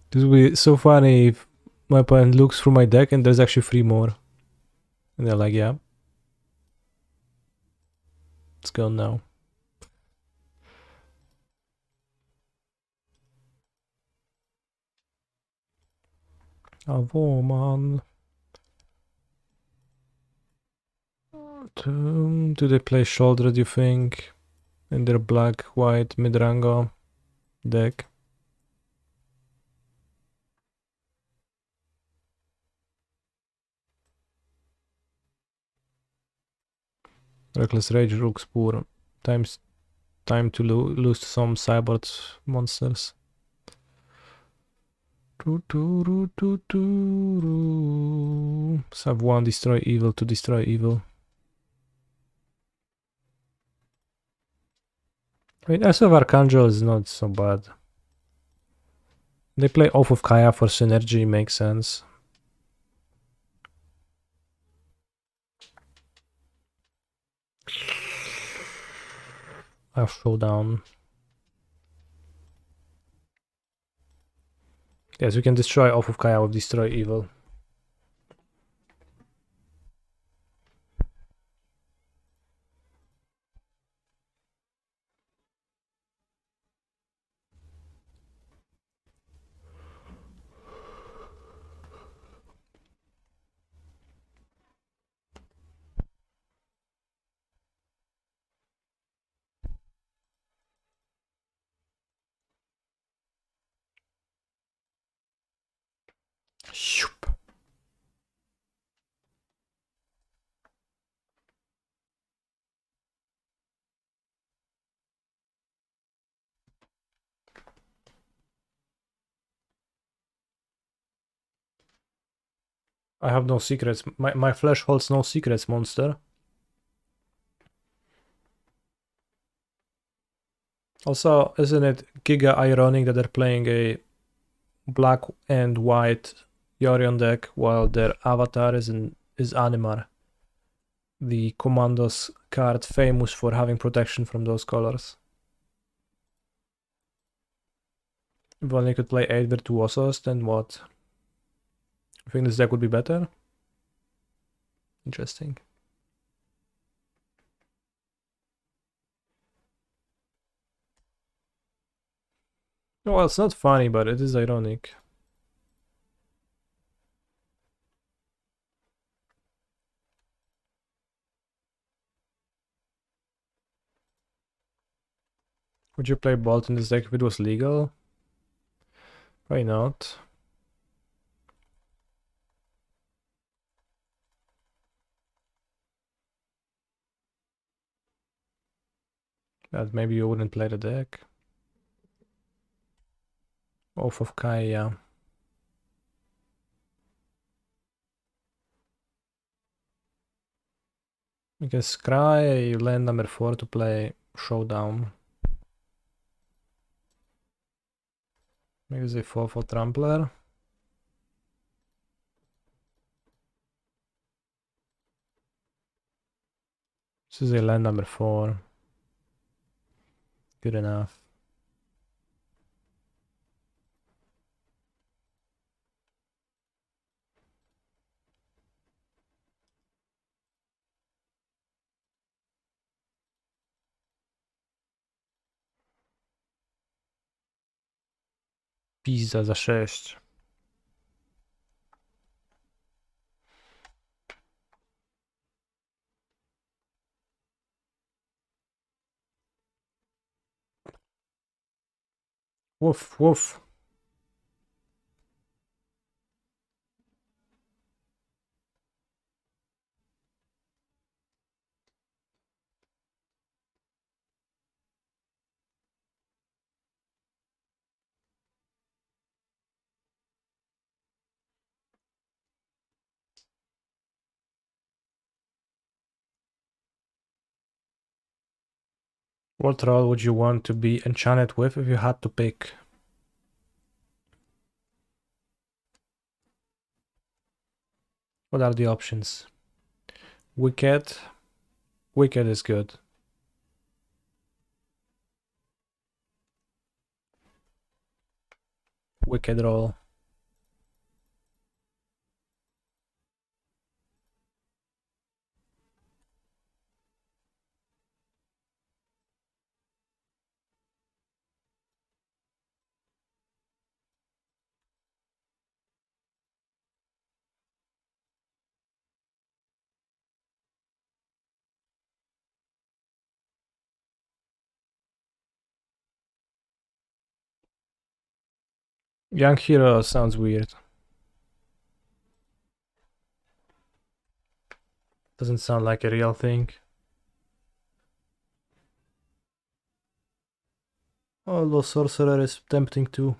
Speaker 1: This would be so funny if my opponent looks through my deck and there's actually 3 more. And they're like, yeah. Let's go now. Avoman. Do they play shoulder, do you think? In their black-white Midrango deck? Reckless Rage looks poor. Time to lose some cyborg monsters. Sub 1 destroy evil to destroy evil. I mean, Ace of Archangel is not so bad. They play off of Kaya for synergy, makes sense. I'll showdown. Yes, we can destroy off of Kaya with destroy evil. Shoop. I have no secrets. My flesh holds no secrets, monster. Also, isn't it giga ironic that they're playing a black and white Yorion deck while their avatar is Animar, the Commandos card famous for having protection from those colors. If only could play 8 Virtuosos, then what? I think this deck would be better? Interesting. Well, it's not funny, but it is ironic. Would you play Bolt in this deck if it was legal? Why not? But maybe you wouldn't play the deck. Oath of Kaya. You can scry, you land number 4 to play Showdown. Maybe they fall for Trampler. This is a land number 4. Good enough. Pizza za 6. Woof, woof. What role would you want to be enchanted with if you had to pick? What are the options? Wicked. Wicked is good. Wicked roll. Young hero sounds weird. Doesn't sound like a real thing. Although sorcerer is tempting too.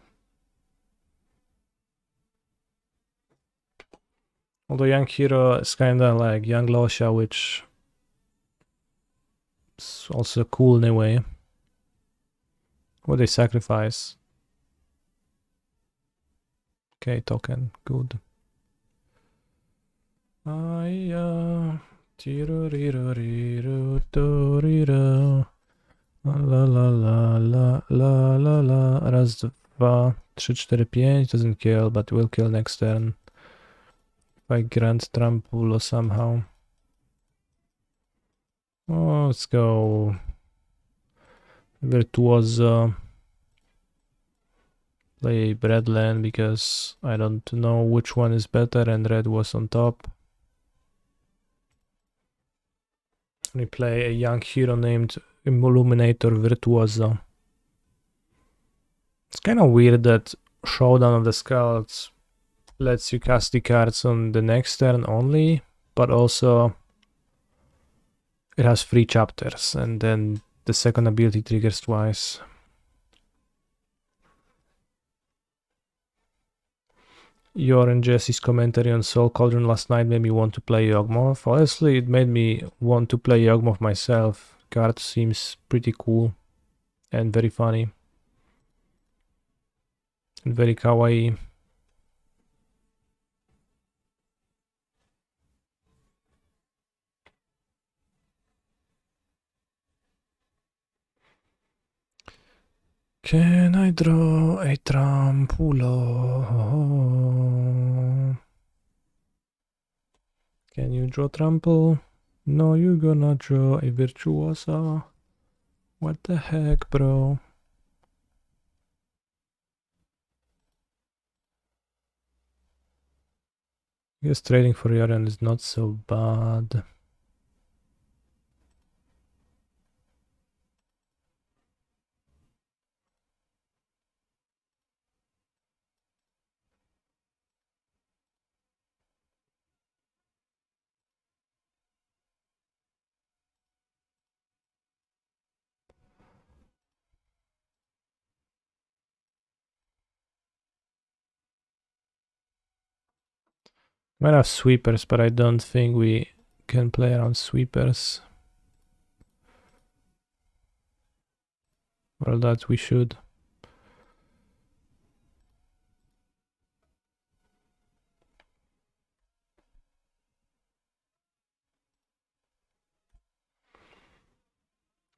Speaker 1: Although young hero is kinda like young Losha, which is also cool in a way. What they sacrifice? Okay, token, good. La la la la la la la. Raz, 2, 3, 4, 5. Doesn't kill, but will kill next turn. If I grant Trampulo somehow. Oh, let's go. Virtuoso. Play Breadland because I don't know which one is better and red was on top. We play a young hero named Illuminator Virtuoso. It's kind of weird that Showdown of the Skulls lets you cast the cards on the next turn only, but also it has 3 chapters and then the second ability triggers twice. Your and Jesse's commentary on Soul Cauldron last night made me want to play Yawgmoth. Honestly, it made me want to play Yawgmoth myself. Card seems pretty cool and very funny and very kawaii. Can I draw a trampulo? Can you draw trample? No, you're gonna draw a virtuosa. What the heck, bro? I guess trading for Yorion is not so bad. Might have sweepers, but I don't think we can play around sweepers. Well, that we should.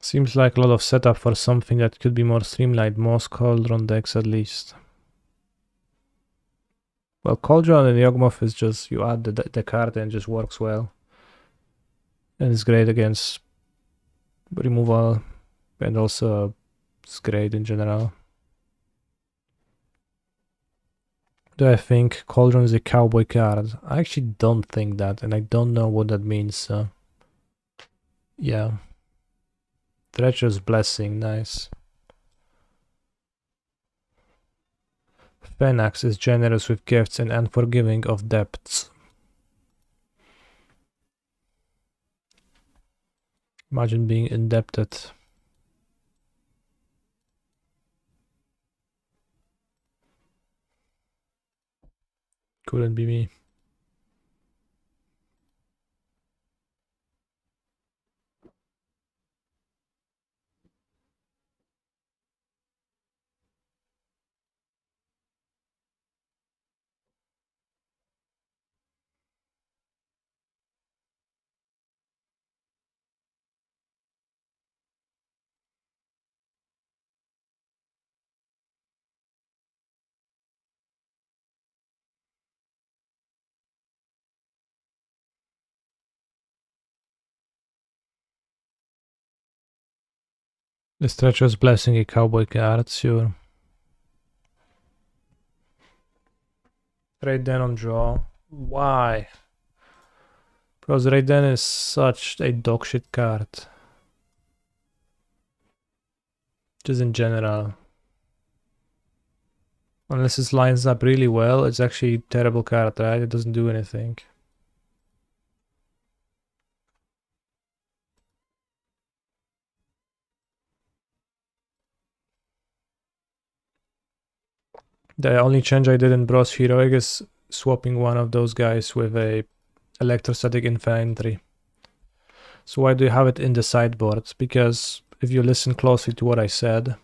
Speaker 1: Seems like a lot of setup for something that could be more streamlined. Most Cauldron decks at least. Well, Cauldron and Yawgmoth is just you add the card and it just works well. And it's great against removal and also it's great in general. Do I think Cauldron is a cowboy card? I actually don't think that, and I don't know what that means. Yeah. Treacherous Blessing, nice. Fenax is generous with gifts and unforgiving of debts. Imagine being indebted. Couldn't be me. The Treacherous Blessing, a cowboy card, sure. Raiden on draw. Why? Because Raiden is such a dogshit card. Just in general. Unless it lines up really well, it's actually a terrible card, right? It doesn't do anything. The only change I did in Bros Heroic is swapping one of those guys with a electrostatic infantry. So why do you have it in the sideboard? Because if you listen closely to what I said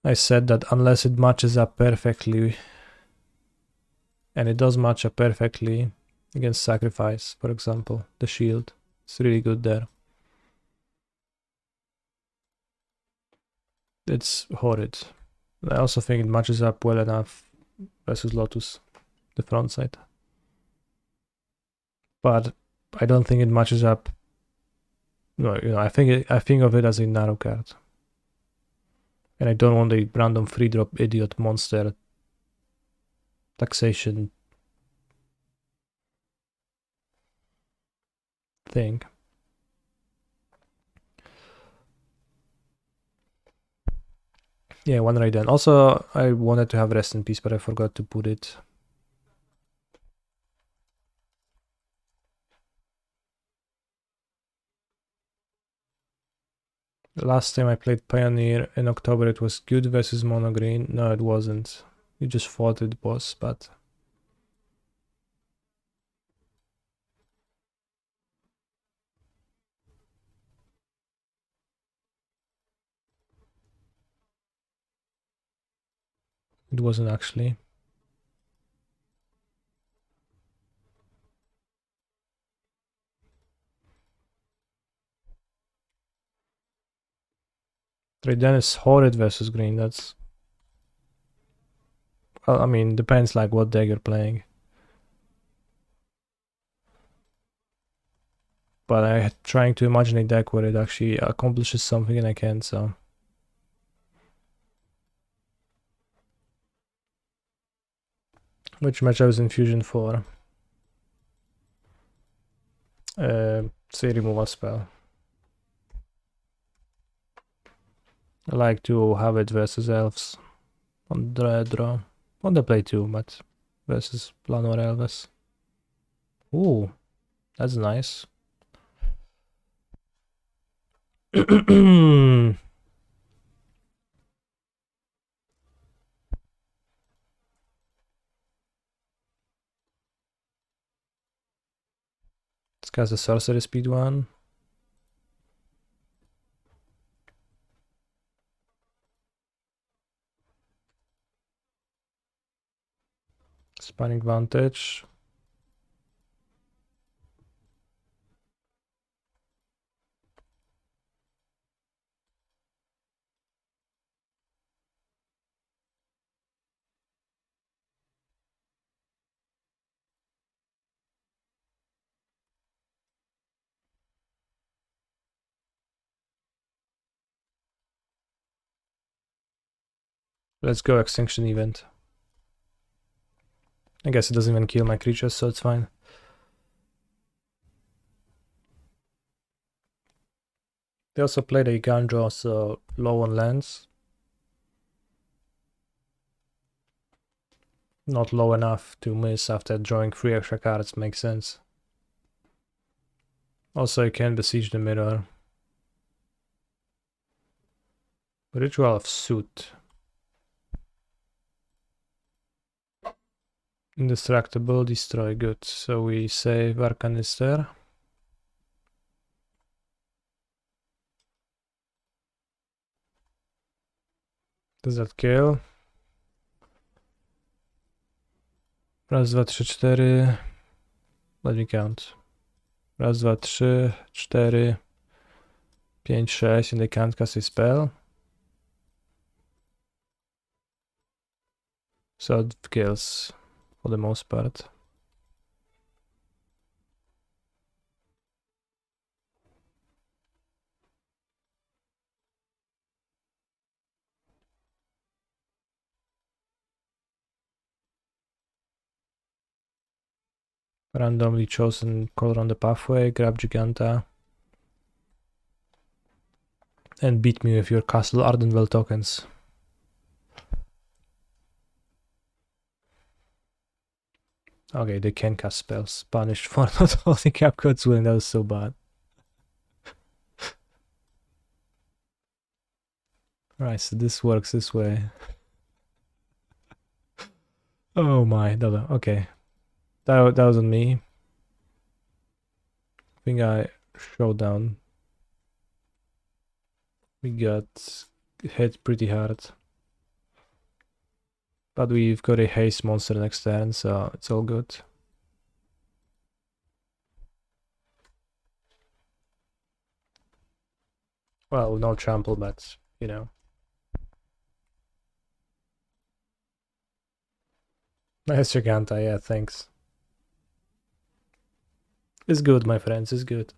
Speaker 1: that unless it matches up perfectly, and it does match up perfectly against Sacrifice, for example, the shield, it's really good there. It's horrid. I also think it matches up well enough versus Lotus, the front side. But I don't think it matches up. No, I think of it as a narrow card. And I don't want a random free drop idiot monster taxation thing. Yeah, one right then. Also, I wanted to have Rest in Peace, but I forgot to put it. The last time I played Pioneer in October, it was good versus Mono Green. No, it wasn't. You just thought it was, but it wasn't actually. Right, then it's horrid versus green. That's, well, I mean, depends like what deck you're playing. But I'm trying to imagine a deck where it actually accomplishes something and I can't, so. Which match I was in Fusion for? Say removal spell. I like to have it versus elves on draw. On the play too, but versus Planor Elves. Ooh, that's nice. This guy's a sorcery speed one. Spanning Vantage. Let's go Extinction Event. I guess it doesn't even kill my creatures, so it's fine. They also played a gun draw, so low on lands. Not low enough to miss after drawing 3 extra cards, makes sense. Also, you can besiege the mirror. Ritual of Suit. Indestructible, destroy, good. So we save Arcanister. Does that kill? Raz, dwa, trzy, cztery. Let me count. Raz, dwa, trzy, cztery, pięć, sześć, and they can't cast a spell. So it kills for the most part. Randomly chosen color on the pathway, grab Giganta. And beat me with your Castle Ardenville tokens. Okay, they can cast spells. Punished for not holding Capcode's Win, that was so bad. Right, so this works this way. Oh my, okay. That was on me. I think I showed down. We got hit pretty hard. But we've got a haste monster next turn, so it's all good. Well, no trample, but you know. Nice Giganta, yeah, thanks. It's good, my friends, it's good.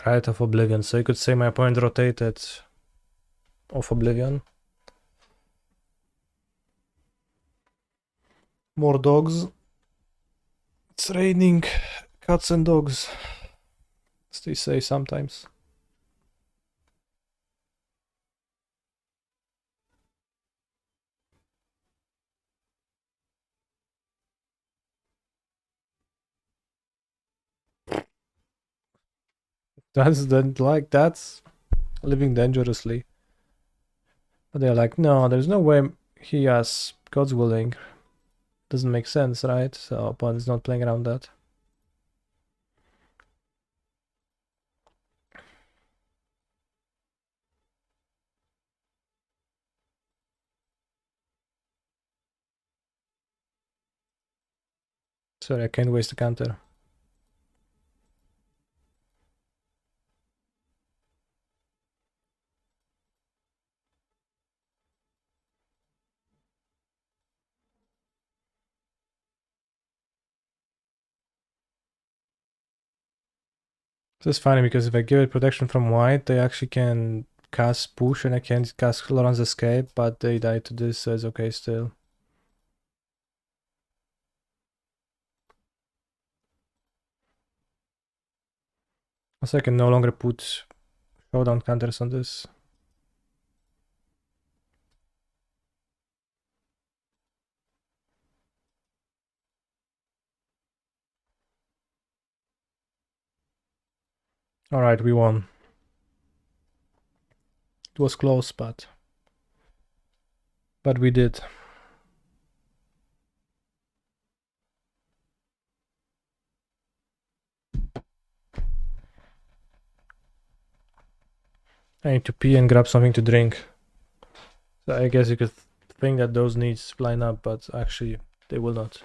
Speaker 1: Right of Oblivion, so you could say my opponent rotated off Oblivion. More dogs. It's raining cats and dogs, as they say sometimes. That's like that's living dangerously. But they're like, no, there's no way he has God's willing. Doesn't make sense, right? So opponent's not playing around that. Sorry, I can't waste a counter. This is funny because if I give it protection from white, they actually can cast push and I can cast Laurent's Escape, but they die to this, so it's okay still. Also, I can no longer put showdown counters on this. Alright, we won. It was close, but we did. I need to pee and grab something to drink. So I guess you could think that those needs line up, but actually they will not.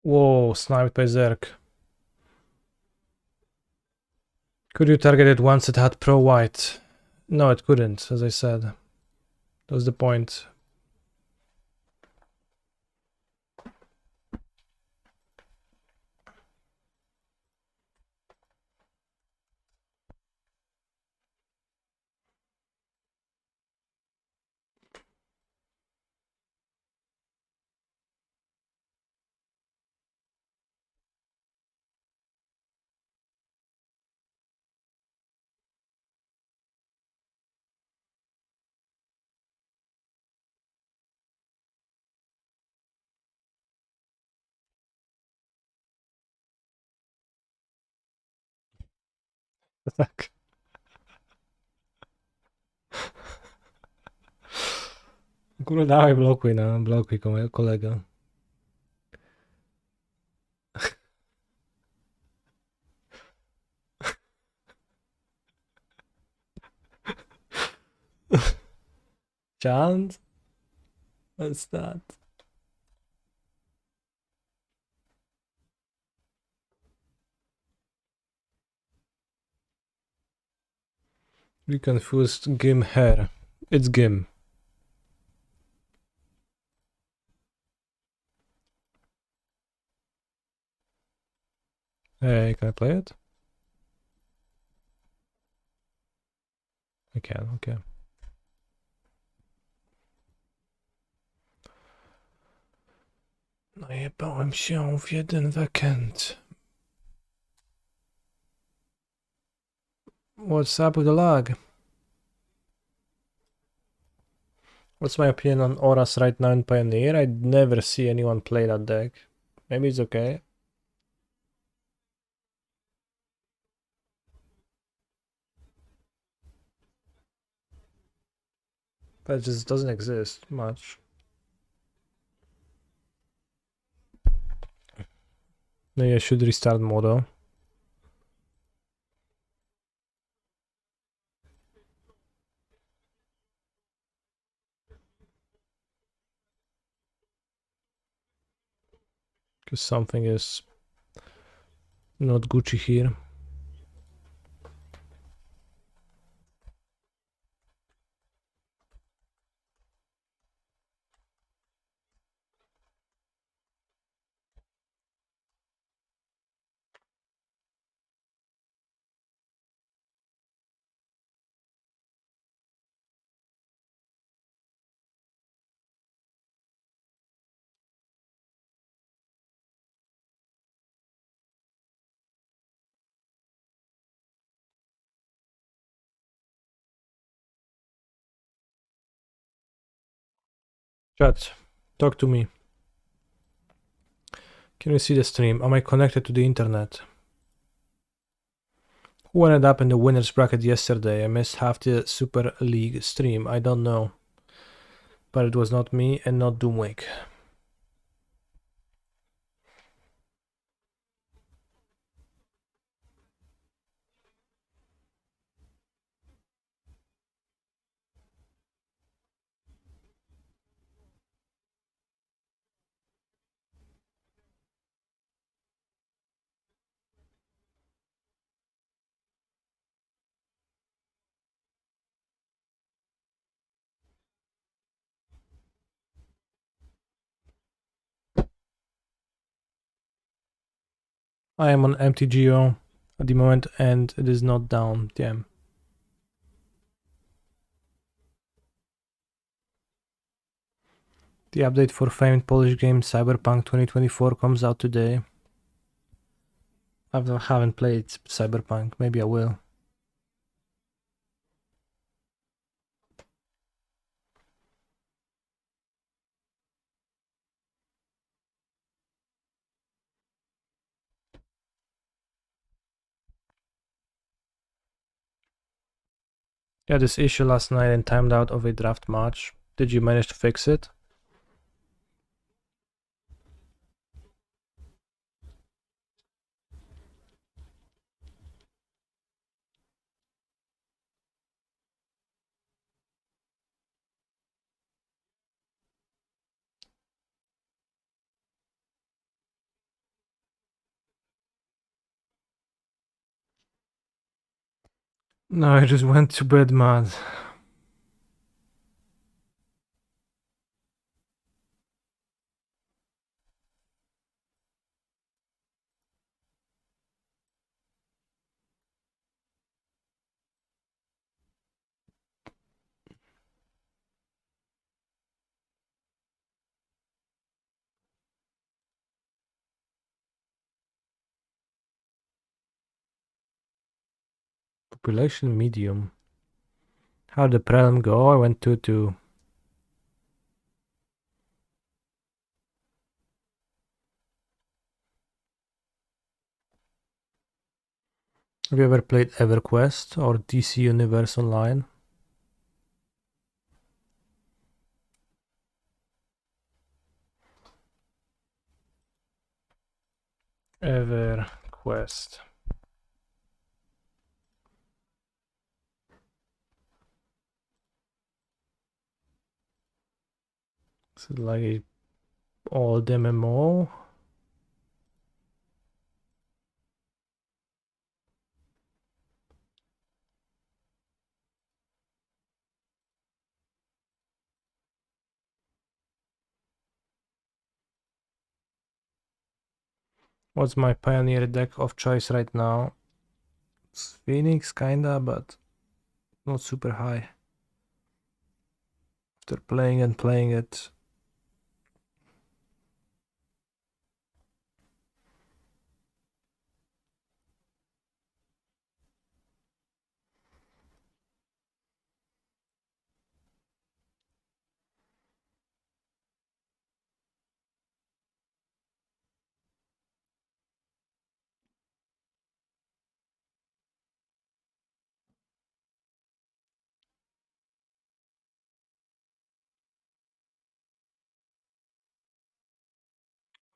Speaker 1: Whoa, sniped by Zerk. Could you target it once it had pro white? No, it couldn't, as I said. That was the point. Tak. Kurwa, dawaj blokuj, no, blokuj kolega. Chant? What's that? We confused Gim hair. It's Gim. Hey, can I play it? I can, okay. Najebałem się w jeden weekend. What's up with the lag? What's my opinion on Auras right now in Pioneer? I never see anyone play that deck. Maybe it's okay. But it just doesn't exist much. Maybe I should restart Modo. Because something is not Gucci here. Chat, talk to me. Can you see the stream? Am I connected to the internet? Who ended up in the winner's bracket yesterday? I missed half the Super League stream. I don't know. But it was not me and not Doomwake. I am on MTGO at the moment and it is not down. Damn. The update for famed Polish game Cyberpunk 2024 comes out today. I haven't played Cyberpunk. Maybe I will. Yeah, this issue last night and timed out of a draft match. Did you manage to fix it? No, I just went to bed mad. Population medium. How did the prelim go? I went 2-2. Have you ever played EverQuest or DC Universe Online? EverQuest. Is it like a old MMO? What's my Pioneer deck of choice right now? It's Phoenix, kinda, but not super high. After playing it.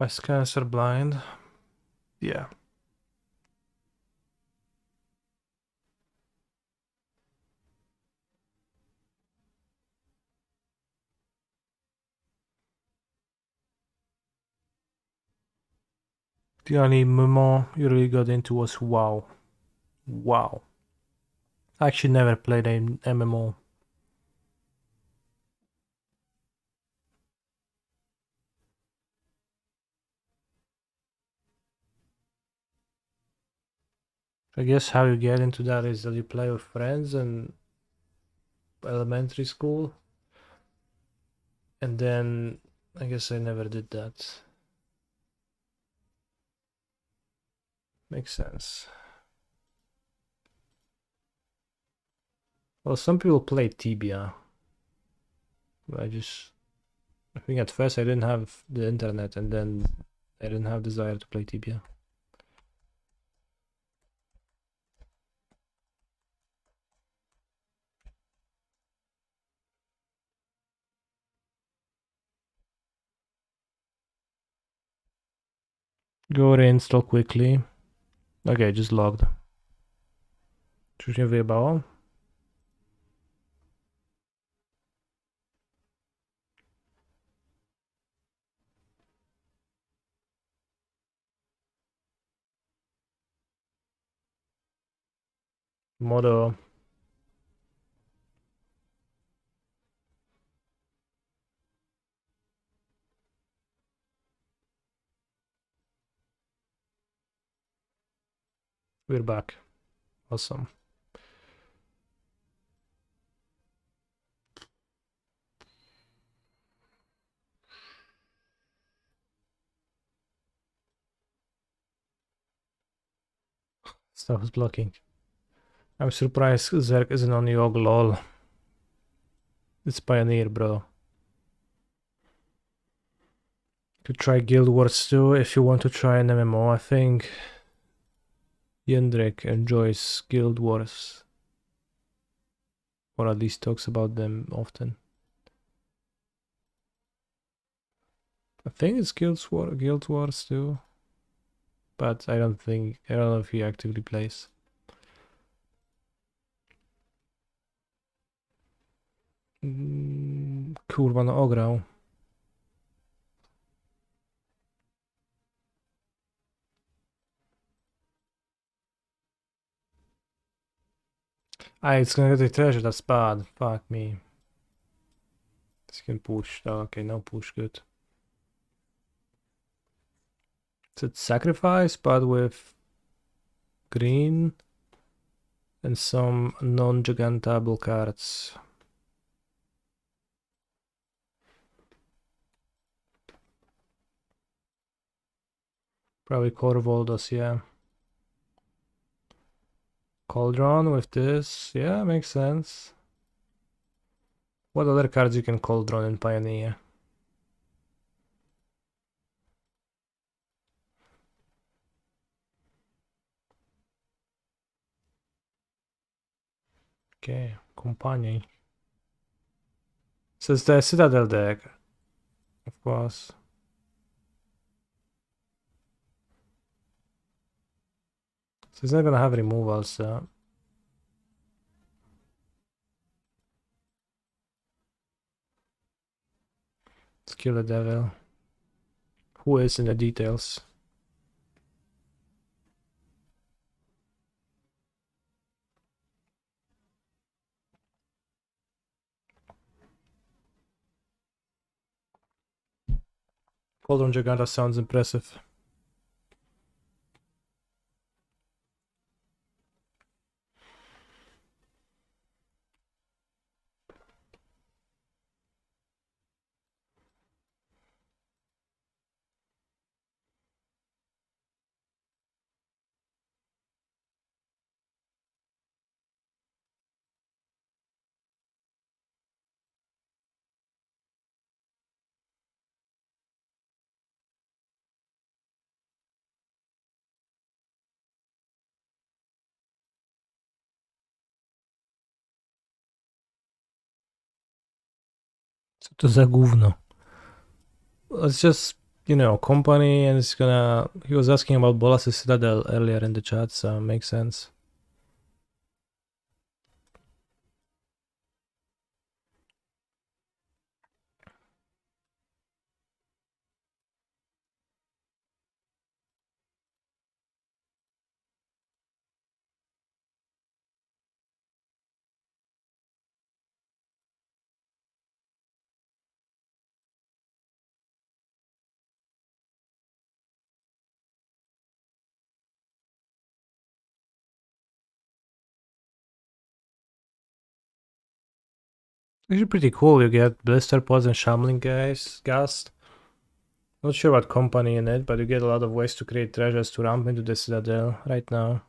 Speaker 1: My scans are blind. Yeah. The only MMO you really got into was WoW. WoW. I actually never played an MMO. I guess how you get into that is that you play with friends in elementary school. And then I guess I never did that. Makes sense. Well, some people play Tibia. I think at first I didn't have the internet, and then I didn't have desire to play Tibia. Go reinstall quickly. Okay, just logged. Coś nie wyjebało? Modo. We're back. Awesome. Stuff is blocking. I'm surprised Zerg isn't on Yogg, lol. It's Pioneer, bro. To try Guild Wars 2 if you want to try an MMO. I think Jendrik enjoys Guild Wars. Or at least talks about them often. I think it's Guild Wars 2. But I don't know if he actively plays. Kurwa, no ograł. It's gonna get the treasure, that's bad. Fuck me. This can push. Oh, okay, no push, good. It's sacrifice, but with green and some non-gigantable cards. Probably Corvoldos, yeah. Cauldron with this, yeah, makes sense. What other cards you can Cauldron in Pioneer? Okay, Company. So it's the Citadel deck, of course. So it's not gonna have removals, so. Let's kill the devil. Who is in the details? Cauldron Giganta sounds impressive. Co to za gówno? It's just, you know, Company, and it's gonna... He was asking about Bolas' Citadel earlier in the chat, so makes sense. Actually pretty cool, you get Blister Pods and Shambling Ghast. Not sure what Company in it, but you get a lot of ways to create treasures to ramp into the Citadel right now.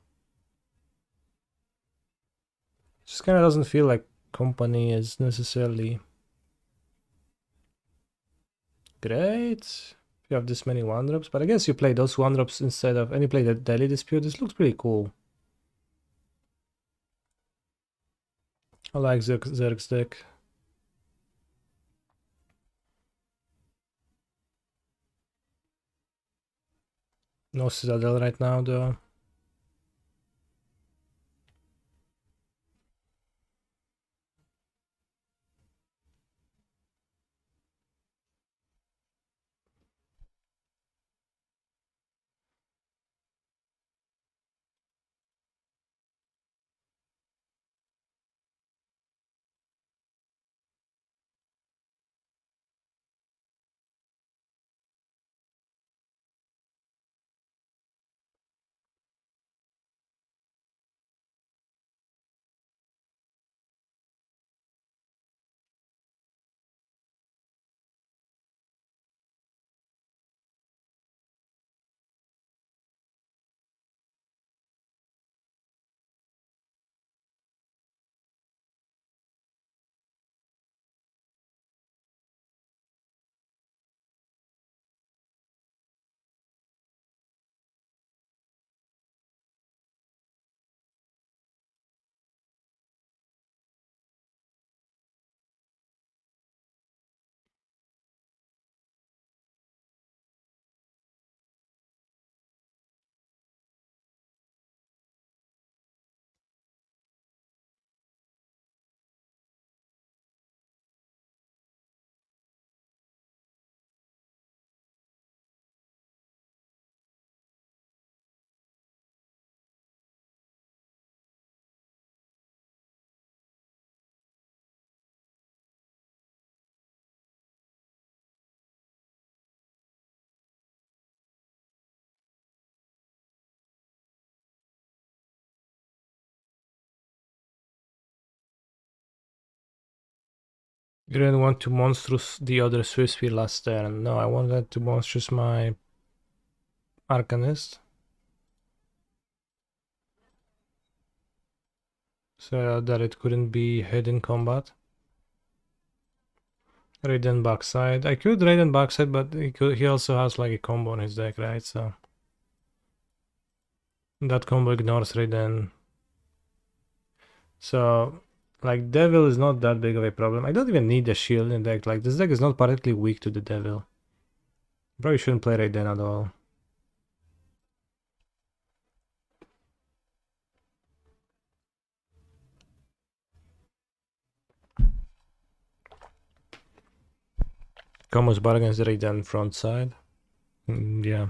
Speaker 1: Just kinda doesn't feel like Company is necessarily great if you have this many 1-drops, but I guess you play those 1-drops instead of... and you play the Daily Dispute. This looks pretty cool. I like Zerg's deck. No Citadel right now though. You didn't want to monstrous the other Swiss speed last turn. No, I wanted to monstrous my Arcanist. So that it couldn't be hit in combat. Raiden backside. I could Raiden backside, but he also has like a combo in his deck, right? So that combo ignores Raiden. So like Devil is not that big of a problem. I don't even need a shield in deck. Like this deck is not particularly weak to the Devil. Probably shouldn't play Raiden at all. Combos bar against Raiden front side. Yeah.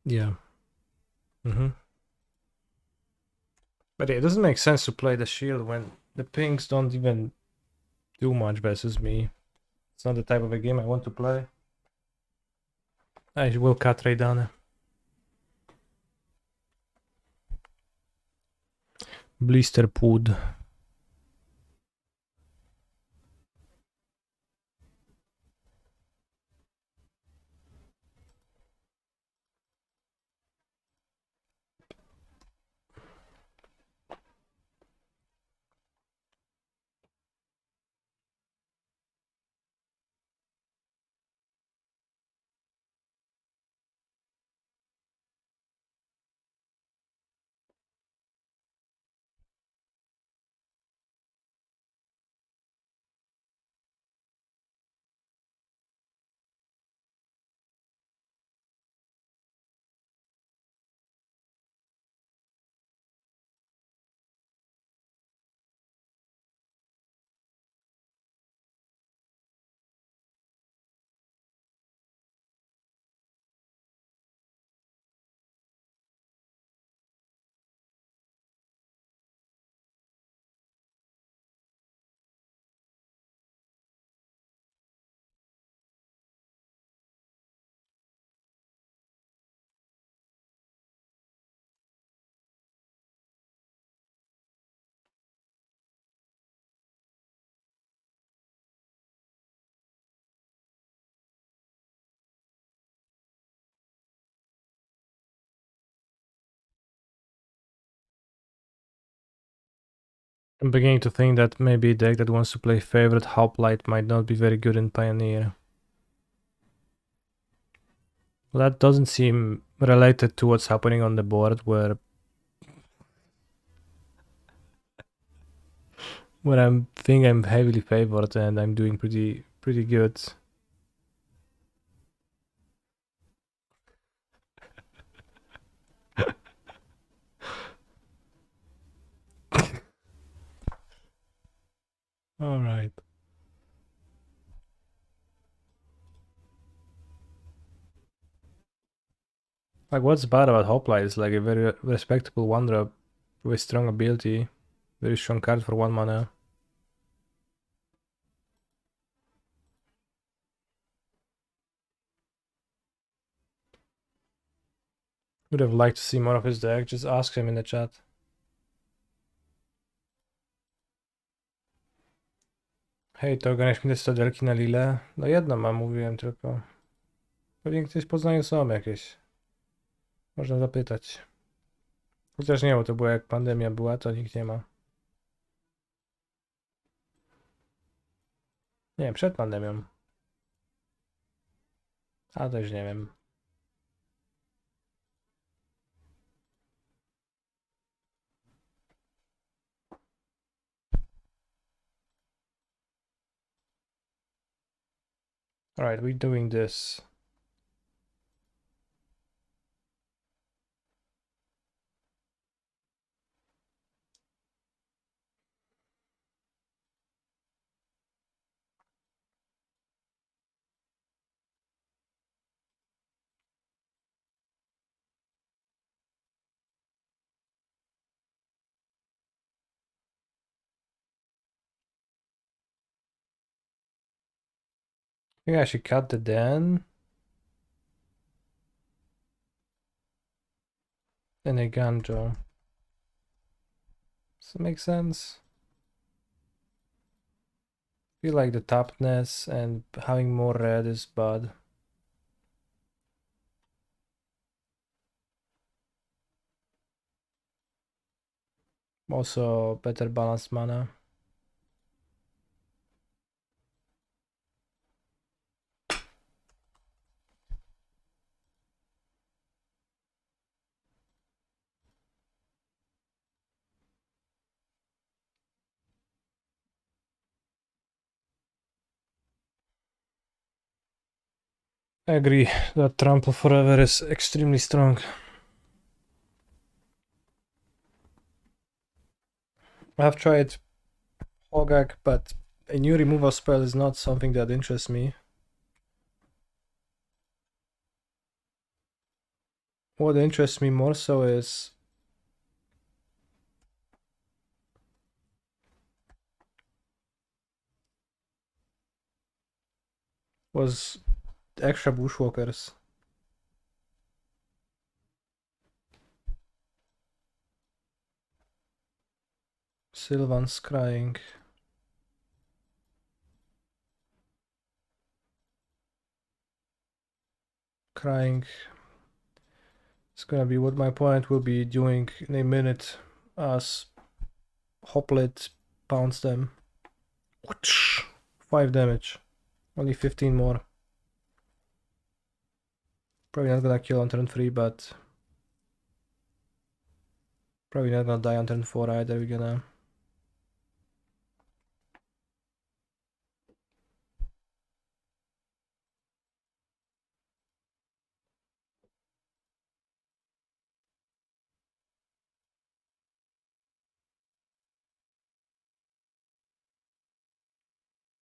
Speaker 1: Yeah. But it doesn't make sense to play the shield when the pinks don't even do much versus me. It's not the type of a game I want to play. I will cut Raiden. Blister Pud. I'm beginning to think that maybe a deck that wants to play favorite Hoplite might not be very good in Pioneer. Well, that doesn't seem related to what's happening on the board where I'm think I'm heavily favored and I'm doing pretty good. All right. Like what's bad about Hoplite is like a very respectable one drop with strong ability, very strong card for 1 mana. Would have liked to see more of his deck, just ask him in the chat. Hej, to ogarniasz mi te stodelki na lile? No jedno mam, mówiłem tylko. Pewnie gdzieś w Poznaniu są jakieś. Można zapytać. Chociaż nie, bo to było jak pandemia była, to nikt nie ma. Nie, przed pandemią. A też nie wiem. Alright, we're doing this. I think I should cut the den. And a Ganjo. Does that make sense? feel like the tappedness and having more red is bad. Also better balanced mana. I agree that Trample Forever is extremely strong. I have tried Hogak, but a new removal spell is not something that interests me. What interests me more so is was extra Bushwalkers. Sylvan's crying. Crying. It's gonna be what my opponent will be doing in a minute as Hoplet pounds them. 5 damage. Only 15 more. Probably not gonna kill on turn 3, but probably not gonna die on turn 4 either. We're gonna...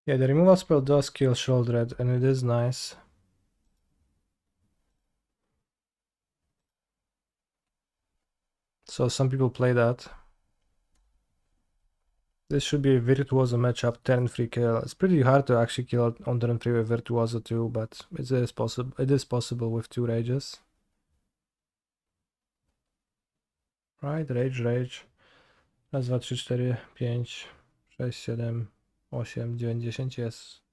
Speaker 1: Yeah, the removal spell does kill Sholdred, and it is nice. So some people play that. This should be a Virtuoso matchup, turn 3 kill. It's pretty hard to actually kill on turn 3 with Virtuoso too, but it is possible. It is possible with 2 rages. Right, rage. Raz, dwa, trzy, cztery, pięć, sześć, siedem, 8, 9, 10 jest.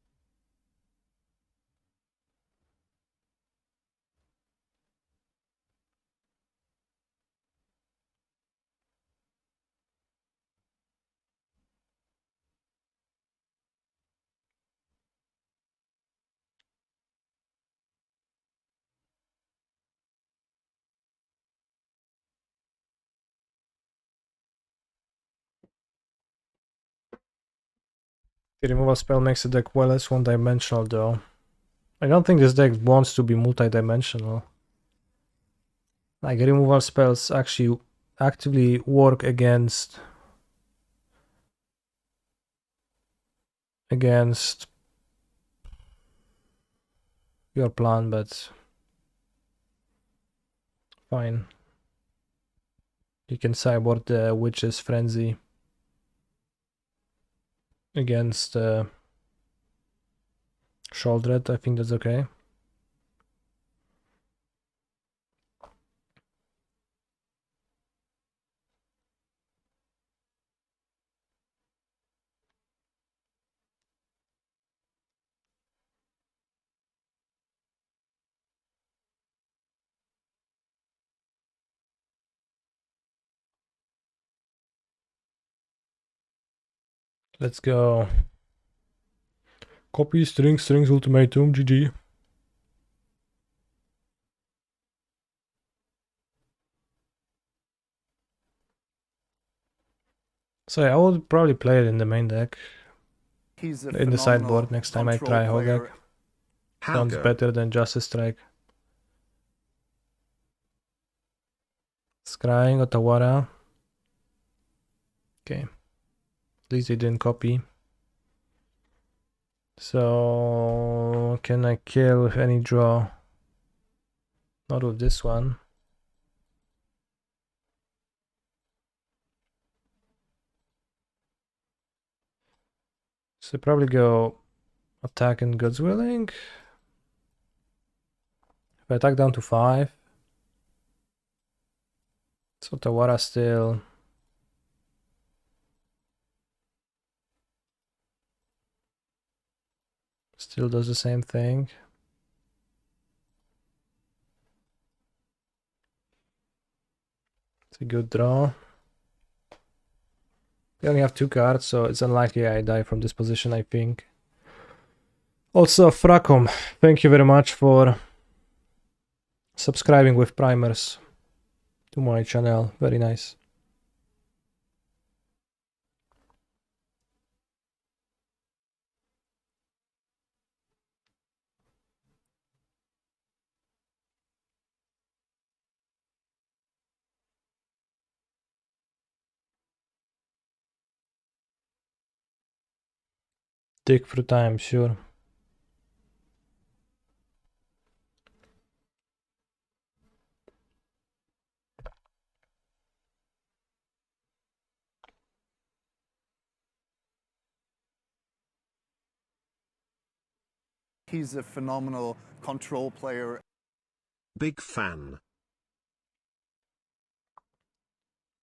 Speaker 1: The removal spell makes the deck well less one-dimensional though. I don't think this deck wants to be multi-dimensional. Like removal spells actually actively work against your plan, but fine. You can sideboard the Witch's Frenzy against Sholdred. I think that's okay. Let's go. Copy, strings, ultimatum, GG. So yeah, I would probably play it in the main deck.
Speaker 2: He's a
Speaker 1: In the sideboard next time I try Hogak. Sounds better than Justice Strike. Scrying, Otawara. Okay. At least they didn't copy. So can I kill with any draw? Not with this one. So probably go attack and God's Willing. If I attack down to 5. So Otawara still. Still does the same thing. It's a good draw. We only have 2 cards, so it's unlikely I die from this position, I think. Also, Fracom, thank you very much for subscribing with primers to my channel. Very nice. Dig through time, sure.
Speaker 2: He's a phenomenal control player.
Speaker 3: Big fan.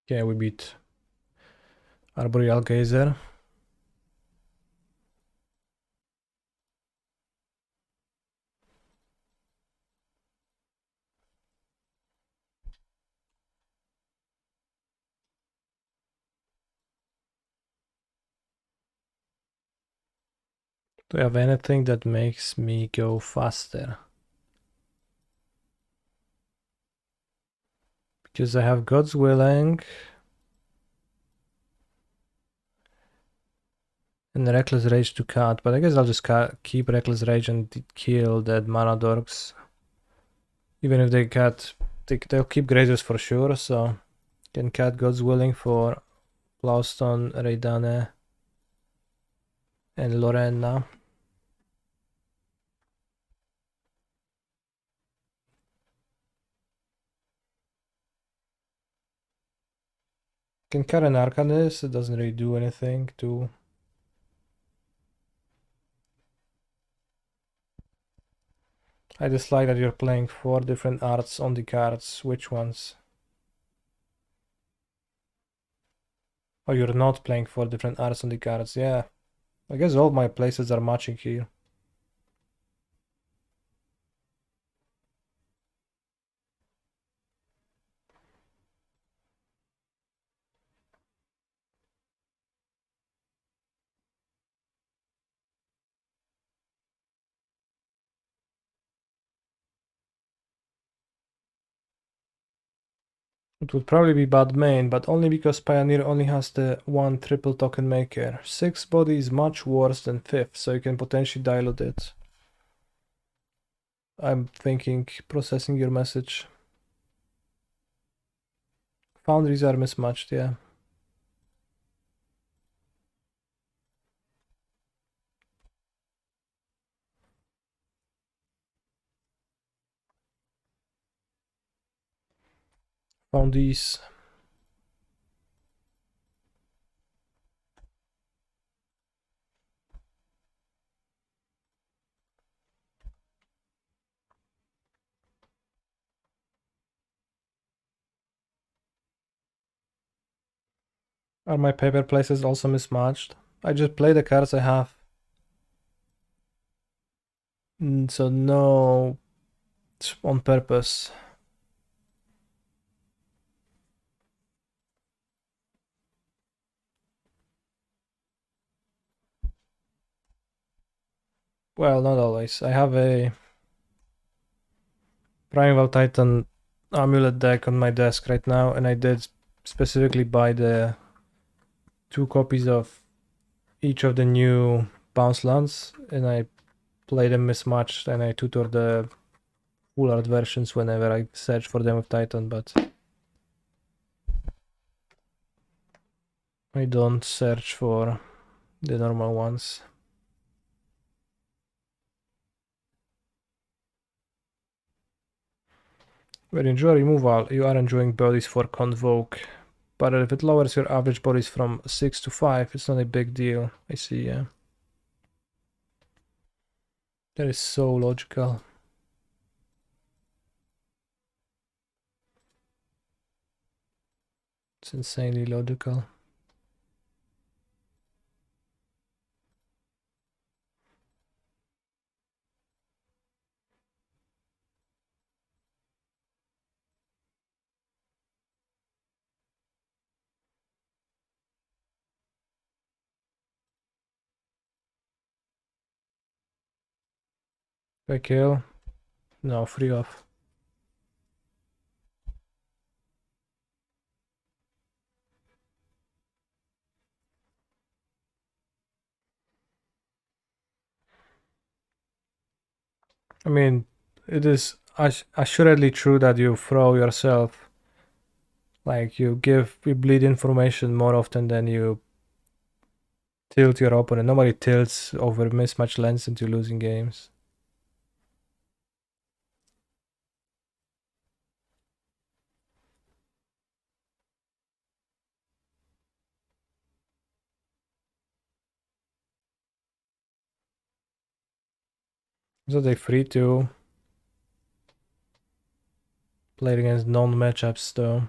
Speaker 1: Okay, we beat Arboreal Gazer. Do I have anything that makes me go faster? Because I have God's Willing and Reckless Rage to cut, but I guess I'll just keep Reckless Rage and kill that Mana Dorks. Even if they cut, they'll keep Grazers for sure, so can cut God's Willing for Plowstone, Raidane, and Lorena. Can cut an Arcanist, it doesn't really do anything to... I dislike that you're playing 4 different arts on the cards. Which ones? Oh, you're not playing 4 different arts on the cards. Yeah. I guess all my places are matching here. It would probably be bad main, but only because Pioneer only has the 1 triple token maker. 6 body is much worse than 5th, so you can potentially dilute it. I'm thinking, processing your message. Foundries are mismatched, yeah. Found these. Are my paper places also mismatched? I just play the cards I have. So no, it's on purpose. Well, not always. I have a Primeval Titan amulet deck on my desk right now, and I did specifically buy the 2 copies of each of the new bounce lands, and I play them mismatched, and I tutor the full art versions whenever I search for them with Titan, but I don't search for the normal ones. When you enjoy removal, you are enjoying bodies for Convoke, but if it lowers your average bodies from 6 to 5, it's not a big deal. I see, yeah. That is so logical. It's insanely logical. I kill? No, free off. I mean, it is assuredly true that you throw yourself, like you bleed information more often than you tilt your opponent. Nobody tilts over mismatch lens into losing games. So they free to play against non-matchups though.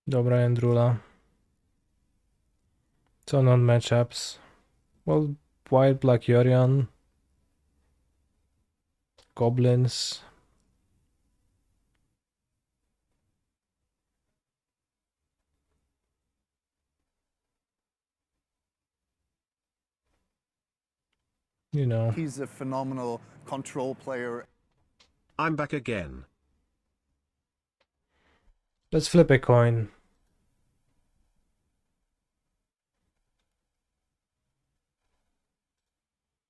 Speaker 1: Dobra Jędrula. So non-matchups. Well, white, black Yorion. Goblins. You know.
Speaker 2: He's a phenomenal control player.
Speaker 3: I'm back again.
Speaker 1: Let's flip a coin.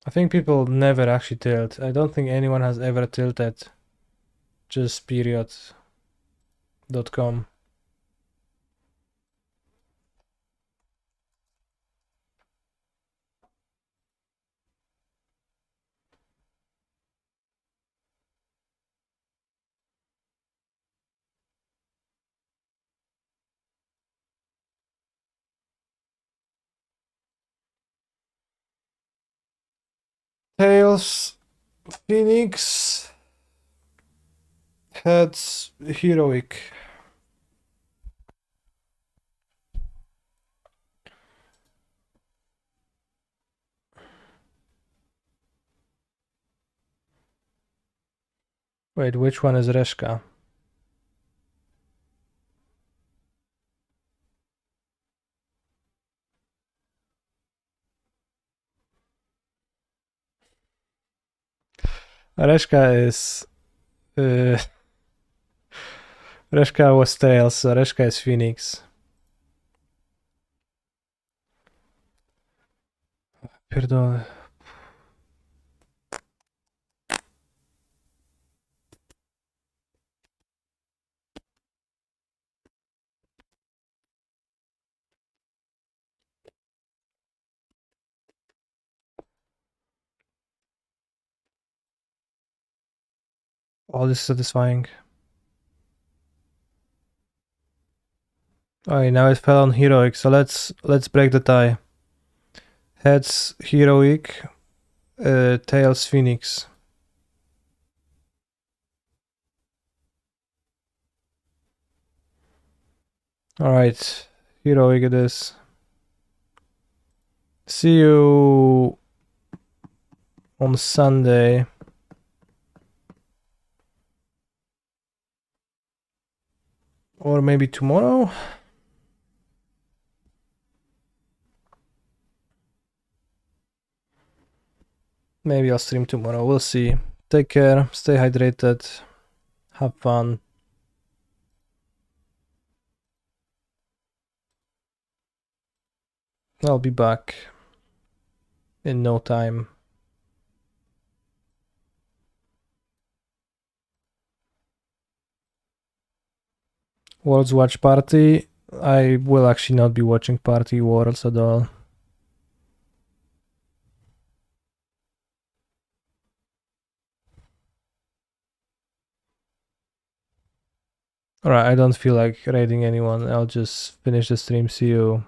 Speaker 1: I think people never actually tilt. I don't think anyone has ever tilted. Just period.com. Tails, Phoenix, heads, heroic. Wait, which one is Reshka? Reshka is... Reshka was Tails, so Reshka is Phoenix. Pierdolę. Oh, this is satisfying. Alright, now it fell on heroic, so let's break the tie. Heads heroic, tails Phoenix. Alright, heroic it is. See you on Sunday. Or maybe tomorrow? Maybe I'll stream tomorrow, we'll see. Take care, stay hydrated, have fun. I'll be back in no time. Worlds Watch Party. I will actually not be watching Party Worlds at all. Alright, I don't feel like raiding anyone. I'll just finish the stream. See you